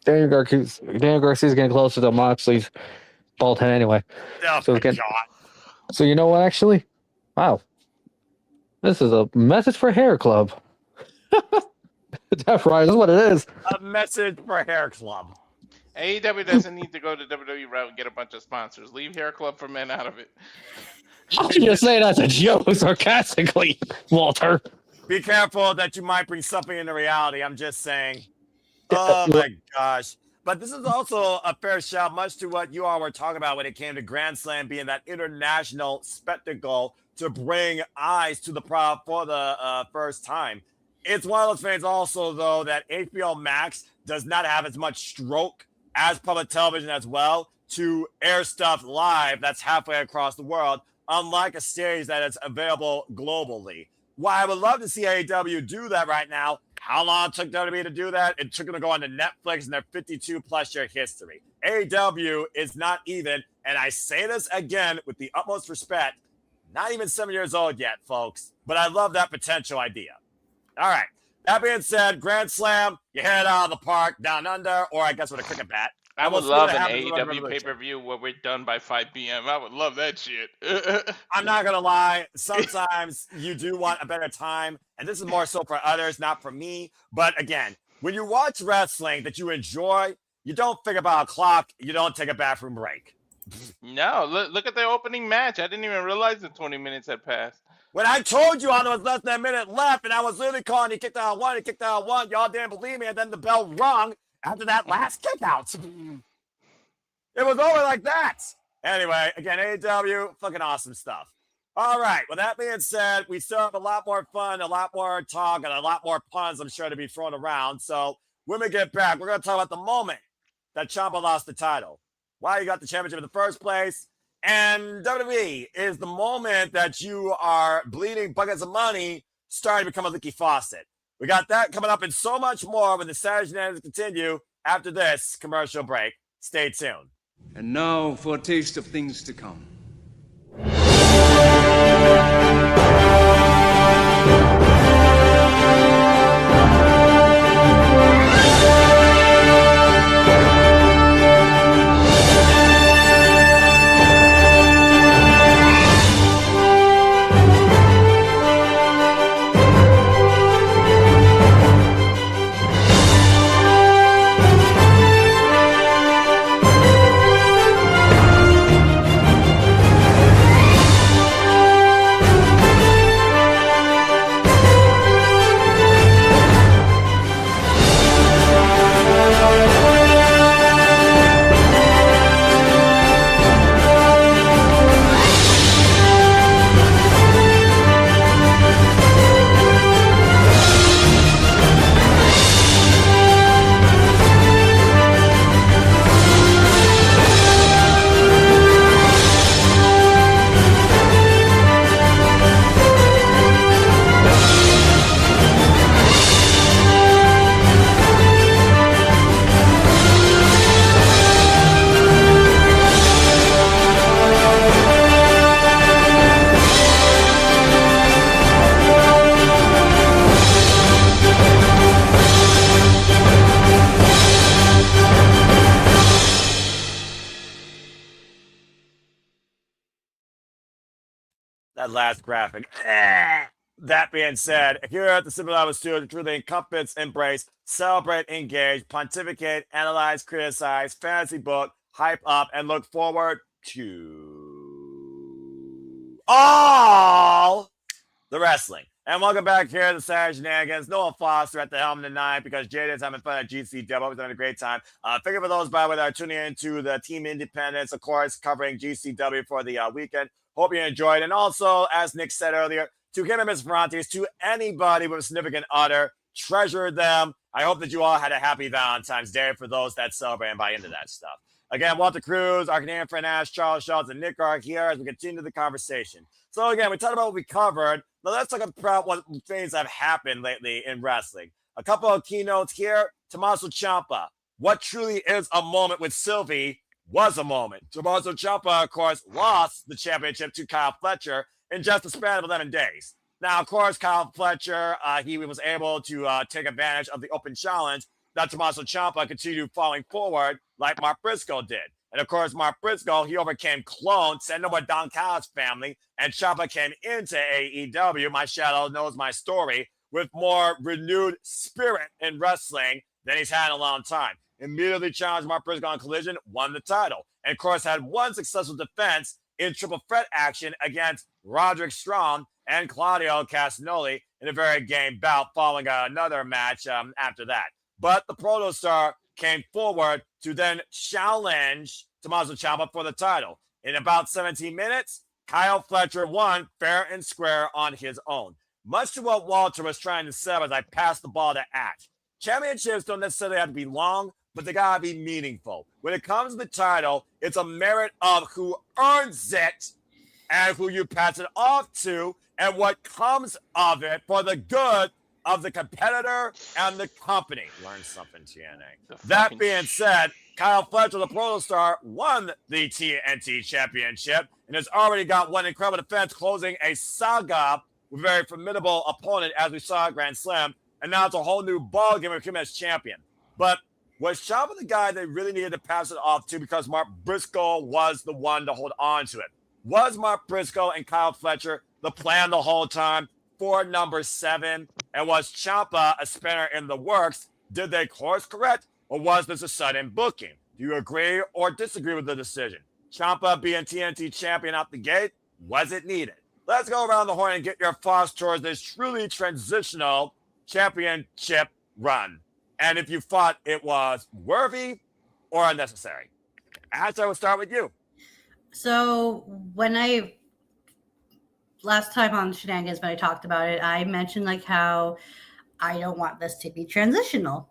Daniel Garcia's getting closer to Moxley's bald head anyway. Oh, So you know what, actually? Wow. This is a message for Hair Club. That's right, that's what it is. A message for Hair Club. AEW doesn't need to go the WWE route and get a bunch of sponsors. Leave Hair Club for Men out of it. I'm just saying that's a joke sarcastically, Walter. Be careful that you might bring something into reality. I'm just saying. Oh my gosh. But this is also a fair shout, much to what you all were talking about when it came to Grand Slam being that international spectacle to bring eyes to the crowd for the first time. it's one of those things also, though, that HBO Max does not have as much stroke as public television as well to air stuff live that's halfway across the world, unlike a series that is available globally. Why I would love to see AEW do that right now. How long it took WWE to do that? It took them to go on to Netflix in their 52-plus year history. AEW is not even, and I say this again with the utmost respect, not even 7 years old yet, folks. But I love that potential idea. All right. That being said, Grand Slam, you hit it out of the park, down under, or I guess with a cricket bat. I would We'll see love what an happens with the AEW Revolution. pay-per-view where we're done by 5 p.m. I would love that shit. I'm not going to lie. Sometimes you do want a better time, and this is more so for others, not for me. But again, when you watch wrestling that you enjoy, you don't think about a clock. You don't take a bathroom break. No, look at the opening match. I didn't even realize the 20 minutes had passed. When I told you there was less than a minute left, and I was literally calling, he kicked out one, y'all didn't believe me, and then the bell rung after that last kick out. It was over like that. Anyway, again, AEW, fucking awesome stuff. All right, with that being said, we still have a lot more fun, a lot more talk, and a lot more puns, I'm sure, to be thrown around. So when we get back, we're going to talk about the moment that Ciampa lost the title, why he got the championship in the first place, and WWE is the moment that you are bleeding buckets of money starting to become a leaky faucet. We got that coming up and so much more when the Saturday Shenanigans continue after this commercial break. Stay tuned. And now for a taste of things to come. That last graphic. That being said, here at the Super Level Studio, truly encompass, embrace, celebrate, engage, pontificate, analyze, criticize, fantasy book, hype up, and look forward to all the wrestling. And welcome back here to the Saturday Shenanigans. Noah Foster at the helm tonight because Jada's having fun at GCW. Always having a great time. Figure for those, by the way, that are tuning into the Team Independence, of course, covering GCW for the weekend. Hope you enjoyed. And also, as Nick said earlier, to him and Miss Ferrantes, to anybody with a significant other, treasure them. I hope that you all had a happy Valentine's Day for those that celebrate and buy into that stuff. Again, Walter Cruz, our Canadian friend Ash, Charles Schultz, and Nick are here as we continue the conversation. So again, we talked about what we covered. Now let's talk about what things have happened lately in wrestling. A couple of keynotes here. Tommaso Ciampa. What truly is a moment with Sylvie was a moment. Tommaso Ciampa, of course, lost the championship to Kyle Fletcher in just a span of 11 days. Now, of course, Kyle Fletcher, he was able to take advantage of the open challenge that Tommaso Ciampa continued falling forward like Mark Briscoe did. And, of course, Mark Briscoe, he overcame Clone, sent over Don Callis' family, and Ciampa came into AEW. My shadow knows my story with more renewed spirit in wrestling than he's had in a long time. Immediately challenged Mark Briscoe on Collision, won the title. And, of course, had one successful defense in triple threat action against Roderick Strong and Claudio Castagnoli in a very game bout following another match after that. But the Protostar came forward to then challenge Tommaso Ciampa for the title. In about 17 minutes, Kyle Fletcher won fair and square on his own. much to what Walter was trying to say as I passed the ball to Ash. Championships don't necessarily have to be long, but they gotta be meaningful. When it comes to the title, it's a merit of who earns it and who you pass it off to and what comes of it for the good of the competitor and the company. Learn something, TNA. That being said, Kyle Fletcher, the Proto Star, won the TNT Championship and has already got one incredible defense, closing a saga with a very formidable opponent, as we saw at Grand Slam. And now it's a whole new ballgame with him as champion. But was Ciampa the guy they really needed to pass it off to because Mark Briscoe was the one to hold on to it? Was Mark Briscoe and Kyle Fletcher the plan the whole time for number 7? And was Ciampa a spinner in the works? Did they course correct, or was this a sudden booking? Do you agree or disagree with the decision? Ciampa being TNT champion out the gate, was it needed? Let's go around the horn and get your thoughts towards this truly transitional championship run. And if you thought it was worthy or unnecessary. Ash, I will start with you. So last time on Shenanigans, when I talked about it, I mentioned like how I don't want this to be transitional.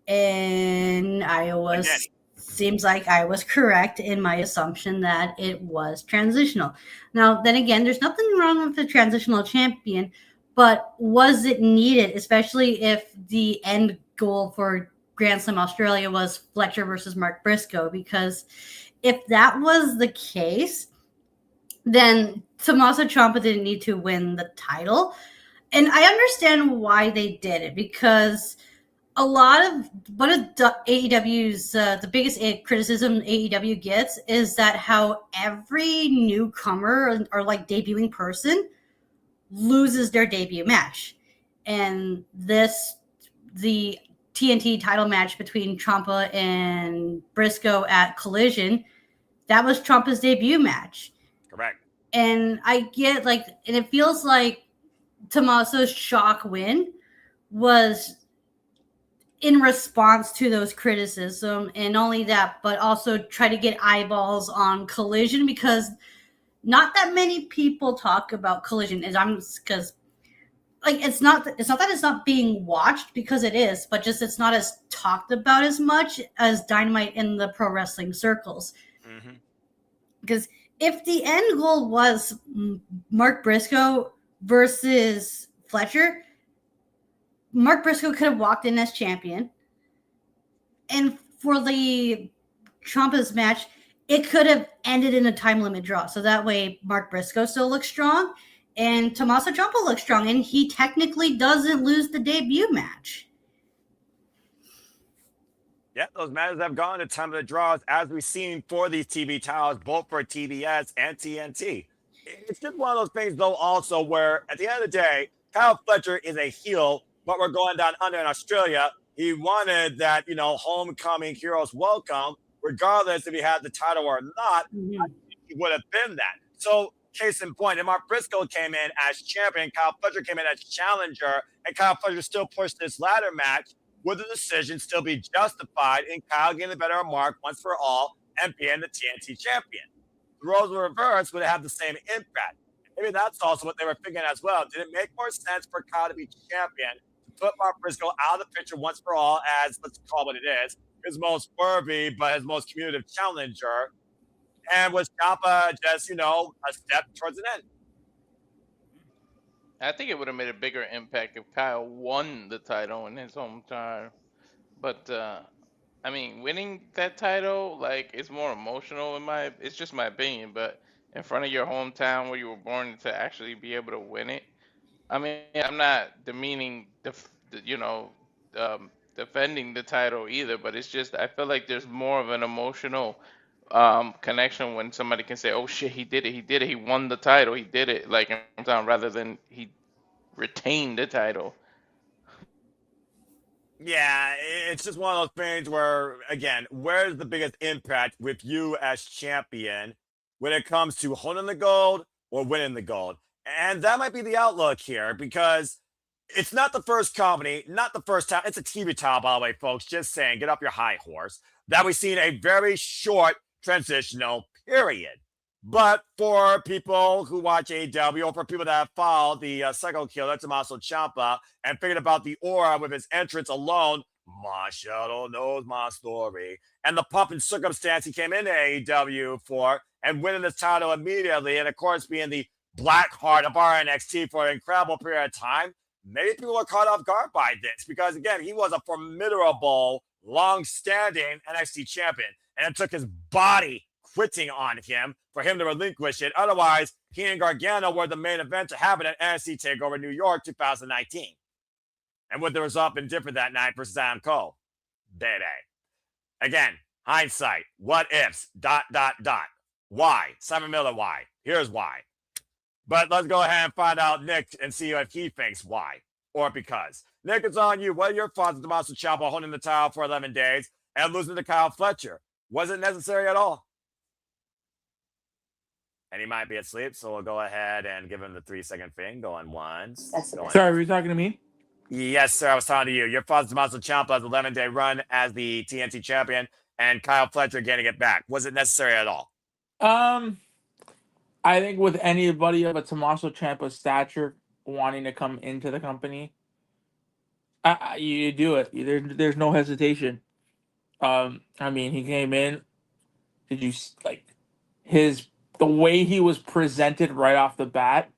And seems like I was correct in my assumption that it was transitional. Now, then again, there's nothing wrong with the transitional champion, but was it needed, especially if the end goal for Grand Slam Australia was Fletcher versus Mark Briscoe? Because if that was the case, then Tommaso Ciampa didn't need to win the title. And I understand why they did it, because a lot of one of AEW's the biggest criticism AEW gets is that how every newcomer or like debuting person loses their debut match. And the TNT title match between Ciampa and Briscoe at Collision, that was Ciampa's debut match. Correct. And I get and it feels like Tommaso's shock win was in response to those criticism, and only that, but also try to get eyeballs on Collision, because not that many people talk about Collision. Because it's not that it's not being watched, because it is, but just it's not as talked about as much as Dynamite in the pro wrestling circles. Mm-hmm. Because if the end goal was Mark Briscoe versus Fletcher, Mark Briscoe could have walked in as champion. And for the Ciampa's match, it could have ended in a time limit draw. So that way Mark Briscoe still looks strong and Tommaso Ciampa looks strong. And he technically doesn't lose the debut match. Yeah, those matches have gone to time of the draws, as we've seen for these TV titles, both for TBS and TNT. It's just one of those things, though, also where at the end of the day, Kyle Fletcher is a heel, but we're going down under in Australia. He wanted that, homecoming heroes welcome, regardless if he had the title or not. Mm-hmm. He would have been that. So, case in point, and Mark Briscoe came in as champion, Kyle Fletcher came in as challenger, and Kyle Fletcher still pushed this ladder match. Would the decision still be justified in Kyle getting the better of Mark once for all and being the TNT champion? The roles were reversed, would it have the same impact? Maybe that's also what they were thinking as well. Did it make more sense for Kyle to be champion, to put Mark Briscoe out of the picture once for all as, let's call what it is, his most worthy but his most communicative challenger? And was Ciampa just, a step towards an end? I think it would have made a bigger impact if Kyle won the title in his hometown. But, winning that title, it's more emotional it's just my opinion, but in front of your hometown where you were born, to actually be able to win it. I mean, I'm not demeaning defending the title either, but it's just, I feel like there's more of an emotional connection when somebody can say, oh shit, he did it, he won the title, he did it, rather than he retained the title. Yeah, it's just one of those things where, again, where's the biggest impact with you as champion when it comes to holding the gold or winning the gold? And that might be the outlook here, because it's not the first company, not the first time. It's a TV title, by the way, folks. Just saying, get up your high horse. That we've seen a very short transitional period. But for people who watch AEW, or for people that have followed the Psycho Killer, Tommaso Ciampa, and figured about the aura with his entrance alone, my shadow knows my story, and the pump and circumstance he came into AEW for, and winning this title immediately, and of course being the black heart of our NXT for an incredible period of time, maybe people are caught off guard by this, because again, he was a formidable, long-standing NXT champion, and it took his body quitting on him for him to relinquish it. Otherwise, he and Gargano were the main event to happen at NXT TakeOver New York 2019. And would the result been different that night versus Adam Cole? Baby. Again, hindsight, what ifs, ... Why? Simon Miller, why? Here's why. But let's go ahead and find out Nick and see if he thinks why or because. Nick, it's on you. What are your thoughts on Tommaso Ciampa holding the title for 11 days and losing to Kyle Fletcher? Was it necessary at all? And he might be asleep, so we'll go ahead and give him the 3-second thing. Going once. Sorry, were you talking to me? Yes, sir. I was talking to you. Your thoughts on Tommaso Ciampa's 11-day run as the TNT champion and Kyle Fletcher getting it back. Was it necessary at all? I think with anybody of a Tommaso Ciampa stature wanting to come into the company, you do it. There's no hesitation. I mean, he came in. Did you like the way he was presented right off the bat?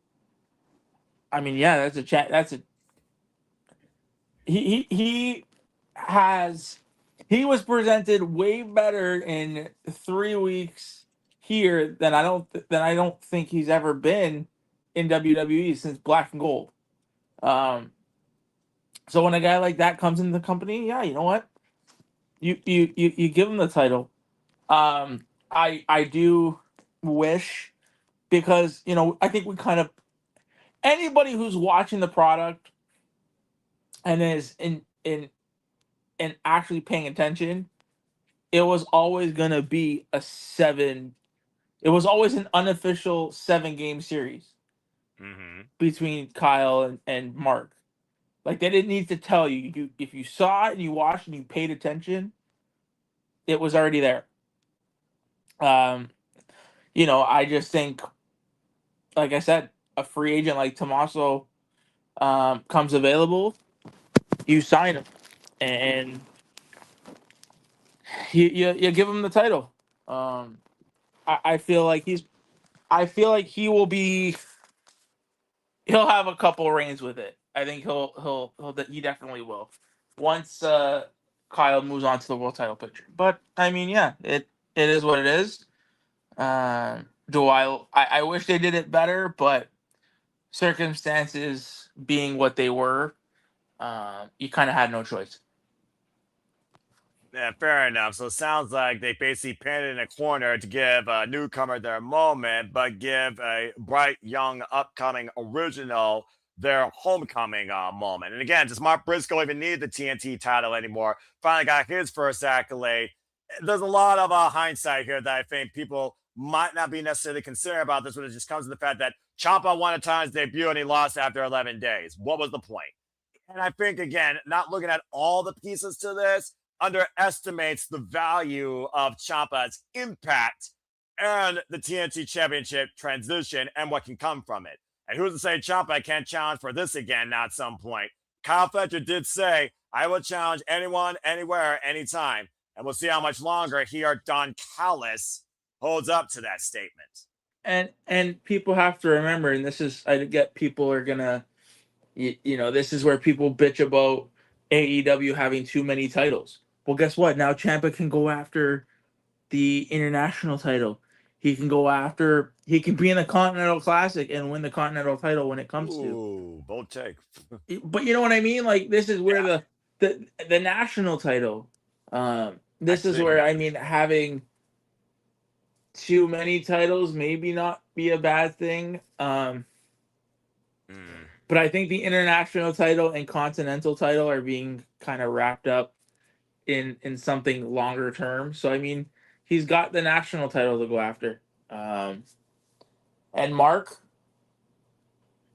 I mean, yeah, he was presented way better in 3 weeks here than I don't think he's ever been in WWE since Black and Gold. So when a guy like that comes into the company, yeah, you know what? You give him the title. I do wish, because I think we kind of, anybody who's watching the product and is in actually paying attention, it was always going to be it was always an unofficial 7-game series between Kyle and Mark. Like, they didn't need to tell you. If you saw it and you watched and you paid attention, it was already there. I just think, like I said, a free agent like Tommaso comes available, you sign him, and you give him the title. I feel like he will be. He'll have a couple reigns with it. I think he definitely will once Kyle moves on to the world title picture. But I mean, yeah, it is what it is. I wish they did it better, but circumstances being what they were, you kind of had no choice. Yeah, fair enough. So it sounds like they basically painted in a corner to give a newcomer their moment, but give a bright, young, upcoming original their homecoming moment. And again, does Mark Briscoe even need the TNT title anymore? Finally got his first accolade. There's a lot of hindsight here that I think people might not be necessarily concerned about this when it just comes to the fact that Ciampa won a time's debut and he lost after 11 days. What was the point? And I think, again, not looking at all the pieces to this underestimates the value of Ciampa's impact and the TNT Championship transition and what can come from it. And who's to say Ciampa can't challenge for this again now at some point? Kyle Fletcher did say, I will challenge anyone, anywhere, anytime. And we'll see how much longer he or Don Callis holds up to that statement. And people have to remember, and this is, I get people are gonna, this is where people bitch about AEW having too many titles. Well, guess what? Now Ciampa can go after the international title. He can be in the Continental Classic and win the Continental title when it comes to. Bold take. But you know what I mean? Like, this is where the national title. This is where, I mean, having too many titles maybe not be a bad thing. But I think the international title and continental title are being kind of wrapped up in something longer term. So I mean, he's got the national title to go after. And Mark,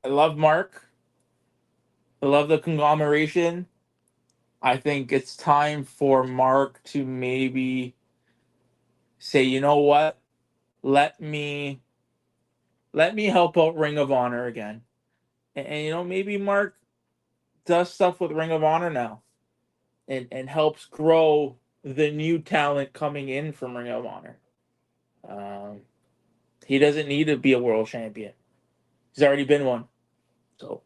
I love Mark. I love the conglomeration. I think it's time for Mark to maybe say, you know what? let me help out Ring of Honor again. And maybe Mark does stuff with Ring of Honor now and helps grow the new talent coming in from Ring of Honor. He doesn't need to be a world champion. He's already been one. So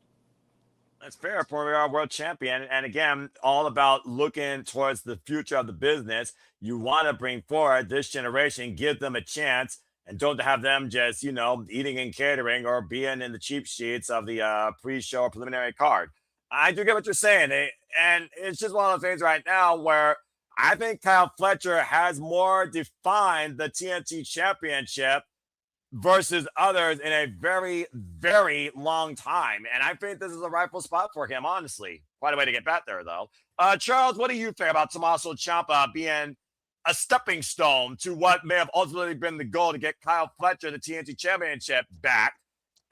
that's fair. For our world champion. And again, all about looking towards the future of the business. You want to bring forward this generation, give them a chance, and don't have them just, eating and catering or being in the cheap sheets of the pre-show or preliminary card. I do get what you're saying. And it's just one of those things right now where I think Kyle Fletcher has more defined the TNT Championship versus others in a very, very long time. And I think this is a rightful spot for him, honestly. Quite a way to get back there, though. Charles, what do you think about Tommaso Ciampa being a stepping stone to what may have ultimately been the goal to get Kyle Fletcher the TNT Championship back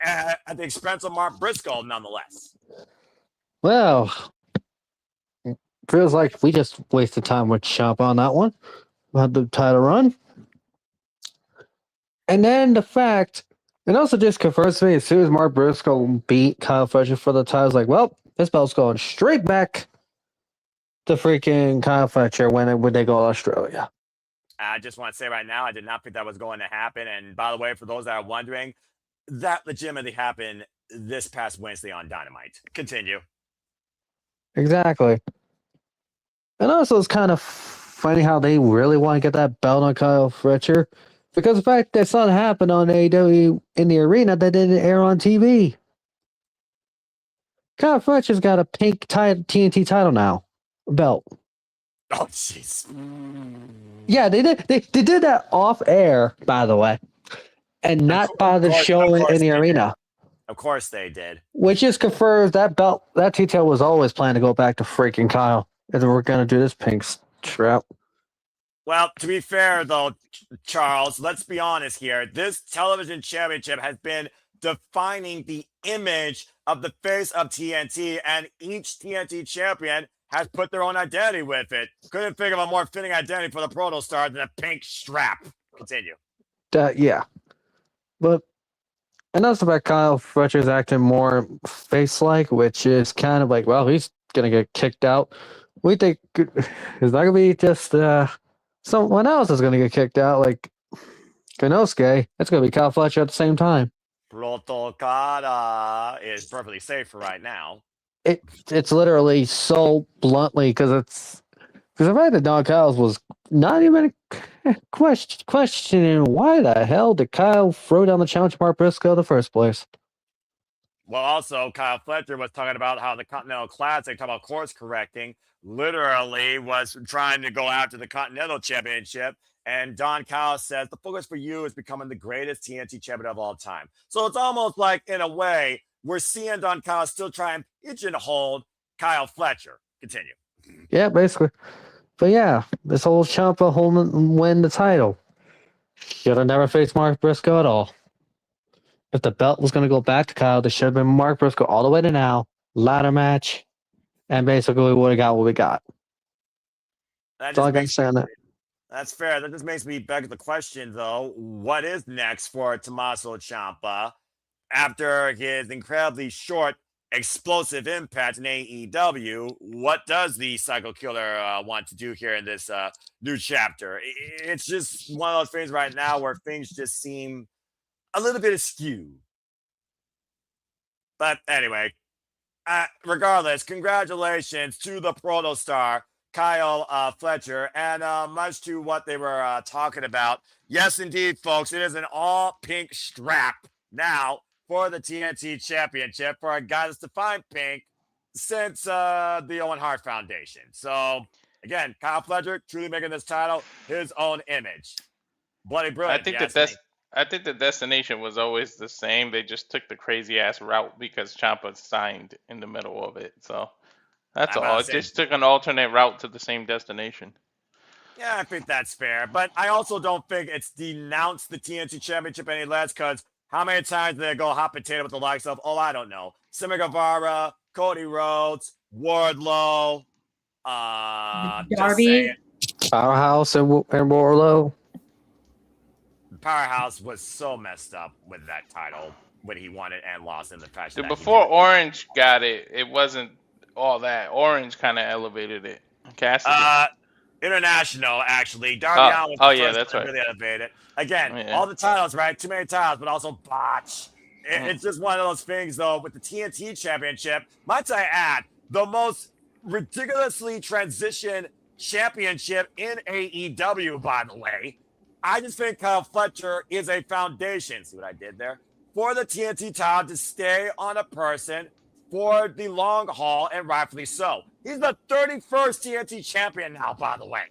at the expense of Mark Briscoe, nonetheless? Well, it feels like we just wasted time with Ciampa on that one. We had the title run. And then the fact, it also just confirms to me as soon as Mark Briscoe beat Kyle Fletcher for the title, I was like, well, this belt's going straight back to freaking Kyle Fletcher when they go to Australia. I just want to say right now, I did not think that was going to happen. And by the way, for those that are wondering, that legitimately happened this past Wednesday on Dynamite. Continue. Exactly. And also, it's kind of funny how they really want to get that belt on Kyle Fletcher. Because the fact that something happened on AEW in the arena that didn't air on TV. Kyle Fletcher's got a pink TNT title now. Belt. Oh, jeez. Yeah, they did. They did that off air, by the way. And not by the show in the arena. Of course they did. Which just confirms that belt, that T-tail was always planning to go back to freaking Kyle. And we're going to do this pink strap. Well, to be fair, though, Charles, let's be honest here. This television championship has been defining the image of the face of TNT, and each TNT champion has put their own identity with it. Couldn't think of a more fitting identity for the Proto Star than a pink strap. Continue. Yeah. But, and that's about Kyle Fletcher's acting more face-like, which is kind of like, well, he's going to get kicked out. We think it's not going to be just someone else is going to get kicked out, like Konosuke. It's going to be Kyle Fletcher at the same time. Proto Kata is perfectly safe for right now. It's literally so bluntly because the fact that Don Kyle's was not even questioning why the hell did Kyle throw down the challenge to Mark Briscoe in the first place. Well, also, Kyle Fletcher was talking about how the Continental Classic, talking about course correcting, literally was trying to go after the Continental Championship. And Don Kyle says the focus for you is becoming the greatest TNT champion of all time. So it's almost like, in a way, we're seeing Don Kyle still trying to hold Kyle Fletcher. Continue. Yeah, basically. But yeah, this whole Ciampa win the title. Should have never faced Mark Briscoe at all. If the belt was going to go back to Kyle, there should have been Mark Briscoe all the way to now, ladder match, and basically we would have got what we got. That's all I can say on that. That's fair. That just makes me beg the question, though. What is next for Tommaso Ciampa after his incredibly short, explosive impact in AEW? What does the Psycho Killer want to do here in this new chapter? It's just one of those things right now where things just seem a little bit askew. But anyway, regardless, congratulations to the Proto Star, Kyle Fletcher, and much to what they were talking about. Yes, indeed, folks, it is an all-pink strap now for the TNT Championship for a guy that's defined pink since the Owen Hart Foundation. So, again, Kyle Fletcher truly making this title his own image. Bloody brilliant. I think the destination was always the same. They just took the crazy ass route because Ciampa signed in the middle of it. So that's all. It just took an alternate route to the same destination. Yeah, I think that's fair. But I also don't think it's denounced the TNT Championship any less, because how many times did they go hot potato with the likes of, I don't know, Sammy Guevara, Cody Rhodes, Wardlow, Darby, Powerhouse and Wardlow. Powerhouse was so messed up with that title when he won it and lost in the fashion. Dude, before Orange got it, it wasn't all that. Orange kind of elevated it. Cassidy. International, actually. Darby Oh, Allin was oh the yeah, first that's one right. to really elevate it. Again, Yeah. all the titles, right? Too many titles, but also botch. It's just one of those things, though, with the TNT Championship. Might I add, the most ridiculously transition championship in AEW, by the way. I just think Kyle Fletcher is a foundation. See what I did there? For the TNT title to stay on a person for the long haul, and rightfully so. He's the 31st TNT champion now, by the way.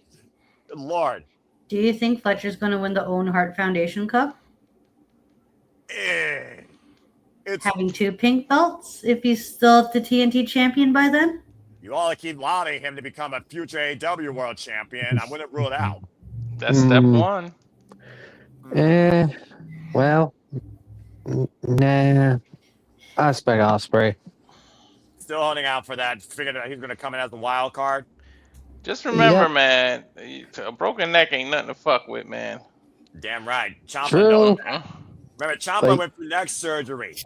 Good Lord. Do you think Fletcher's going to win the Owen Hart Foundation Cup? Having 2 pink belts if he's still the TNT champion by then? You all keep lauding him to become a future AEW world champion. I wouldn't rule it out. That's step one. Well, nah. I expect Ospreay. Still holding out for that. Figured that he's going to come in as the wild card. Just remember, man, a broken neck ain't nothing to fuck with, man. Damn right. Ciampa True. knows that. Remember, Ciampa Like- went through neck surgery.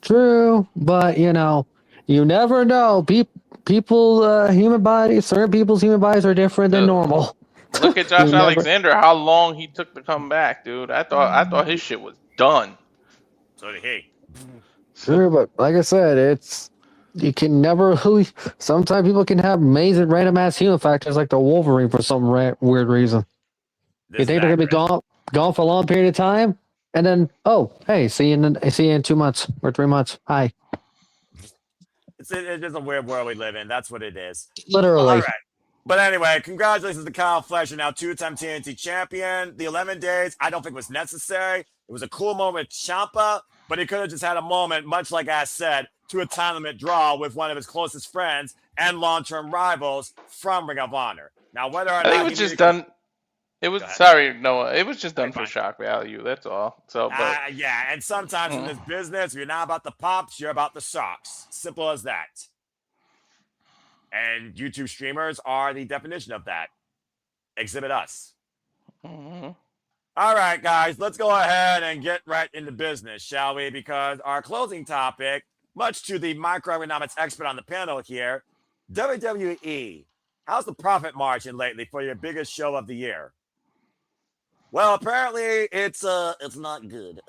True, but you never know. People, human bodies, certain people's human bodies are different than normal. Look at Josh You never- Alexander, how long he took to come back, dude. I thought his shit was done. So did he. True, but like I said, you can never really. Sometimes people can have amazing random ass healing factors like the Wolverine for some weird reason. You think they're gonna be gone for a long period of time, and then hey, see you in 2 months or 3 months. Hi. It's just a weird world we live in. That's what it is. Literally. All right. But anyway, congratulations to Kyle Fletcher, now 2-time TNT champion. The 11 days, I don't think was necessary. It was a cool moment with Ciampa, but he could have just had a moment, much like I said, to a time limit draw with one of his closest friends and long-term rivals from Ring of Honor. Now, whether or I not think it was just done. It was sorry, Noah. It was just done for shock value. That's all. So, but yeah, and sometimes in this business, you're not about the pops, you're about the socks. Simple as that. And YouTube streamers are the definition of that. Exhibit us. Mm-hmm. All right, guys, let's go ahead and get right into business, shall we? Because our closing topic, much to the microeconomics expert on the panel here, WWE. How's the profit margin lately for your biggest show of the year? Well, apparently it's not good.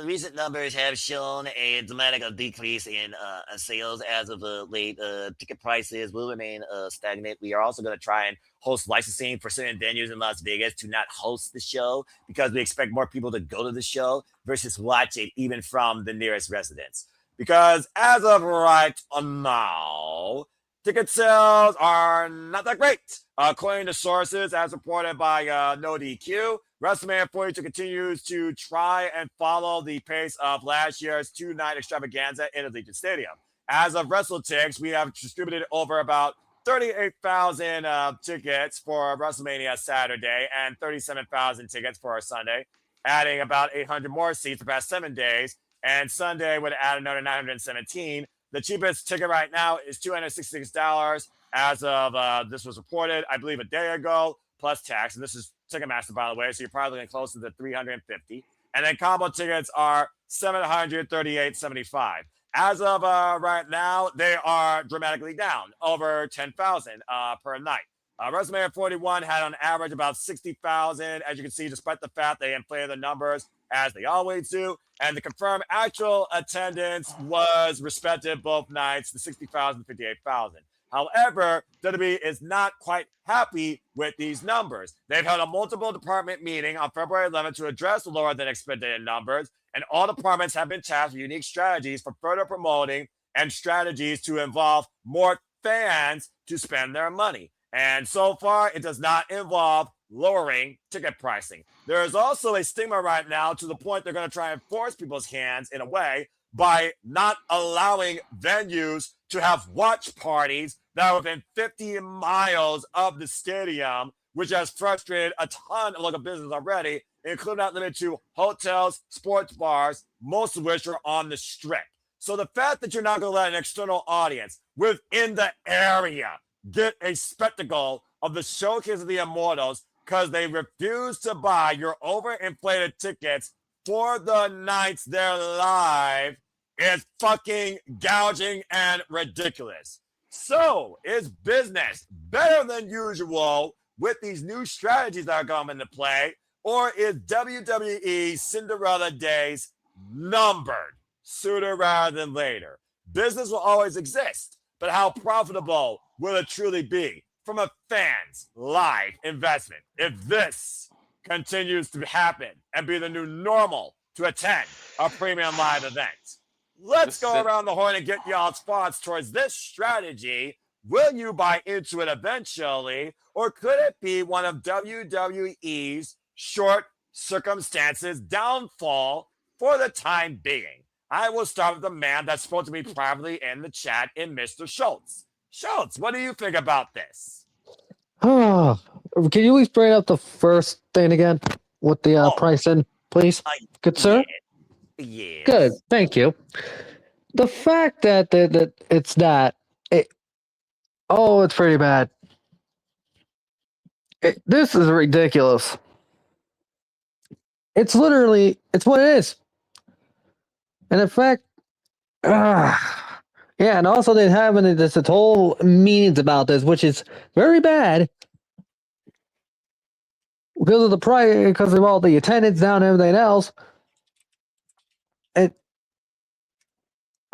Recent numbers have shown a dramatic decrease in sales as of late. Ticket prices will remain stagnant. We are also going to try and host licensing for certain venues in Las Vegas to not host the show because we expect more people to go to the show versus watch it even from the nearest residence. Because as of right now, ticket sales are not that great. According to sources, as reported by NoDQ, WrestleMania 42 continues to try and follow the pace of last year's 2-night extravaganza in Allegiant Stadium. As of WrestleTix, we have distributed over about 38,000 tickets for WrestleMania Saturday and 37,000 tickets for our Sunday, adding about 800 more seats the past 7 days. And Sunday would add another 917. The cheapest ticket right now is $266 as of this was reported, I believe, a day ago, plus tax. And this is Ticketmaster, by the way, so you're probably getting closer to $350. And then combo tickets are $738.75. As of right now, they are dramatically down, over 10,000 per night. WrestleMania 41 had on average about 60,000, as you can see, despite the fact they inflated the numbers as they always do. And the confirmed actual attendance was respected both nights, the 60,000 and 58,000. However, WWE is not quite happy with these numbers. They've held a multiple department meeting on February 11th to address the lower than expected numbers, and all departments have been tasked with unique strategies for further promoting and strategies to involve more fans to spend their money. And so far, it does not involve lowering ticket pricing. There is also a stigma right now to the point they're going to try and force people's hands in a way by not allowing venues to have watch parties that are within 50 miles of the stadium, which has frustrated a ton of local business already, including not limited to hotels, sports bars, most of which are on the strip. So the fact that you're not going to let an external audience within the area get a spectacle of the showcase of the Immortals because they refuse to buy your overinflated tickets for the nights they're live is fucking gouging and ridiculous. So, is business better than usual with these new strategies that are coming into play, or is WWE Cinderella days numbered sooner rather than later? Business will always exist, but how profitable will it truly be from a fan's live investment if this continues to happen and be the new normal to attend a premium live event? Let's go around the horn and get y'all's thoughts towards this strategy. Will you buy into it eventually, or could it be one of WWE's short circumstances downfall for the time being? I will start with the man that's supposed to be privately in the chat in Mr. Schultz. Schultz, what do you think about this? Can you at least bring up the first thing again with the pricing, please? Good sir? Yeah. Good, thank you. The fact that it's that, it's pretty bad. This is ridiculous. It's literally, it's what it is. And in fact, yeah, and also they're having this whole meetings about this, which is very bad because of the price, because of all the attendance down and everything else.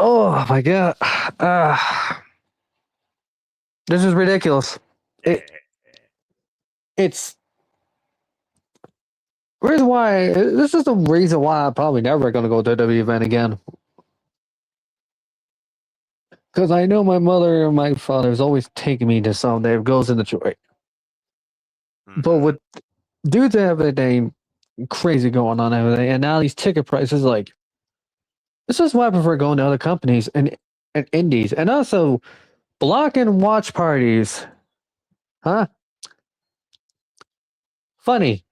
Oh my god, this is ridiculous. It's reason why. This is the reason why I'm probably never going to go to a WWE event again. Because I know my mother and my father is always taking me to some that goes in Detroit. But with due to everything crazy going on, everything, and now these ticket prices, like, this is why I prefer going to other companies and indies, and also block and watch parties. Huh? Funny.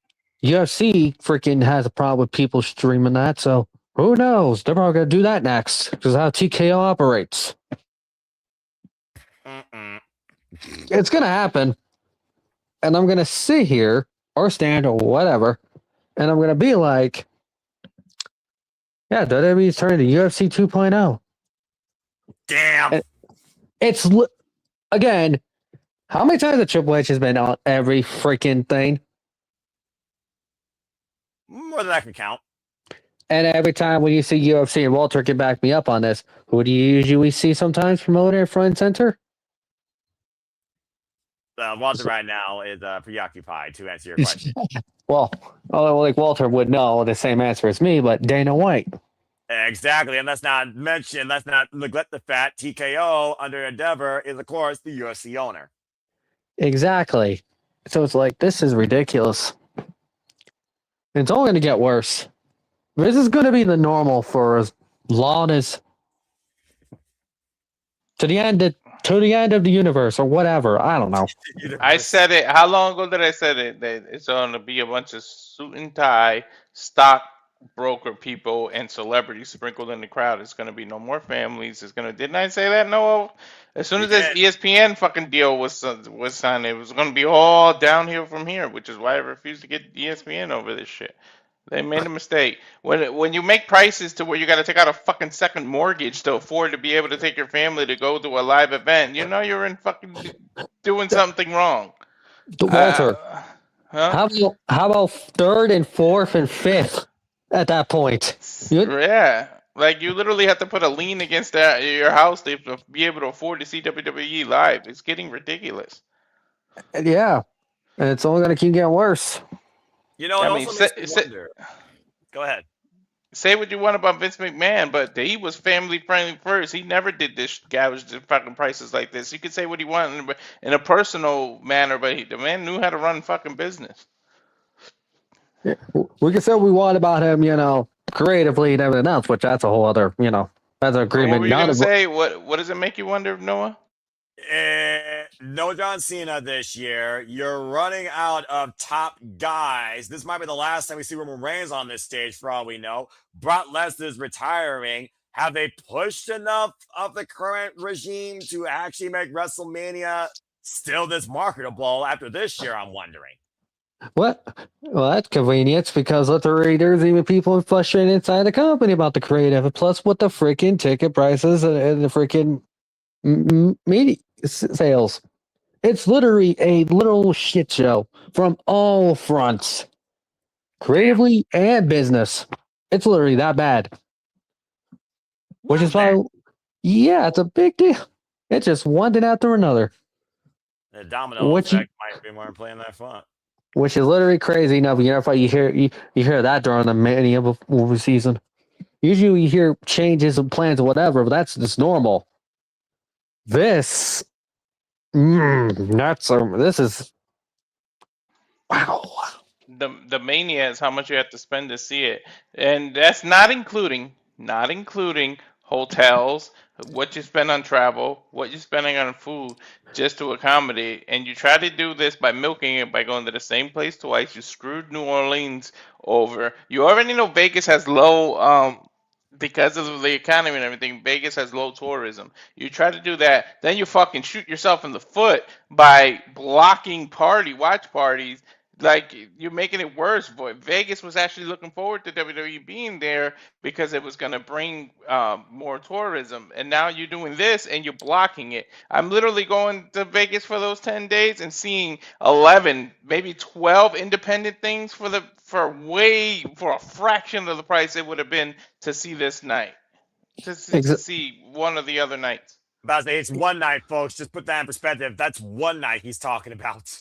UFC freaking has a problem with people streaming that, so who knows? They're probably going to do that next, because how TKO operates. It's going to happen, and I'm going to sit here, or stand, or whatever, and I'm going to be like, yeah, WWE's turning to UFC 2.0. Damn. It's, again, how many times have Triple H has been on every freaking thing? More than I can count. And every time when you see UFC, and Walter can back me up on this, who do you usually see sometimes promoted at front and center? Walter right now is preoccupied, to answer your question. Well, like Walter would know the same answer as me, but Dana White. Exactly, and let's not neglect the fact TKO under Endeavor is, of course, the UFC owner. Exactly. So it's like, this is ridiculous. It's only going to get worse. This is going to be the normal for as long as to the end of the universe or whatever. I don't know. I said it. How long ago did I say it? That it's going to be a bunch of suit and tie stock broker people and celebrities sprinkled in the crowd. It's going to be no more families. It's going to. Didn't I say that? No. As soon as this ESPN fucking deal was signed, it was going to be all downhill from here, which is why I refused to get ESPN over this shit. They made a mistake. When you make prices to where you got to take out a fucking second mortgage to afford to be able to take your family to go to a live event, you know you're in fucking doing something wrong. Walter, how about third and fourth and fifth at that point? Yeah. Like, you literally have to put a lien against your house to be able to afford to see WWE live. It's getting ridiculous. Yeah. And it's only going to keep getting worse. You know, it also makes me wonder. Go ahead. Say what you want about Vince McMahon, but he was family friendly first. He never did this gouge fucking prices like this. You could say what he wanted in a personal manner, but the man knew how to run fucking business. Yeah. We can say what we want about him, creatively and everything else, which that's a whole other, that's an agreement. What were you going to say? What does it make you wonder, Noah? No John Cena this year. You're running out of top guys. This might be the last time we see Roman Reigns on this stage, for all we know. Brock Lesnar's retiring. Have they pushed enough of the current regime to actually make WrestleMania still this marketable after this year? I'm wondering. What? Well, that's convenience because literally there's even people frustrated inside the company about the creative. Plus, with the freaking ticket prices and the freaking media sales, it's literally a literal shit show from all fronts, creatively and business. It's literally that bad. Which is why, yeah, it's a big deal. It's just one thing after another. The domino effect might be more playing that front. Which is literally crazy enough. You know, you hear that during the Mania movie season. Usually you hear changes and plans or whatever, but that's just normal. This, this is wow. The Mania is how much you have to spend to see it, and that's not including hotels, what you spend on travel, what you're spending on food, just to accommodate. And you try to do this by milking it by going to the same place twice. You screwed New Orleans over. You already know Vegas has low because of the economy and everything. Vegas has low tourism. You try to do that, then you fucking shoot yourself in the foot by blocking watch parties. Like, you're making it worse. But Vegas was actually looking forward to WWE being there because it was going to bring more tourism. And now you're doing this and you're blocking it. I'm literally going to Vegas for those 10 days and seeing 11, maybe 12 independent things for a fraction of the price it would have been to see this night. To see one of the other nights. About to say, it's one night, folks. Just put that in perspective. That's one night he's talking about.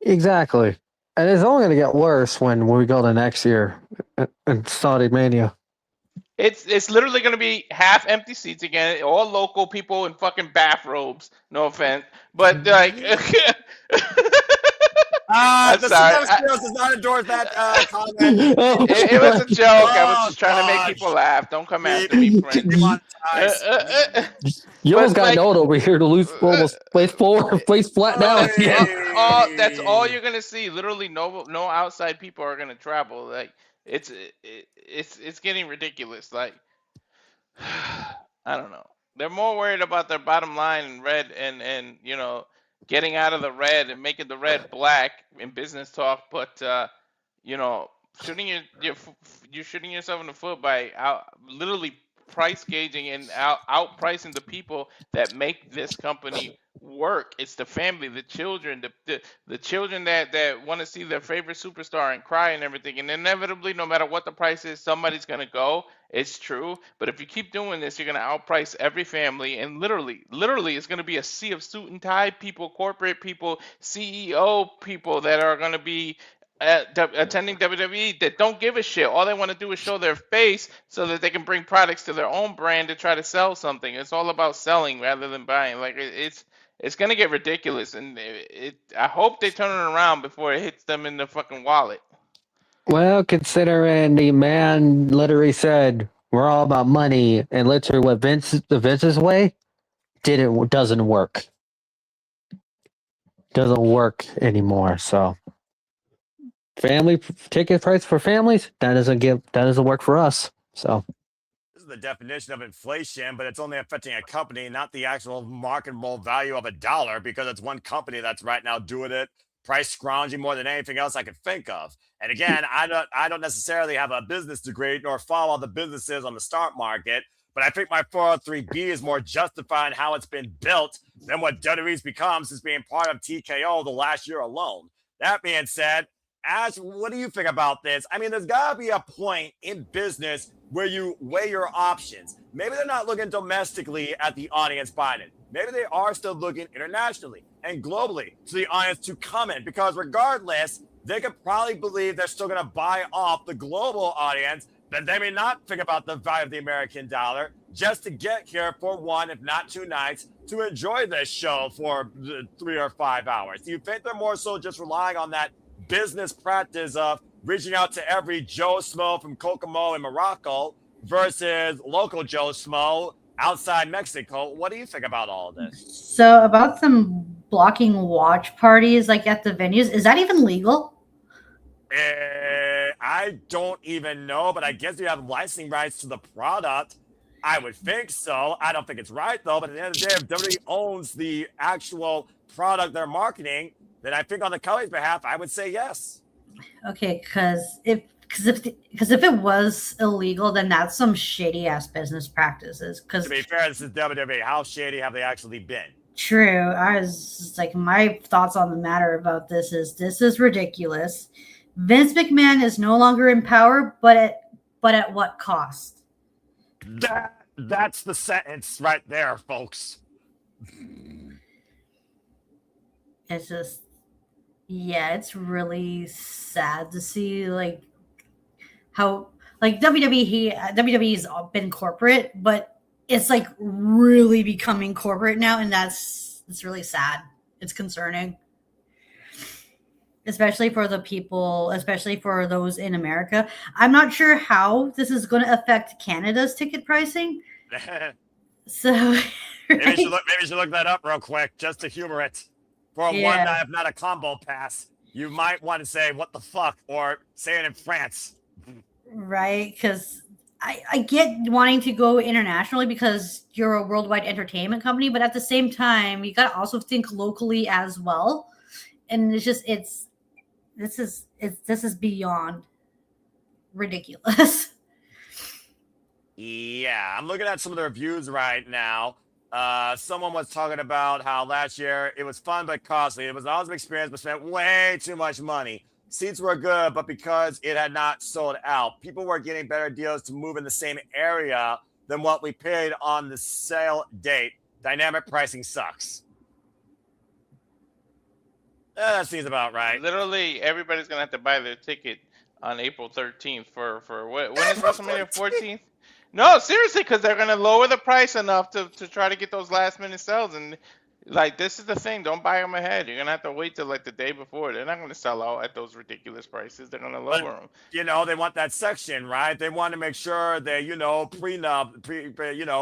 Exactly. And it's only going to get worse when we go to next year in Saudi Mania. It's literally going to be half empty seats again, all local people in fucking bathrobes. No offense, but like, I'm the sorry. does not endorse that comment. It was a joke. I was just trying to make people laugh. Don't come after me, friend. You almost got Note over here to lose almost place flat down. That's all you're gonna see. Literally, no outside people are gonna travel. Like, it's getting ridiculous. Like, I don't know. They're more worried about their bottom line and red and getting out of the red and making the red black in business talk. But you're shooting yourself in the foot by literally price gauging and outpricing the people that make this company work. It's the family, the children, the children that want to see their favorite superstar and cry and everything. And inevitably, no matter what the price is, somebody's gonna go. It's true. But if you keep doing this, you're gonna outprice every family, and literally, it's gonna be a sea of suit and tie people, corporate people, CEO people that are gonna be attending WWE that don't give a shit. All they want to do is show their face so that they can bring products to their own brand to try to sell something. It's all about selling rather than buying. Like, it's gonna get ridiculous, and I hope they turn it around before it hits them in the fucking wallet. Well, considering the man literally said we're all about money, and literally what Vince's way doesn't work. Doesn't work anymore. So, family ticket price for families that doesn't work for us. So, this is the definition of inflation, but it's only affecting a company, not the actual marketable value of a dollar, because it's one company that's right now doing it, price scrounging more than anything else I can think of. And again, I don't necessarily have a business degree nor follow the businesses on the stock market, but I think my 403B is more justified in how it's been built than what WWE's become since being part of TKO the last year alone. That being said, Ash, what do you think about this? I mean, there's got to be a point in business where you weigh your options. Maybe they're not looking domestically at the audience buying it. Maybe they are still looking internationally and globally to the audience to come in, because regardless, they could probably believe they're still going to buy off the global audience, but they may not think about the value of the American dollar just to get here for one, if not 2 nights, to enjoy this show for 3 or 5 hours. Do you think they're more so just relying on that business practice of reaching out to every Joe Smo from Kokomo in Morocco versus local Joe Smo outside Mexico? What do you think about all of this? So about them blocking watch parties like at the venues, is that even legal? I don't even know, but I guess you have licensing rights to the product. I would think so. I don't think it's right, though. But at the end of the day, if WWE owns the actual product they're marketing, then I think on the company's behalf, I would say yes. Okay, because if it was illegal, then that's some shady ass business practices. Because To be fair, this is WWE. How shady have they actually been? true, I was just like, my thoughts on the matter about this is ridiculous. Vince McMahon is no longer in power, but at what cost? That's the sentence right there, folks. It's just, yeah, it's really sad to see like how like WWE's been corporate, but it's like really becoming corporate now, and it's really sad. It's concerning. Especially for the people, especially for those in America. I'm not sure how this is going to affect Canada's ticket pricing. So Maybe you should look that up real quick just to humor it. For a one night, if not a combo pass, you might want to say "what the fuck" or say it in France. Right, because I get wanting to go internationally because you're a worldwide entertainment company, but at the same time, you got to also think locally as well. And it's just this is beyond ridiculous. Yeah, I'm looking at some of the reviews right now. Someone was talking about how last year it was fun but costly. It was an awesome experience, but spent way too much money. Seats were good, but because it had not sold out, people were getting better deals to move in the same area than what we paid on the sale date. Dynamic pricing sucks. That seems about right. Literally, everybody's gonna have to buy their ticket on April 13th for when is WrestleMania 14th? No, seriously, because they're gonna lower the price enough to try to get those last minute sales. And like, this is the thing: don't buy them ahead. You're gonna have to wait till like the day before. They're not gonna sell out at those ridiculous prices. They're gonna lower them. You know, they want that section, right? They want to make sure they,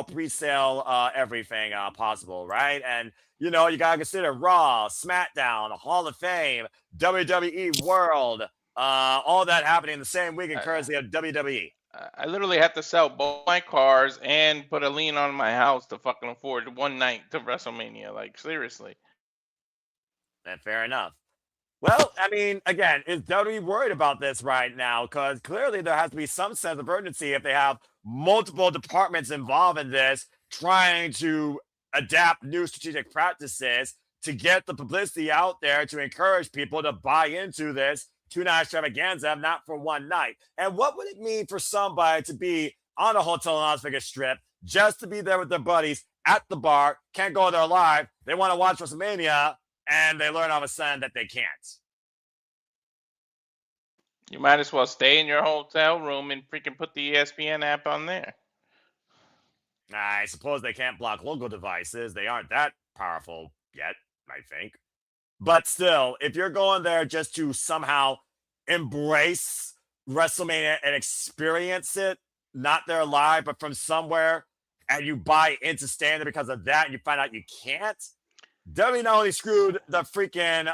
pre-sale everything possible, right? And you know, you gotta consider Raw, SmackDown, Hall of Fame, WWE World, all that happening in the same week in courtesy of WWE. I literally have to sell both my cars and put a lien on my house to fucking afford one night to WrestleMania. Like, seriously. Fair enough. Well, I mean, again, is WWE worried about this right now? Because clearly there has to be some sense of urgency if they have multiple departments involved in this, trying to adapt new strategic practices to get the publicity out there to encourage people to buy into this two-night extravaganza, not for one night. And what would it mean for somebody to be on a hotel in Las Vegas Strip, just to be there with their buddies at the bar, can't go there live, they want to watch WrestleMania, and they learn all of a sudden that they can't? You might as well stay in your hotel room and freaking put the ESPN app on there. I suppose they can't block local devices. They aren't that powerful yet, I think. But still, if you're going there just to somehow embrace WrestleMania and experience it, not there live, but from somewhere, and you buy into standard because of that, and you find out you can't, WWE not only screwed the freaking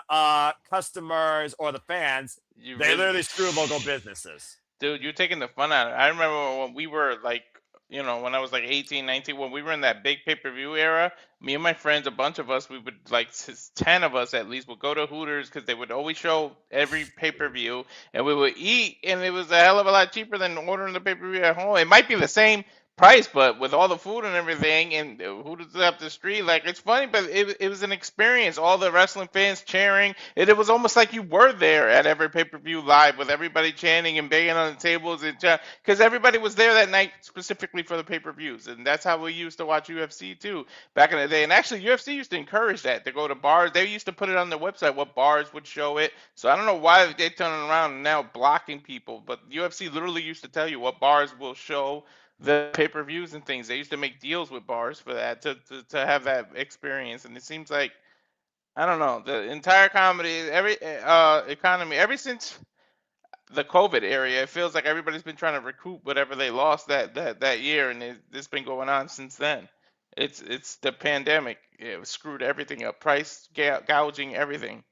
customers or the fans, they literally screwed local businesses. Dude, you're taking the fun out of it. I remember when we were like, you know, when I was like 18, 19, when we were in that big pay-per-view era, me and my friends, a bunch of us, we would like 10 of us at least would go to Hooters because they would always show every pay-per-view, and we would eat, and it was a hell of a lot cheaper than ordering the pay-per-view at home. It might be the same price, but with all the food and everything, and Hooters up the street, like, it's funny, but it was an experience. All the wrestling fans cheering, and it was almost like you were there at every pay-per-view live with everybody chanting and banging on the tables, and because everybody was there that night specifically for the pay-per-views, and that's how we used to watch UFC too back in the day. And actually, UFC used to encourage that, to go to bars. They used to put it on their website what bars would show it. So I don't know why they're turning around and now blocking people, but UFC literally used to tell you what bars will show the pay-per-views and things. They used to make deals with bars for that, to have that experience. And it seems like, I don't know, the entire economy, ever since the COVID area, it feels like everybody's been trying to recoup whatever they lost that year, and it's been going on since then. It's the pandemic. It screwed everything up, price gouging everything.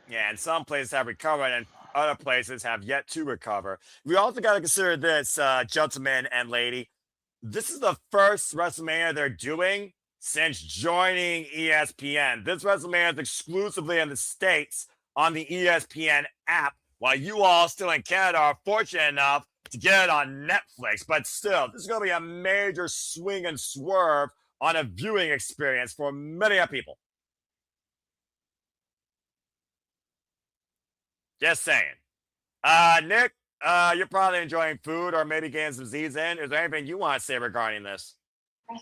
Yeah, and some places have recovered, and other places have yet to recover. We also got to consider this, gentleman and lady. This is the first WrestleMania they're doing since joining ESPN. This WrestleMania is exclusively in the States on the ESPN app, while you all still in Canada are fortunate enough to get it on Netflix. But still, this is going to be a major swing and swerve on a viewing experience for many people. Just saying. Nick, you're probably enjoying food or maybe getting some Z's in. Is there anything you want to say regarding this? No,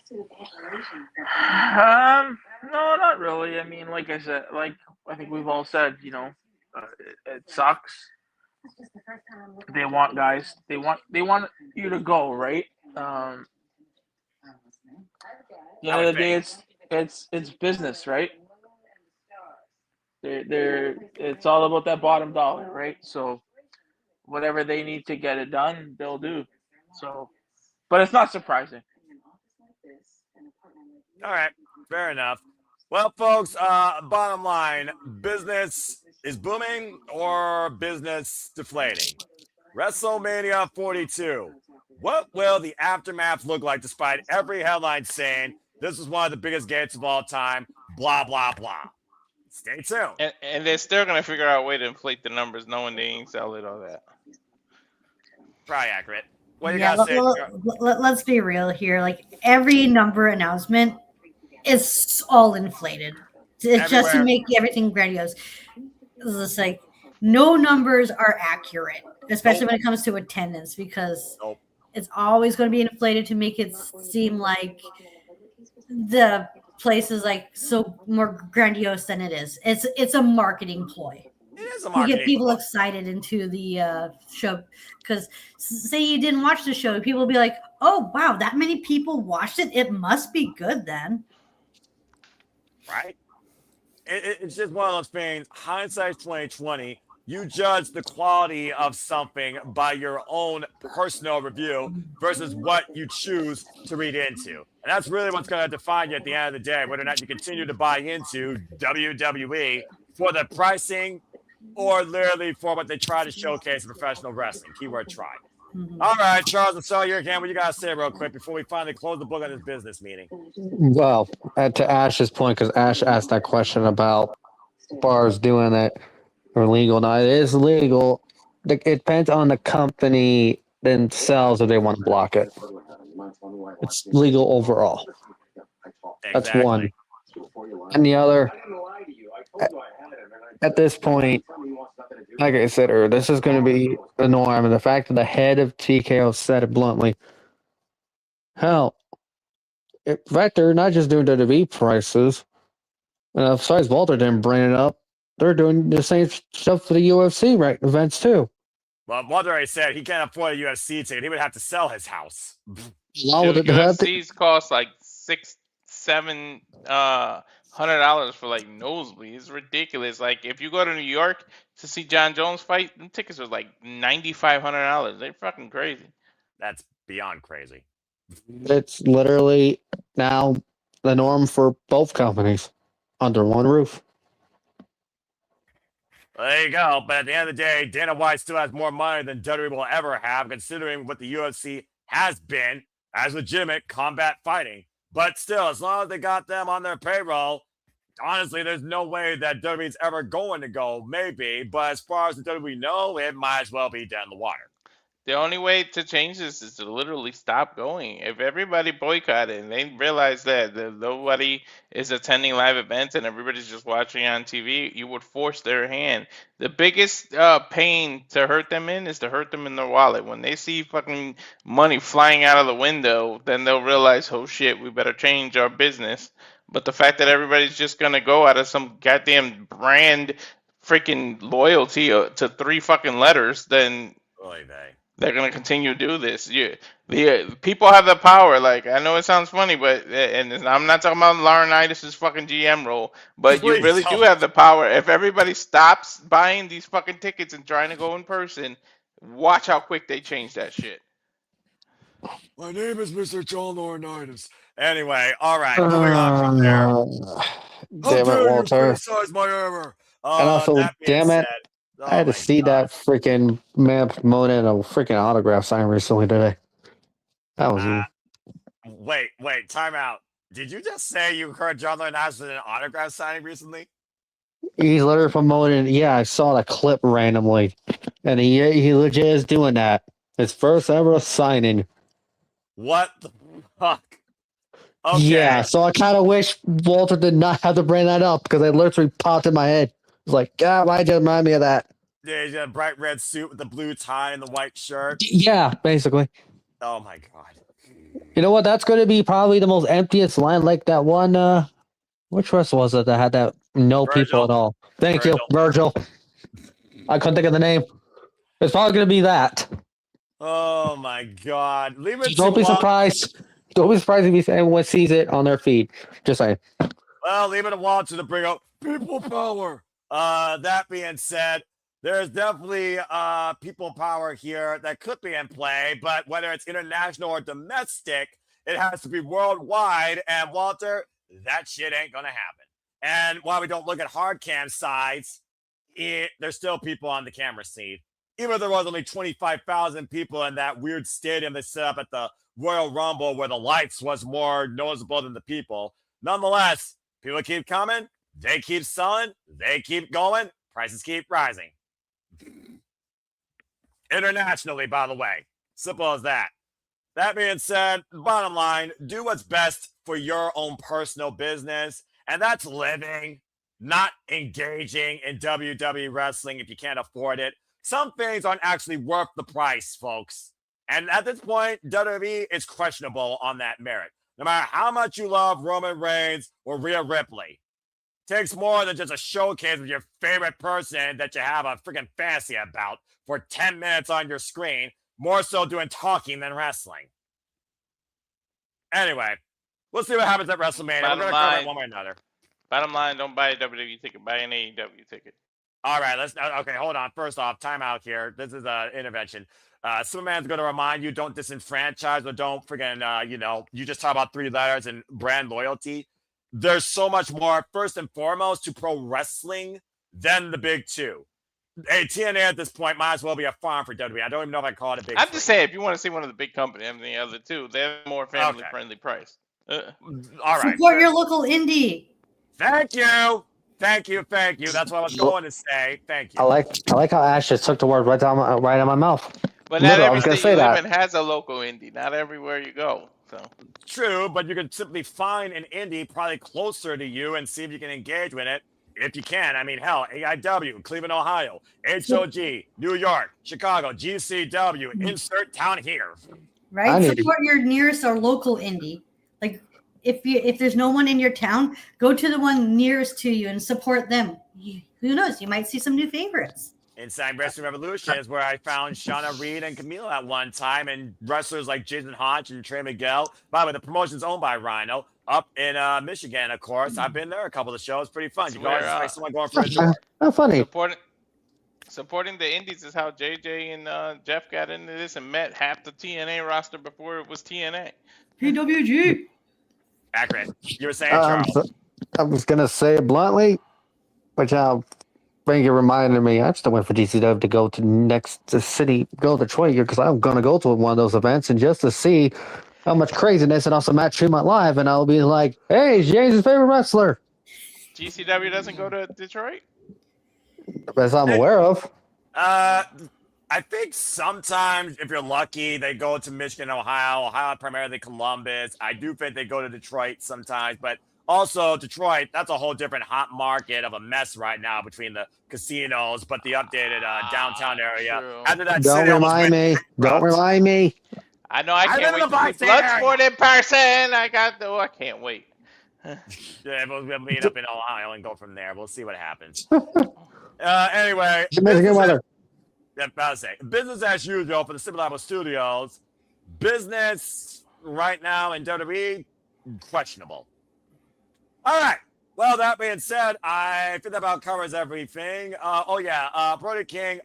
not really. I mean, like I said, like I think we've all said, it sucks. They want guys. They want you to go, right? At the end of the day, it's business, right? It's all about that bottom dollar, right? So whatever they need to get it done, they'll do. So, but it's not surprising. All right, fair enough. Well, folks, bottom line, business is booming or business deflating? WrestleMania 42. What will the aftermath look like despite every headline saying this is one of the biggest gates of all time, blah, blah, blah? Stay tuned. And they're still going to figure out a way to inflate the numbers knowing they ain't selling all that. Probably accurate. What do you got to say? Let's be real here. Like, every number announcement is all inflated. It's just to make everything grandiose. It's just like, no numbers are accurate, especially when it comes to attendance, because it's always going to be inflated to make it seem like the place is like so more grandiose than it is. It's a marketing ploy. It is a marketing to get people ploy. excited into the show, because say you didn't watch the show, people will be like, oh wow, that many people watched it, it must be good then. Right? It's just one of those things. Hindsight's 2020. You judge the quality of something by your own personal review versus what you choose to read into. And that's really what's going to define you at the end of the day, whether or not you continue to buy into WWE for the pricing or literally for what they try to showcase in professional wrestling. Keyword try. All right, Charles, I saw you again. What you got to say real quick before we finally close the book on this business meeting? Well, to Ash's point, because Ash asked that question about bars doing it or legal. Now, it is legal. It depends on the company themselves if they want to block it. It's legal overall. That's one. And the other, at this point, like I said earlier, this is going to be the norm. And the fact that the head of TKO said it bluntly, hell, in fact, they're not just doing WWE prices. And besides, Walter didn't bring it up. They're doing the same stuff for the UFC events too. Well, Walter already said he can't afford a UFC ticket. He would have to sell his house. UFC's cost like $600-$700 for like nosebleed. It's ridiculous. Like if you go to New York to see John Jones fight, them tickets are like $9,500. They're fucking crazy. That's beyond crazy. It's literally now the norm for both companies under one roof. Well, there you go. But at the end of the day, Dana White still has more money than WWE will ever have, considering what the UFC has been as legitimate combat fighting. But still, as long as they got them on their payroll, honestly, there's no way that WWE's ever going to go. Maybe, but as far as the WWE know, it might as well be dead in the water. The only way to change this is to literally stop going. If everybody boycotted and they realize that nobody is attending live events and everybody's just watching on TV, you would force their hand. The biggest pain to hurt them in is to hurt them in their wallet. When they see fucking money flying out of the window, then they'll realize, oh shit, we better change our business. But the fact that everybody's just going to go out of some goddamn brand freaking loyalty to 3 fucking letters, then they're going to continue to do this. The people have the power. Like, I know it sounds funny, but and I'm not talking about Laurinaitis' fucking GM role, but you really do have the power. If everybody stops buying these fucking tickets and trying to go in person, watch how quick they change that shit. My name is Mr. John Laurinaitis. Anyway, all right, moving on from there. Damn it, Walter. Criticize my error. And also, damn it, I had to see that freaking man promoting a freaking autograph sign recently today. That was Wait, time out. Did you just say you heard John Laurinaitis in an autograph signing recently? He's literally promoting. Yeah, I saw the clip randomly. And he legit is doing that. His first ever signing. What the fuck? Okay. Yeah, so I kind of wish Walter did not have to bring that up because it literally popped in my head. It was like, God, why did you remind me of that? Yeah, he's got a bright red suit with the blue tie and the white shirt. Yeah, basically. Oh my god. You know what? That's going to be probably the most emptiest line, like that one. Which wrestler was it that had that no people at all? Thank you, Virgil. I couldn't think of the name. It's probably going to be that. Oh my god. Leave it Don't to be Walt- surprised. Don't be surprised if anyone sees it on their feed. Just saying. Well, leave it to Walter to bring up people power. That being said, there's definitely people power here that could be in play, but whether it's international or domestic, it has to be worldwide. And Walter, that shit ain't gonna happen. And while we don't look at hard cam sides, there's still people on the camera feed. Even if there was only 25,000 people in that weird stadium they set up at the Royal Rumble where the lights was more noticeable than the people. Nonetheless, people keep coming, they keep selling, they keep going, prices keep rising. Internationally, by the way. Simple as that. That being said, bottom line, do what's best for your own personal business, and that's living, not engaging in WWE wrestling if you can't afford it. Some things aren't actually worth the price, folks. And at this point, WWE is questionable on that merit. No matter how much you love Roman Reigns or Rhea Ripley, it takes more than just a showcase of your favorite person that you have a freaking fantasy about for 10 minutes on your screen, more so doing talking than wrestling. Anyway, we'll see what happens at WrestleMania. We're going to cover it one way or another. Bottom line, don't buy a WWE ticket, buy an AEW ticket. All right, okay, hold on. First off, time out here. This is an intervention. Superman's going to remind you, don't disenfranchise or don't friggin', you just talk about 3 letters and brand loyalty. There's so much more, first and foremost, to pro wrestling than the big 2. Hey, TNA at this point might as well be a farm for WWE. I don't even know if I call it a big. I'm just saying, if you want to see one of the big companies, I mean, the other 2, they have more family-friendly price. All right. Support your local indie. Thank you. Thank you. That's what I was going to say. Thank you. I like how Ash just took the word right out of my mouth. But not Literally, I every was gonna state say you live that. in has a local indie. Not everywhere you go. So True, but you can simply find an indie probably closer to you and see if you can engage with it. If you can, I mean, hell, AIW, Cleveland, Ohio, HOG, New York, Chicago, GCW, insert town here. Right? Support your nearest or local indie. Like, if there's no one in your town, go to the one nearest to you and support them. Who knows? You might see some new favorites. Inside Wrestling Revolution is where I found Shauna Reed and Camille at one time, and wrestlers like Jason Hodge and Trey Miguel. By the way, the promotion's owned by Rhino up in Michigan, of course. I've been there a couple of shows. Pretty fun. You can always expect someone going for a tour. How funny. supporting the indies is how JJ and Jeff got into this and met half the TNA roster before it was TNA. PWG. Accurate. You were saying, Charles. I was going to say it bluntly, but thank you reminded me. I'm still waiting for GCW to go to next city, go to Detroit here, because I'm going to go to one of those events and just to see how much craziness and also Matt Tremont live, and I'll be like, hey, James' favorite wrestler. GCW doesn't go to Detroit? As I'm aware of. I think sometimes, if you're lucky, they go to Michigan, Ohio, primarily Columbus. I do think they go to Detroit sometimes, but also Detroit, that's a whole different hot market of a mess right now between the casinos, but the updated downtown area. After that, Don't remind me. Don't remind me. I know I can't wait to see Bloodsport in person. I can't wait. Yeah, we'll meet up in Ohio and go from there. We'll see what happens. Anyway. Michigan weather. Yeah, about to say, business as usual for the Super Level Studios. Business right now in WWE, questionable. All right. Well, that being said, I think that about covers everything. Brodie King,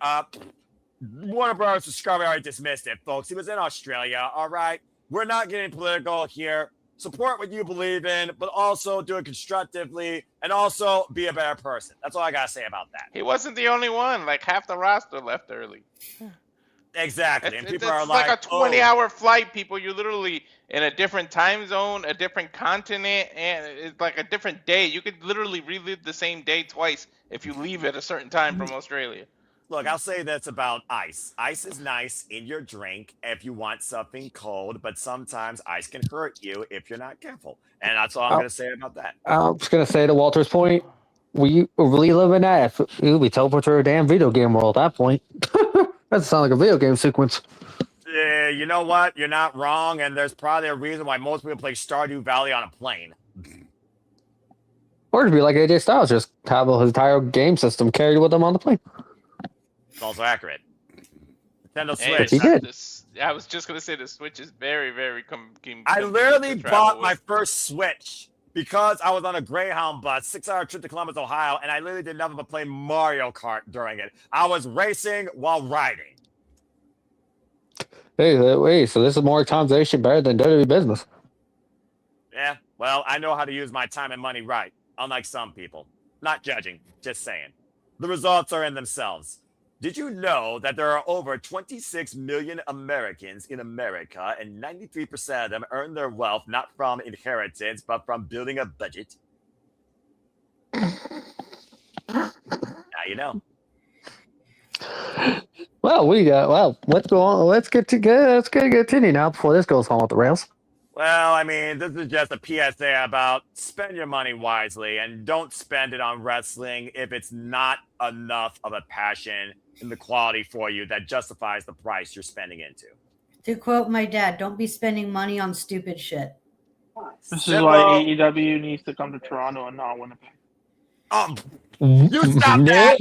Warner Bros. Discovery already dismissed it, folks. He was in Australia, all right? We're not getting political here. Support what you believe in, but also do it constructively and also be a better person. That's all I got to say about that. He wasn't the only one. Like, half the roster left early. Exactly. And people it's are like a 20-hour flight, people. You're literally in a different time zone, a different continent, and it's like a different day. You could literally relive the same day twice if you leave at a certain time from Australia. Look, I'll say this about ice. Ice is nice in your drink if you want something cold, but sometimes ice can hurt you if you're not careful. And that's all I'm going to say about that. I was going to say to Walter's point, we really live in that. We teleport to a damn video game world at that point. That sounds like a video game sequence. You know what? You're not wrong, and there's probably a reason why most people play Stardew Valley on a plane. Or to be like AJ Styles, just have his entire game system carried with him on the plane. It's also accurate. Nintendo Hey, Switch. He did. I was just gonna say the Switch is very, very. I literally bought my first Switch because I was on a Greyhound bus, 6-hour trip to Columbus, Ohio, and I literally did nothing but play Mario Kart during it. I was racing while riding. Hey, wait, so this is more monetization better than WWE business. Yeah, well, I know how to use my time and money right, unlike some people. Not judging, just saying. The results are in themselves. Did you know that there are over 26 million Americans in America, and 93% of them earn their wealth not from inheritance, but from building a budget? Now you know. Well, let's go on. Let's continue now before this goes on with the rails. Well, I mean, this is just a PSA about spend your money wisely and don't spend it on wrestling if it's not enough of a passion and the quality for you that justifies the price you're spending into. To quote my dad, don't be spending money on stupid shit. This is why AEW needs to come to Toronto and not Winnipeg. You stop that!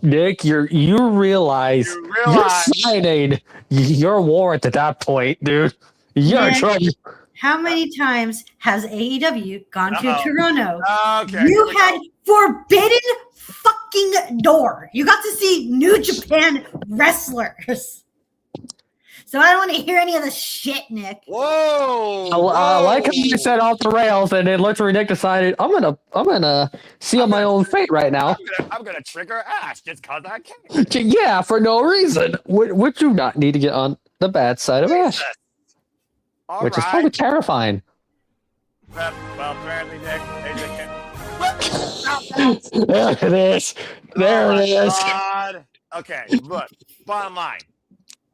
Nick, you realize you're signing your warrant at that point, dude. You're in trouble. How many times has AEW gone to Toronto? Okay. You had forbidden fucking door. You got to see New Japan wrestlers. So I don't want to hear any of this shit, Nick. Whoa! I like how you said off the rails, and then literally Nick decided I'm gonna seal my own fate right now. I'm gonna trigger Ash just cause I can. Yeah, for no reason. Would you not need to get on the bad side of Ash? Which is probably terrifying. Well, apparently, Nick, AJ There it is. There it is. God. Okay, look, bottom line.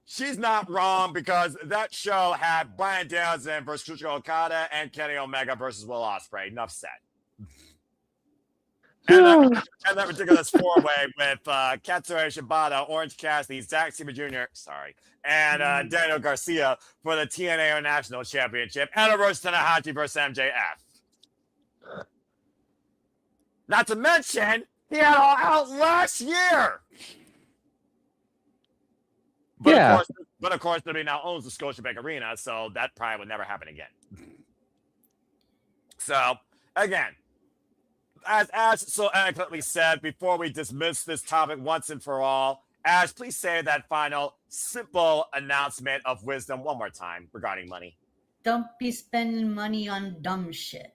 She's not wrong because that show had Bryan Danielson versus Shuji Okada and Kenny Omega versus Will Ospreay. Enough said. And that ridiculous four-way with Katsuyori Shibata, Orange Cassidy, Zack Sabre Jr., and Daniel Garcia for the TNA International Championship, and Hiroshi Tanahashi versus MJF. Not to mention, he had all out last year. But of course, WWE now owns the Scotiabank Arena, so that probably would never happen again. So, again, as Ash so eloquently said, before we dismiss this topic once and for all, Ash, please say that final, simple announcement of wisdom one more time regarding money. Don't be spending money on dumb shit.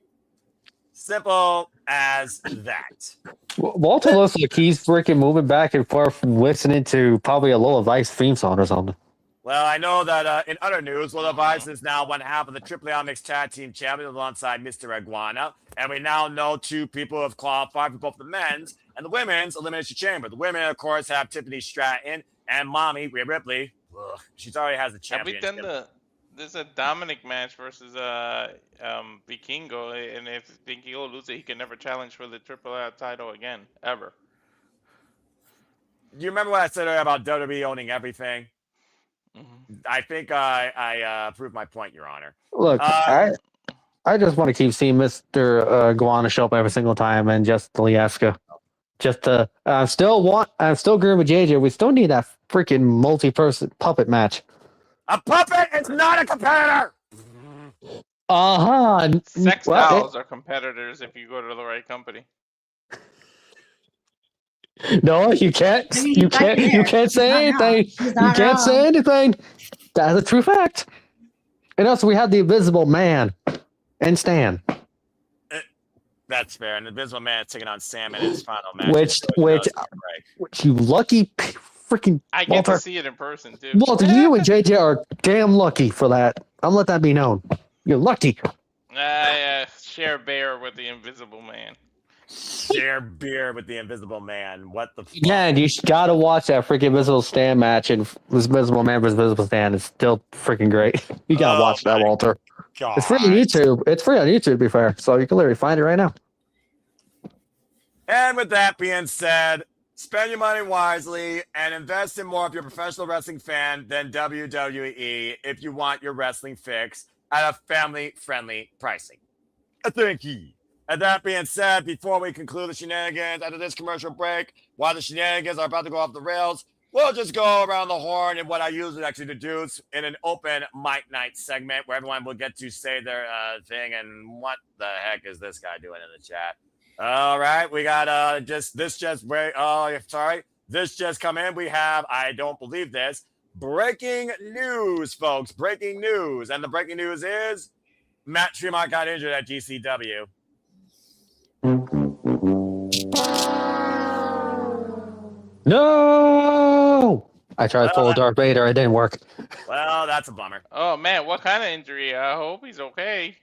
Simple as that. Walter looks like he's freaking moving back and forth listening to probably a Low Vice theme song or something. Well, I know that in other news, Low Vice is now one half of the AAA Mixed Tag Team Champions alongside Mr. Iguana. And we now know two people have qualified for both the men's and the women's Elimination Chamber. The women, of course, have Tiffany Stratton and Mommy Rhea Ripley. Ugh, she's already has the championship. Have we done there's a Dominic match versus Vikingo, and if Vikingo loses, he can never challenge for the AAA title again, ever. Do you remember what I said earlier about WWE owning everything? Mm-hmm. I think I proved my point, Your Honor. Look, I just want to keep seeing Mr. Guana show up every single time and just Lieska. Just to, I'm still agreeing with JJ. We still need that freaking multi-person puppet match. A puppet is not a competitor. Sex dolls are competitors if you go to the right company. No, you can't. You can't say anything. You can't say anything. That's a true fact. And also, we have the Invisible Man and Stan. That's fair. And the Invisible Man is taking on Sam in his final match. Which you lucky freaking I get Walter. to see it in person too. Walter, you and JJ are damn lucky for that. I'm let that be known. You're lucky. I share bear with the Invisible Man. share beer with the Invisible Man. What the fuck? Yeah, and you gotta watch that freaking Invisible Stan match, and Invisible Man versus Invisible Stan is still freaking great. You gotta watch that, Walter. God. It's free on YouTube. It's free on YouTube, to be fair, so you can literally find it right now. And with that being said, spend your money wisely and invest in more if you're a professional wrestling fan than WWE if you want your wrestling fix at a family-friendly pricing. Thank you. And that being said, before we conclude the shenanigans after this commercial break, while the shenanigans are about to go off the rails, we'll just go around the horn in what I usually actually introduce in an open mic night segment where everyone will get to say their thing. And what the heck is this guy doing in the chat? All right, we got this just come in. We have, I don't believe this, breaking news, folks. Breaking news. And the breaking news is Matt Tremont got injured at GCW. No! I tried to pull Darth Vader. It didn't work. Well, that's a bummer. Oh, man, what kind of injury? I hope he's okay.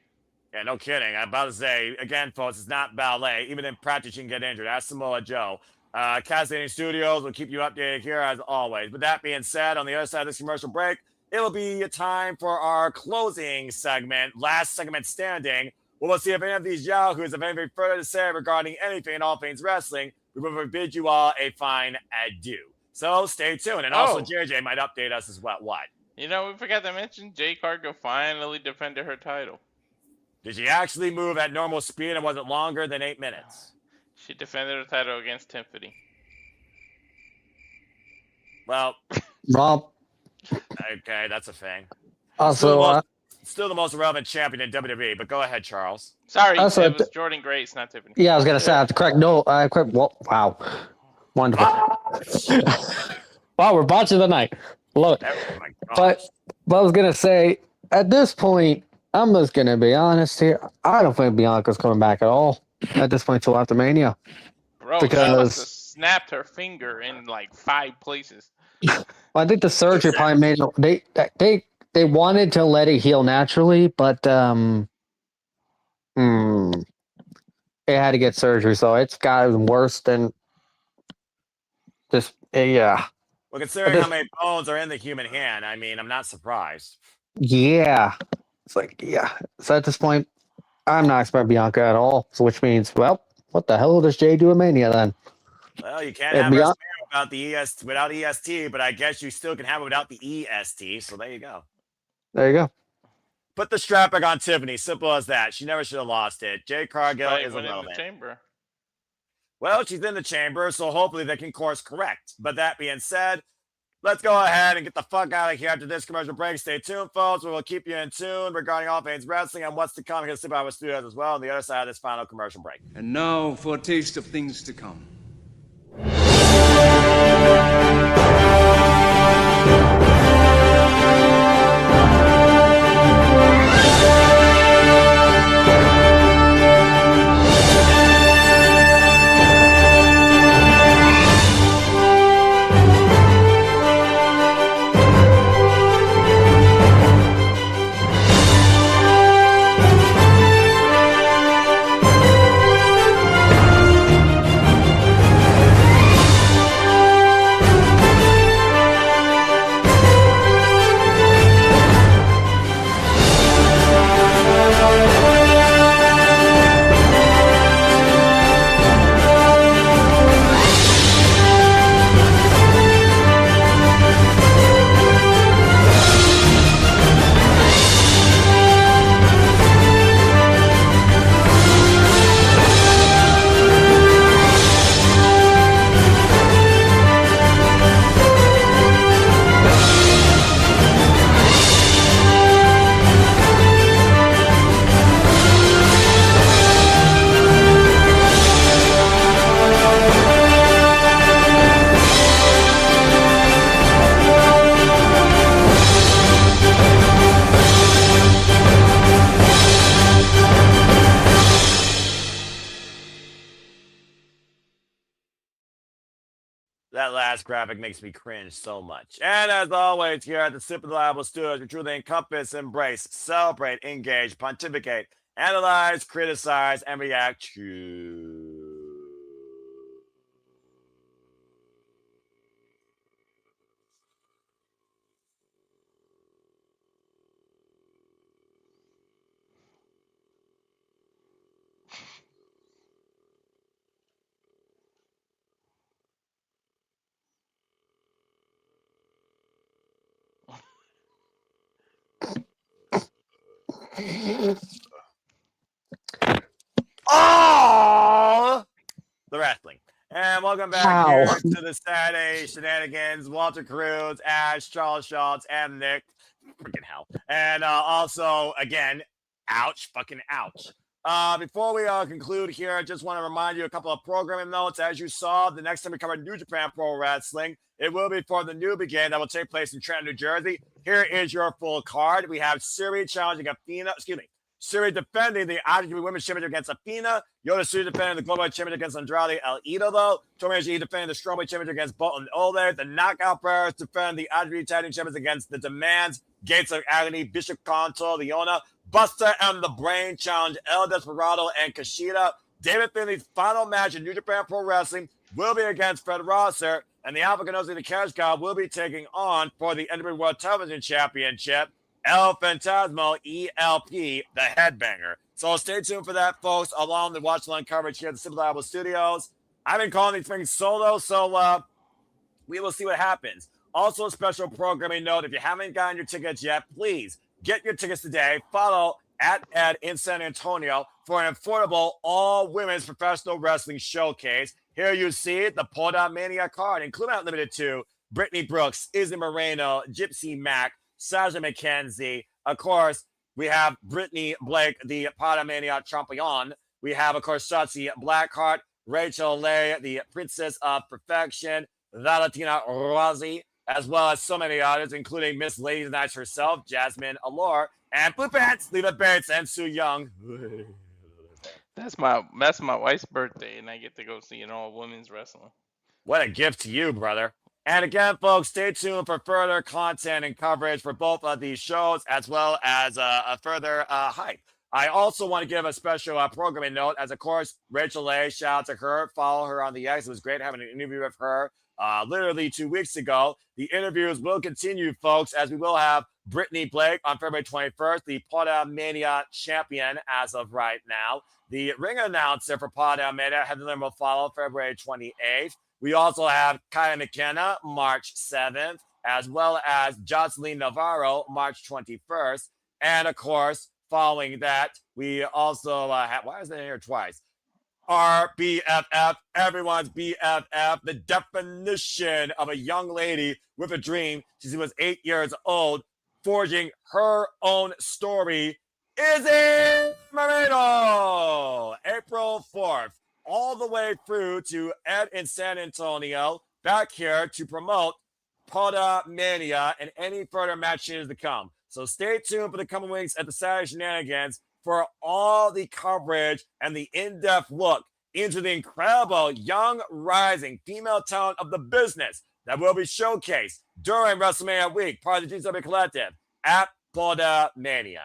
Yeah, no kidding. I'm about to say, again, folks, it's not ballet. Even in practice, you can get injured. Ask Samoa Joe. Casting Studios will keep you updated here as always. With that being said, on the other side of this commercial break, it will be time for our closing segment, last segment standing. We'll see if any of these yahoos have anything further to say regarding anything, all things wrestling. We will bid you all a fine adieu. So stay tuned. And also, JJ might update us as well. What? You know, we forgot to mention Jade Cargill finally defended her title. Did she actually move at normal speed and wasn't longer than 8 minutes? She defended her title against Tiffany. Well, Rob. Okay, that's a thing. Also, still the most relevant champion in WWE, but go ahead, Charles. Sorry, Also, it was Jordan Grace, not Tiffany. Yeah, I was gonna say I have to correct. No, I correct. Well, wow, wonderful. Wow, we're botching the night. Love it. Oh my But I was gonna say at this point, I'm just gonna be honest here. I don't think Bianca's coming back at all at this point till after Mania. Bro, she must have snapped her finger in like 5 places. I think the surgery probably made they wanted to let it heal naturally, but it had to get surgery, so it's gotten worse than just yeah. Well, considering how many bones are in the human hand, I mean, I'm not surprised. Yeah. It's like, yeah. So at this point, I'm not expecting Bianca at all. So which means, well, what the hell does Jay do in Mania then? Well, you can't have WrestleMania without EST, but I guess you still can have it without the EST. So there you go. There you go. Put the strap back on Tiffany. Simple as that. She never should have lost it. Jade Cargill is irrelevant. In the chamber. Well, she's in the chamber, so hopefully they can course correct. But that being said, let's go ahead and get the fuck out of here after this commercial break. Stay tuned, folks. We will keep you in tune regarding all things wrestling and what's to come here at Slip Studios as well on the other side of this final commercial break. And now for a taste of things to come. That last graphic makes me cringe so much. And as always, here at the Slip Studios, we truly encompass, embrace, celebrate, engage, pontificate, analyze, criticize, and react to Oh, the wrestling. And welcome back Ow. here to the Saturday Shenanigans. Walter Cruz, Ash, Charles Schultz, and Nick. Freaking hell. And also, again, ouch, fucking ouch. Before we conclude here, I just want to remind you a couple of programming notes. As you saw, the next time we cover New Japan Pro Wrestling, it will be for the New Begin that will take place in Trenton, New Jersey. Here is your full card. We have Siri challenging Athena, Siri defending the IWGP Women's Championship against Athena. Yoda Siri defending the Global Championship against Andrade El Idolo. Tomoyashi defending the Strongweight Championship against Bolton Ole. The Knockout Brothers defend the IWGP Tag Team Champions against the Demands, Gates of Agony, Bishop Conto, Leona. Buster and the Brain challenge El Desperado and Kushida. David Finley's final match in New Japan Pro Wrestling will be against Fred Rosser. And the Alpha Ganosi, the Cash Cow, will be taking on for the NWA World Television Championship El Phantasmo ELP, the Headbanger. So stay tuned for that, folks, along the watch along coverage here at the Simple Bible Studios. I've been calling these things solo, so we will see what happens. Also, a special programming note, if you haven't gotten your tickets yet, please get your tickets today. Follow at Ed in San Antonio for an affordable all-women's professional wrestling showcase. Here you see the Poda Mania card, including not limited to Brittany Brooks, Izzy Moreno, Gypsy Mac, Sasha McKenzie. Of course, we have Brittany Blake, the Podomania champion. We have, of course, Shotzi Blackheart, Rachel Leigh, the Princess of Perfection, Valentina Rossi, as well as so many others, including Miss Ladies Night herself, Jasmine Allure, and Blue Pants, Leva Bates, and Sue Young. That's my wife's birthday, and I get to go see all women's wrestling. What a gift to you, brother. And again, folks, stay tuned for further content and coverage for both of these shows, as well as a further hype. I also want to give a special programming note, as, of course, Rachel Leigh, shout out to her. Follow her on the X. It was great having an interview with her literally 2 weeks ago. The interviews will continue, folks, as we will have Brittany Blake on February 21st, the Podomania champion as of right now. The ring announcer for Podomania, Heather Lynn, will follow February 28th. We also have Kaya McKenna, March 7th, as well as Jocelyn Navarro, March 21st. And, of course, following that, we also have, why is that here twice? Our BFF, everyone's BFF, the definition of a young lady with a dream. She was 8 years old, forging her own story. Izzy Moreno, April 4th. All the way through to Ed in San Antonio, back here to promote Podomania and any further matches to come. So stay tuned for the coming weeks at the Saturday Shenanigans for all the coverage and the in-depth look into the incredible young rising female talent of the business that will be showcased during WrestleMania week, part of the GW Collective at Podomania.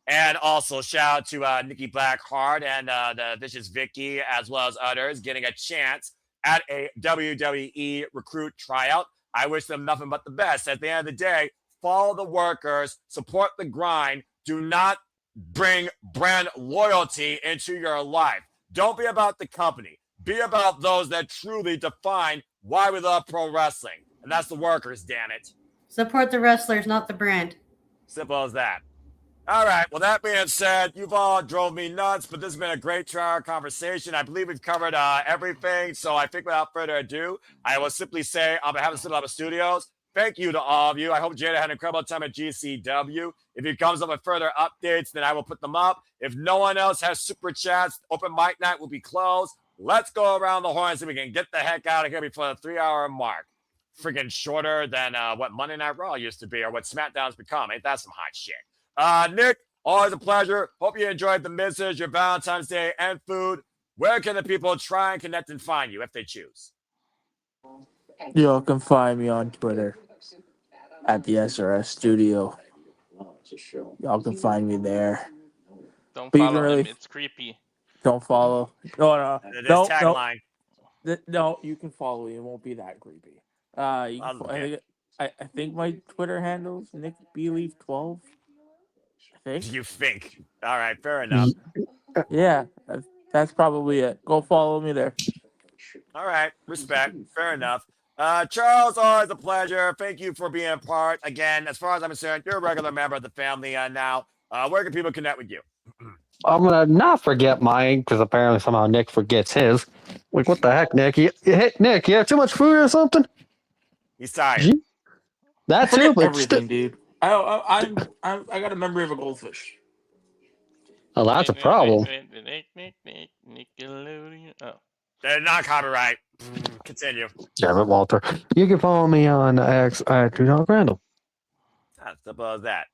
And also shout out to Nikki Blackheart and the Vicious Vicky, as well as others, getting a chance at a WWE recruit tryout. I wish them nothing but the best. At the end of the day, follow the workers, support the grind. Do not bring brand loyalty into your life. Don't be about the company. Be about those that truly define why we love pro wrestling. And that's the workers, damn it. Support the wrestlers, not the brand. Simple as that. All right. Well, that being said, you've all drove me nuts, but this has been a great 2-hour conversation. I believe we've covered everything. So I think without further ado, I will simply say on behalf of Simple Bible Studios, thank you to all of you. I hope Jada had an incredible time at GCW. If he comes up with further updates, then I will put them up. If no one else has super chats, open mic night will be closed. Let's go around the horn so we can get the heck out of here before the 3-hour mark. Freaking shorter than what Monday Night Raw used to be or what SmackDown's become. Ain't that some hot shit? Nick, always a pleasure. Hope you enjoyed the message, your Valentine's Day, and food. Where can the people try and connect and find you if they choose? Y'all can find me on Twitter at the SRS Studio. Y'all can find me there. Don't But you follow can really- him. It's creepy. Don't follow. No. This No, tagline. no, you can follow me. It won't be that creepy. You can, Okay. I think my Twitter handle is Nick Beleaf 12. I think. You think. All right, fair enough. Yeah, that's probably it. Go follow me there. All right, respect. Fair enough. Charles, always a pleasure. Thank you for being part. Again, as far as I'm concerned, you're a regular member of the family now. where can people connect with you? I'm gonna not forget mine because apparently somehow Nick forgets his. Like, what the heck, Nick? Nick, you have too much food or something? He's tired. That Forget too, but everything, dude. I got a memory of a goldfish. oh, that's a problem. Nickelodeon. Oh. They're not copyright. Continue. Damn it, Walter. You can follow me on X at Random. As simple as that.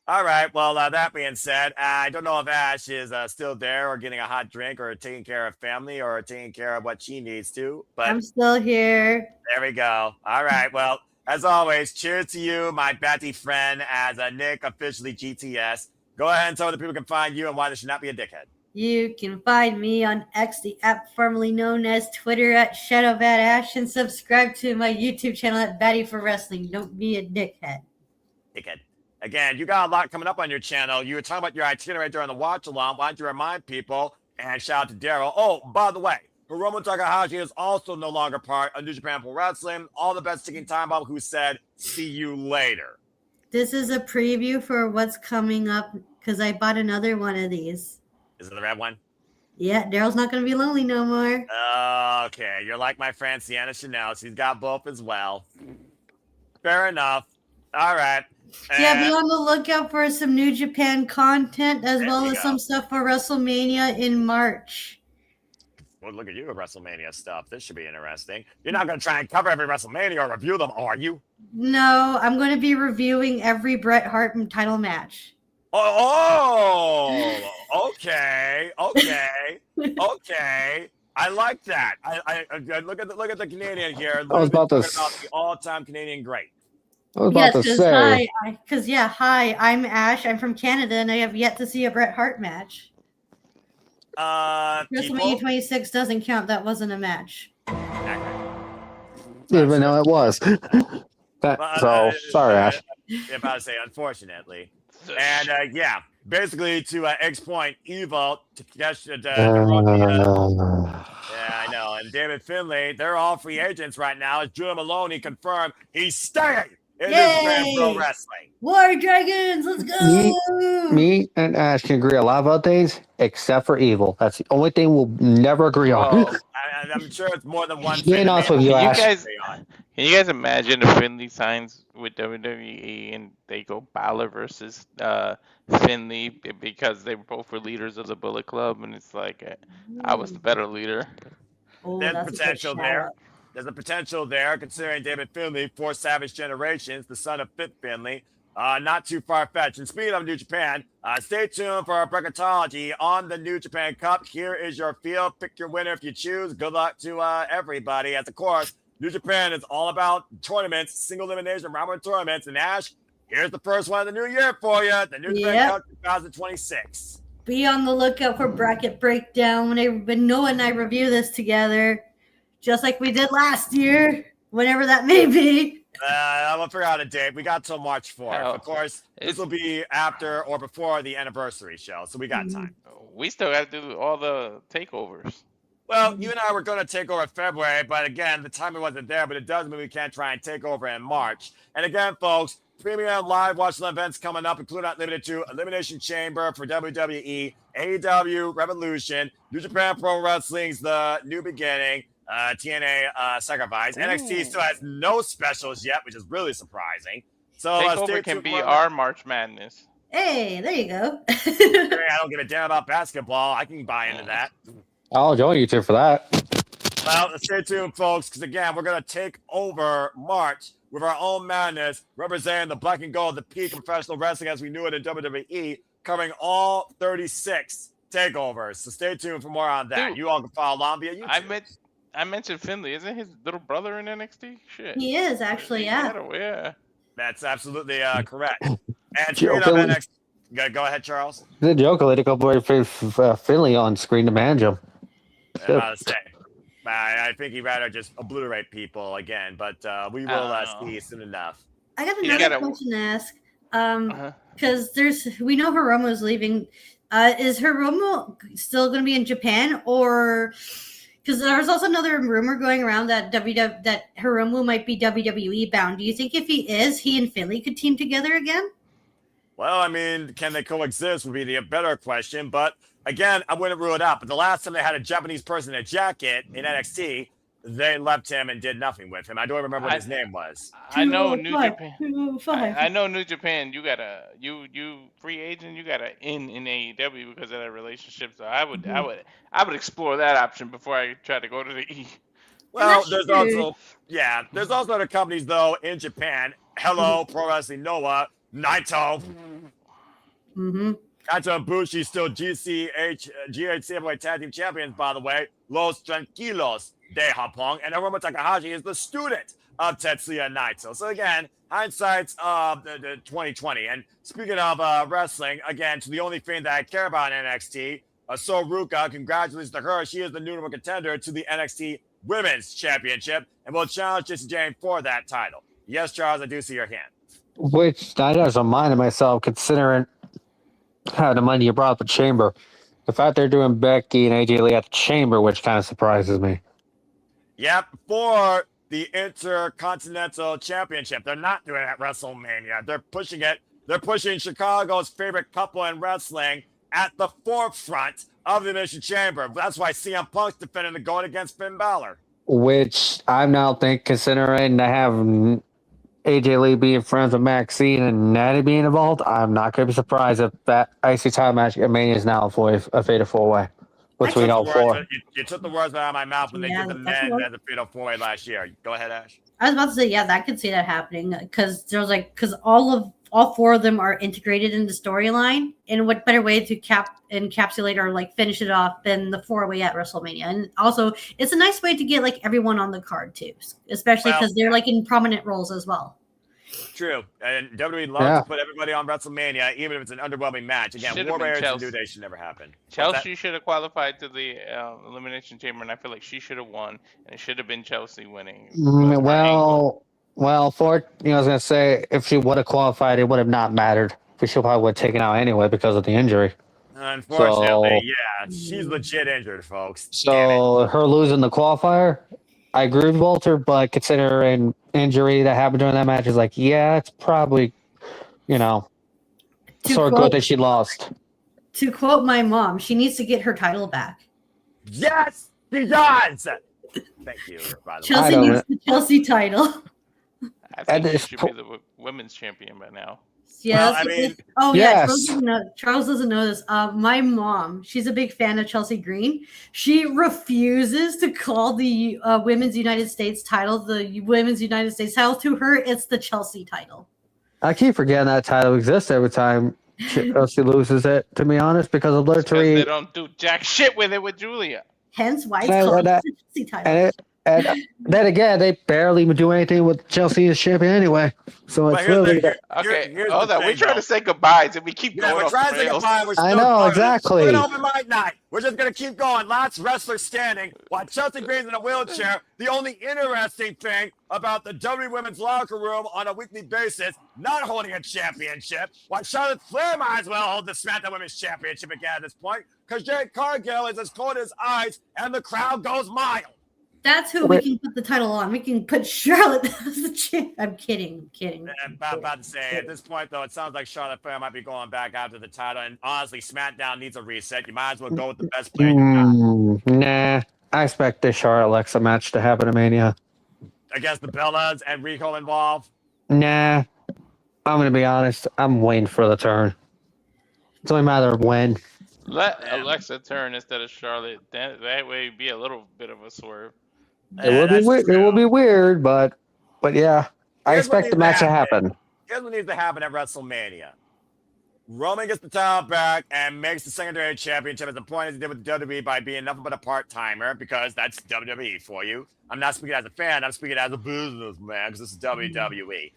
All right. Well, that being said, I don't know if Ash is still there or getting a hot drink or taking care of family or taking care of what she needs to. But I'm still here. there we go. All right. Well, as always, cheers to you, my Betty friend, as Nick officially GTS. Go ahead and tell the people can find you and why they should not be a dickhead. You can find me on X, the app formerly known as Twitter, at ShadowBadAsh, and subscribe to my YouTube channel at Batty for Wrestling. Don't be a dickhead. Dickhead. Again, you got a lot coming up on your channel. You were talking about your itinerary during the watch along. Why don't you remind people? And shout out to Daryl. Oh, by the way, Hiromu Takahashi is also no longer part of New Japan Pro Wrestling. All the best ticking time bomb who said, see you later. This is a preview for what's coming up because I bought another one of these. Is it the red one? Yeah, Daryl's not going to be lonely no more. Okay, you're like my friend Sienna Chanel. She's got both as well. Fair enough. All right. Yeah, be on the lookout for some New Japan content as well as some stuff for WrestleMania in March. Well, look at you at WrestleMania stuff. This should be interesting. You're not going to try and cover every WrestleMania or review them, are you? No, I'm going to be reviewing every Bret Hart title match. Oh, okay. I like that. I look at the Canadian here. I was about to the all-time Canadian great. I was about to say. Hi, I'm Ash. I'm from Canada, and I have yet to see a Bret Hart match. WrestleMania 26 doesn't count. That wasn't a match. Even though it was. Sorry, Ash. I'm about to say, unfortunately. And yeah, basically to Egg's point, Evil, yeah, I know. And David Finlay, they're all free agents right now. As Drew Maloney confirmed, he's staying in this Grand Pro Wrestling. War Dragons, let's go! Me and Ash can agree a lot about things, except for Evil. That's the only thing we'll never agree on. I'm sure it's more than one. Being honest with you, Ash. Can you guys imagine if Finley signs with WWE and they go Balor versus Finley because they both were leaders of the Bullet Club, and it's like I was the better leader. There's potential there. There's a potential there, considering David Finlay, 4 Savage Generations, the son of Fit Finlay. Not too far-fetched. And speaking of New Japan, stay tuned for our bracketology on the New Japan Cup. Here is your field. Pick your winner if you choose. Good luck to everybody. As of course, New Japan is all about tournaments, single elimination, round-robin tournaments. And Ash, here's the first one of the new year for you, the New Japan Cup 2026. Be on the lookout for bracket breakdown when Noah and I review this together, just like we did last year, whenever that may be. I'm going to figure out a date. We got till March 4th. Of course, this will be after or before the anniversary show, so we got time. We still got to do all the takeovers. Well, you and I were going to take over February, but again, the timing wasn't there, but it does mean we can't try and take over in March. And again, folks, premium live watching events coming up, including not limited to Elimination Chamber for WWE, AEW Revolution, New Japan Pro Wrestling's The New Beginning, TNA Sacrifice. NXT still has no specials yet, which is really surprising. So takeover can be our March Madness. Hey, there you go. I don't give a damn about basketball. I can buy into that. I'll join you two for that. Well, stay tuned, folks, because again, we're going to take over March with our own madness, representing the black and gold, the peak of professional wrestling as we knew it in WWE, covering all 36 takeovers. So stay tuned for more on that. Dude, you all can follow along via YouTube. I mentioned Finley. Isn't his little brother in NXT? Shit. He is, actually, yeah. That's absolutely correct. And speaking of NXT, go ahead, Charles. The joke, I let a couple of Finley on screen to manage him. I think he'd rather just obliterate people again, but we will see soon enough. I got another question to ask. Because we know Hiromu's leaving. Is Hiromu still going to be in Japan, or because there's also another rumor going around that that Hiromu might be WWE bound? Do you think if he is, he and Finley could team together again? Well, I mean, can they coexist would be the better question. But again, I wouldn't rule it out. But the last time they had a Japanese person in a jacket in NXT, they left him and did nothing with him. I don't remember what his name was. I know New 205. Japan. I know New Japan. You got you free agent. You got to in AEW because of that relationship. So I would explore that option before I try to go to the E. Well, there's also other companies though in Japan. Hello, Pro Wrestling Noah, Naito. Mm-hmm. Naito and Bushi still GHC Heavyweight Tag Team Champions, by the way. Los Tranquilos de Japón. And Hiromu Takahashi is the student of Tetsuya Naito. So again, hindsight's the 2020. And speaking of wrestling, again, to the only thing that I care about in NXT, Soruka, congratulations to her. She is the new number contender to the NXT Women's Championship and will challenge Jesse Jane for that title. Yes, Charles, I do see your hand. Which I just reminded myself, considering how the money you brought up the Chamber. The fact they're doing Becky and AJ Lee at the Chamber, which kind of surprises me. Yep, for the Intercontinental Championship. They're not doing it at WrestleMania. They're pushing it. They're pushing Chicago's favorite couple in wrestling at the forefront of the Elimination Chamber. That's why CM Punk's defending the gold against Finn Balor. Which I'm now considering to have AJ Lee being friends with Maxine and Natty being involved. I'm not going to be surprised if that IC title match at Mania is now for a fatal four-way between all four. You took the words out of my mouth when they did the men as a fatal four-way last year. Go ahead, Ash. I was about to say, yeah, I could see that happening because because all four of them are integrated in the storyline. And what better way to encapsulate or finish it off than the four-way at WrestleMania? And also, it's a nice way to get everyone on the card too, especially because they're in prominent roles as well. True, and WWE loves to put everybody on WrestleMania, even if it's an underwhelming match. Again, War Bears and New Day should never happen. Chelsea should have qualified to the Elimination Chamber, and I feel like she should have won, and it should have been Chelsea winning. Well, I was going to say, if she would have qualified, it would have not mattered. She probably would have taken out anyway because of the injury. Unfortunately, she's legit injured, folks. So her losing the qualifier, I agree with Walter, but considering injury that happened during that match, is it's probably, sort of good that she lost. To quote my mom, she needs to get her title back. Yes, she does. Thank you, by the way. Chelsea needs the Chelsea title. I think she should be the women's champion by now. Yes. Charles doesn't know this. My mom, she's a big fan of Chelsea Green. She refuses to call the Women's United States title the Women's United States title. To her, it's the Chelsea title. I keep forgetting that title exists every time Chelsea loses it, to be honest, because of literally... They don't do jack shit with it with Julia. Hence why it's called the Chelsea title. And then again, they barely do anything with Chelsea as champion anyway. So it's really... Hold on. We're trying to say goodbyes, and we keep going we're trying to say goodbye. I know, exactly. We're open mic night. We're just going to keep going. Last wrestler standing while Chelsea Green's in a wheelchair. The only interesting thing about the WWE Women's locker room on a weekly basis, not holding a championship, while Charlotte Flair might as well hold the SmackDown Women's Championship again at this point, because Jade Cargill is as cold as ice, and the crowd goes mild. That's who we can put the title on. We can put Charlotte as the champ. I'm kidding. I'm about to say, at this point, though, it sounds like Charlotte Flair might be going back after the title. And honestly, SmackDown needs a reset. You might as well go with the best player you got. Nah, I expect this Charlotte-Alexa match to happen at Mania. Against the Bellas and Rico involved? Nah, I'm going to be honest. I'm waiting for the turn. It's only a matter of when. Let Alexa turn instead of Charlotte. That way, be a little bit of a swerve. It will be weird. It will be weird, but yeah, I expect the match to happen. Here's what needs to happen at WrestleMania. Roman gets the title back and makes the secondary championship as the point as he did with WWE by being nothing but a part-timer, because that's WWE for you. I'm not speaking as a fan. I'm speaking as a businessman, because this is WWE.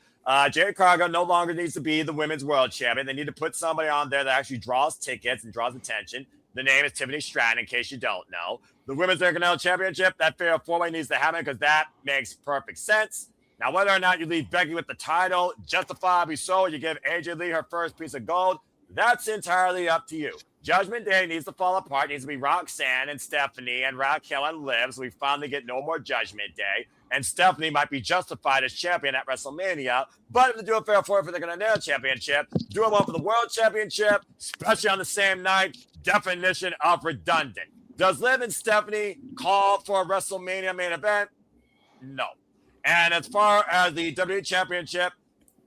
Jade Cargill no longer needs to be the women's world champion. They need to put somebody on there that actually draws tickets and draws attention. The name is Tiffany Stratton, in case you don't know. The Women's Intercontinental Championship, that fair four-way needs to happen because that makes perfect sense. Now, whether or not you leave Becky with the title, justifiably so, you give AJ Lee her first piece of gold, that's entirely up to you. Judgment Day needs to fall apart. It needs to be Roxanne and Stephanie and Raquel and Liv, so we finally get no more Judgment Day. And Stephanie might be justified as champion at WrestleMania, but if they do a fair forward for the Continental Championship, do one for the World Championship, especially on the same night, definition of redundant. Does Liv and Stephanie call for a WrestleMania main event? No. And as far as the WWE Championship,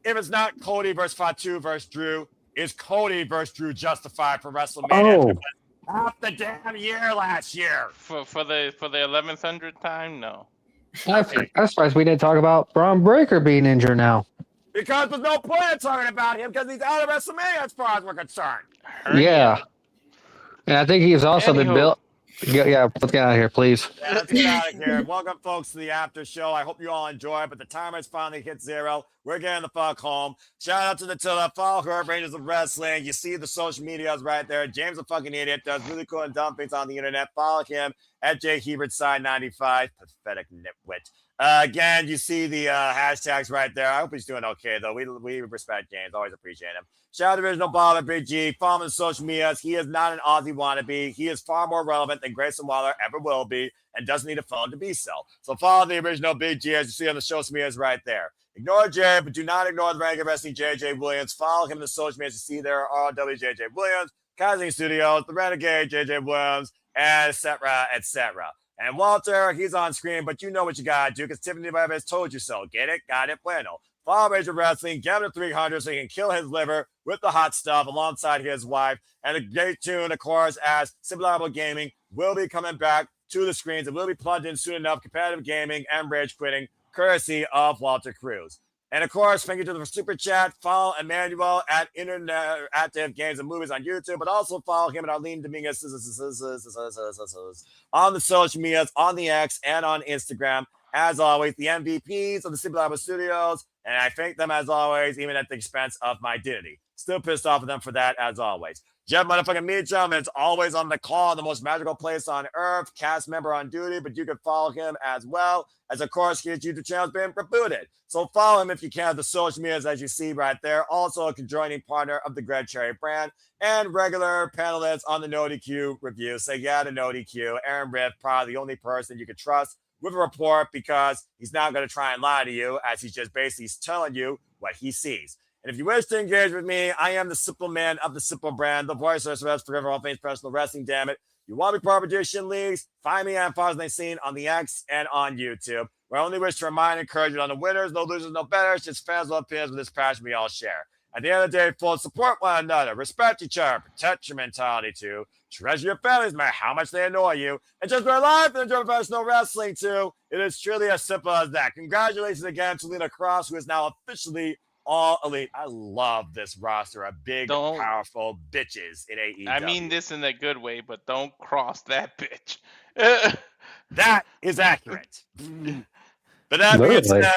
if it's not Cody versus Fatu versus Drew, is Cody versus Drew justified for WrestleMania? Oh. Half the damn year last year. For the 1100th time, no. I'm surprised we didn't talk about Braun Breaker being injured now. Because there's no point in talking about him because he's out of WrestleMania as far as we're concerned. Yeah. And I think he's also been built. Yeah, let's get out of here, please. Yeah, let's get out of here. Welcome, folks, to the after show. I hope you all enjoy it, but the timer's finally hit 0. We're getting the fuck home. Shout out to the Tilla. Follow her, Rangers of Wrestling. You see the social medias right there. James a fucking idiot. Does really cool and dumb things on the internet. Follow him at JHebertSide95. Pathetic nitwit. Again, you see the hashtags right there. I hope he's doing okay, though. We respect James. Always appreciate him. Shout out to Original Bob and Big G. Follow him on social medias. He is not an Aussie wannabe. He is far more relevant than Grayson Waller ever will be and doesn't need a phone to be so. So follow the original Big G as you see on the social medias right there. Ignore Jay, but do not ignore the Ranking Wrestling JJ Williams. Follow him in the social medias to see there are WJJ Williams, Kazing Studios, The Renegade JJ Williams, etc., etc. And Walter, he's on screen, but you know what you gotta do because Tiffany has told you so. Get it? Got it? Bueno. Follow Major Wrestling, get him to 300 so he can kill his liver with the hot stuff alongside his wife. And a great tune, of course, as Simple Gaming will be coming back to the screens. It will be plugged in soon enough. Competitive gaming and rage quitting, courtesy of Walter Cruz. And of course, thank you to the super chat. Follow Emmanuel at Interactive Games and Movies on YouTube, but also follow him at Arlene Dominguez on the social medias, on the X, and on Instagram. As always, the MVPs of the Simple Labo Studios, and I thank them as always, even at the expense of my dignity. Still pissed off at them for that, as always. Jeff motherfucking Meacham is always on the call, the most magical place on earth, cast member on duty, but you can follow him as well, as of course his YouTube channel has been rebooted. So follow him if you can, the social medias as you see right there. Also a conjoining partner of the Greg Cherry brand and regular panelists on the No DQ review. So yeah, the No DQ. Aaron Riff, probably the only person you can trust with a report because he's not going to try and lie to you as he's just basically telling you what he sees. And if you wish to engage with me, I am the Simple Man of the Simple Brand, the voice of the forever all things professional wrestling, damn it. You want to be part of Edition Leagues? Find me at Fars Scene on the X and on YouTube, where I only wish to remind and encourage you on the winners, no losers, no betters, just fans love opinions with this passion we all share. At the end of the day, full support one another, respect each other, protect your mentality too, treasure your families, no matter how much they annoy you, and just enjoy life and enjoy professional wrestling too. It is truly as simple as that. Congratulations again to Lena Cross, who is now officially All Elite. I love this roster of big, powerful bitches in AEW. I mean this in a good way, but don't cross that bitch. That is accurate. But that being said,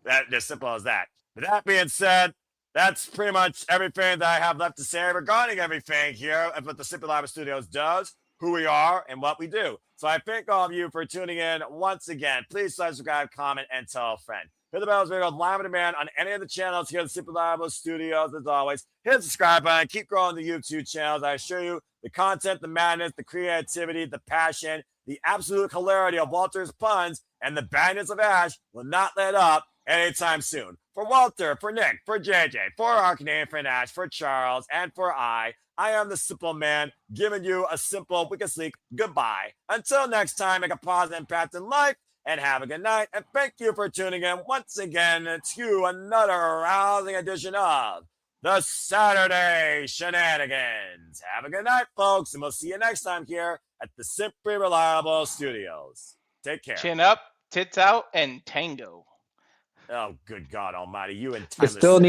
that's as simple as that. But that being said, that's pretty much everything that I have left to say regarding everything here of what the Simple Labo Studios does, who we are, and what we do. So I thank all of you for tuning in once again. Please subscribe, comment, and tell a friend. Hit the bells, video, live on demand on any of the channels here at the Simple Labo Studios. As always, hit the subscribe button. Keep growing the YouTube channels. I assure you, the content, the madness, the creativity, the passion, the absolute hilarity of Walter's puns, and the badness of Ash will not let up anytime soon. For Walter, for Nick, for JJ, for Arcanine, for Ash, for Charles, and for I am the Simple Man, giving you a simple, wicked sleek goodbye. Until next time, make a positive impact in life, and have a good night. And thank you for tuning in once again to another rousing edition of the Saturday Shenanigans. Have a good night, folks, and we'll see you next time here at the Simply Reliable Studios. Take care. Chin up, tits out, and tango. Oh, good God almighty. You and You still need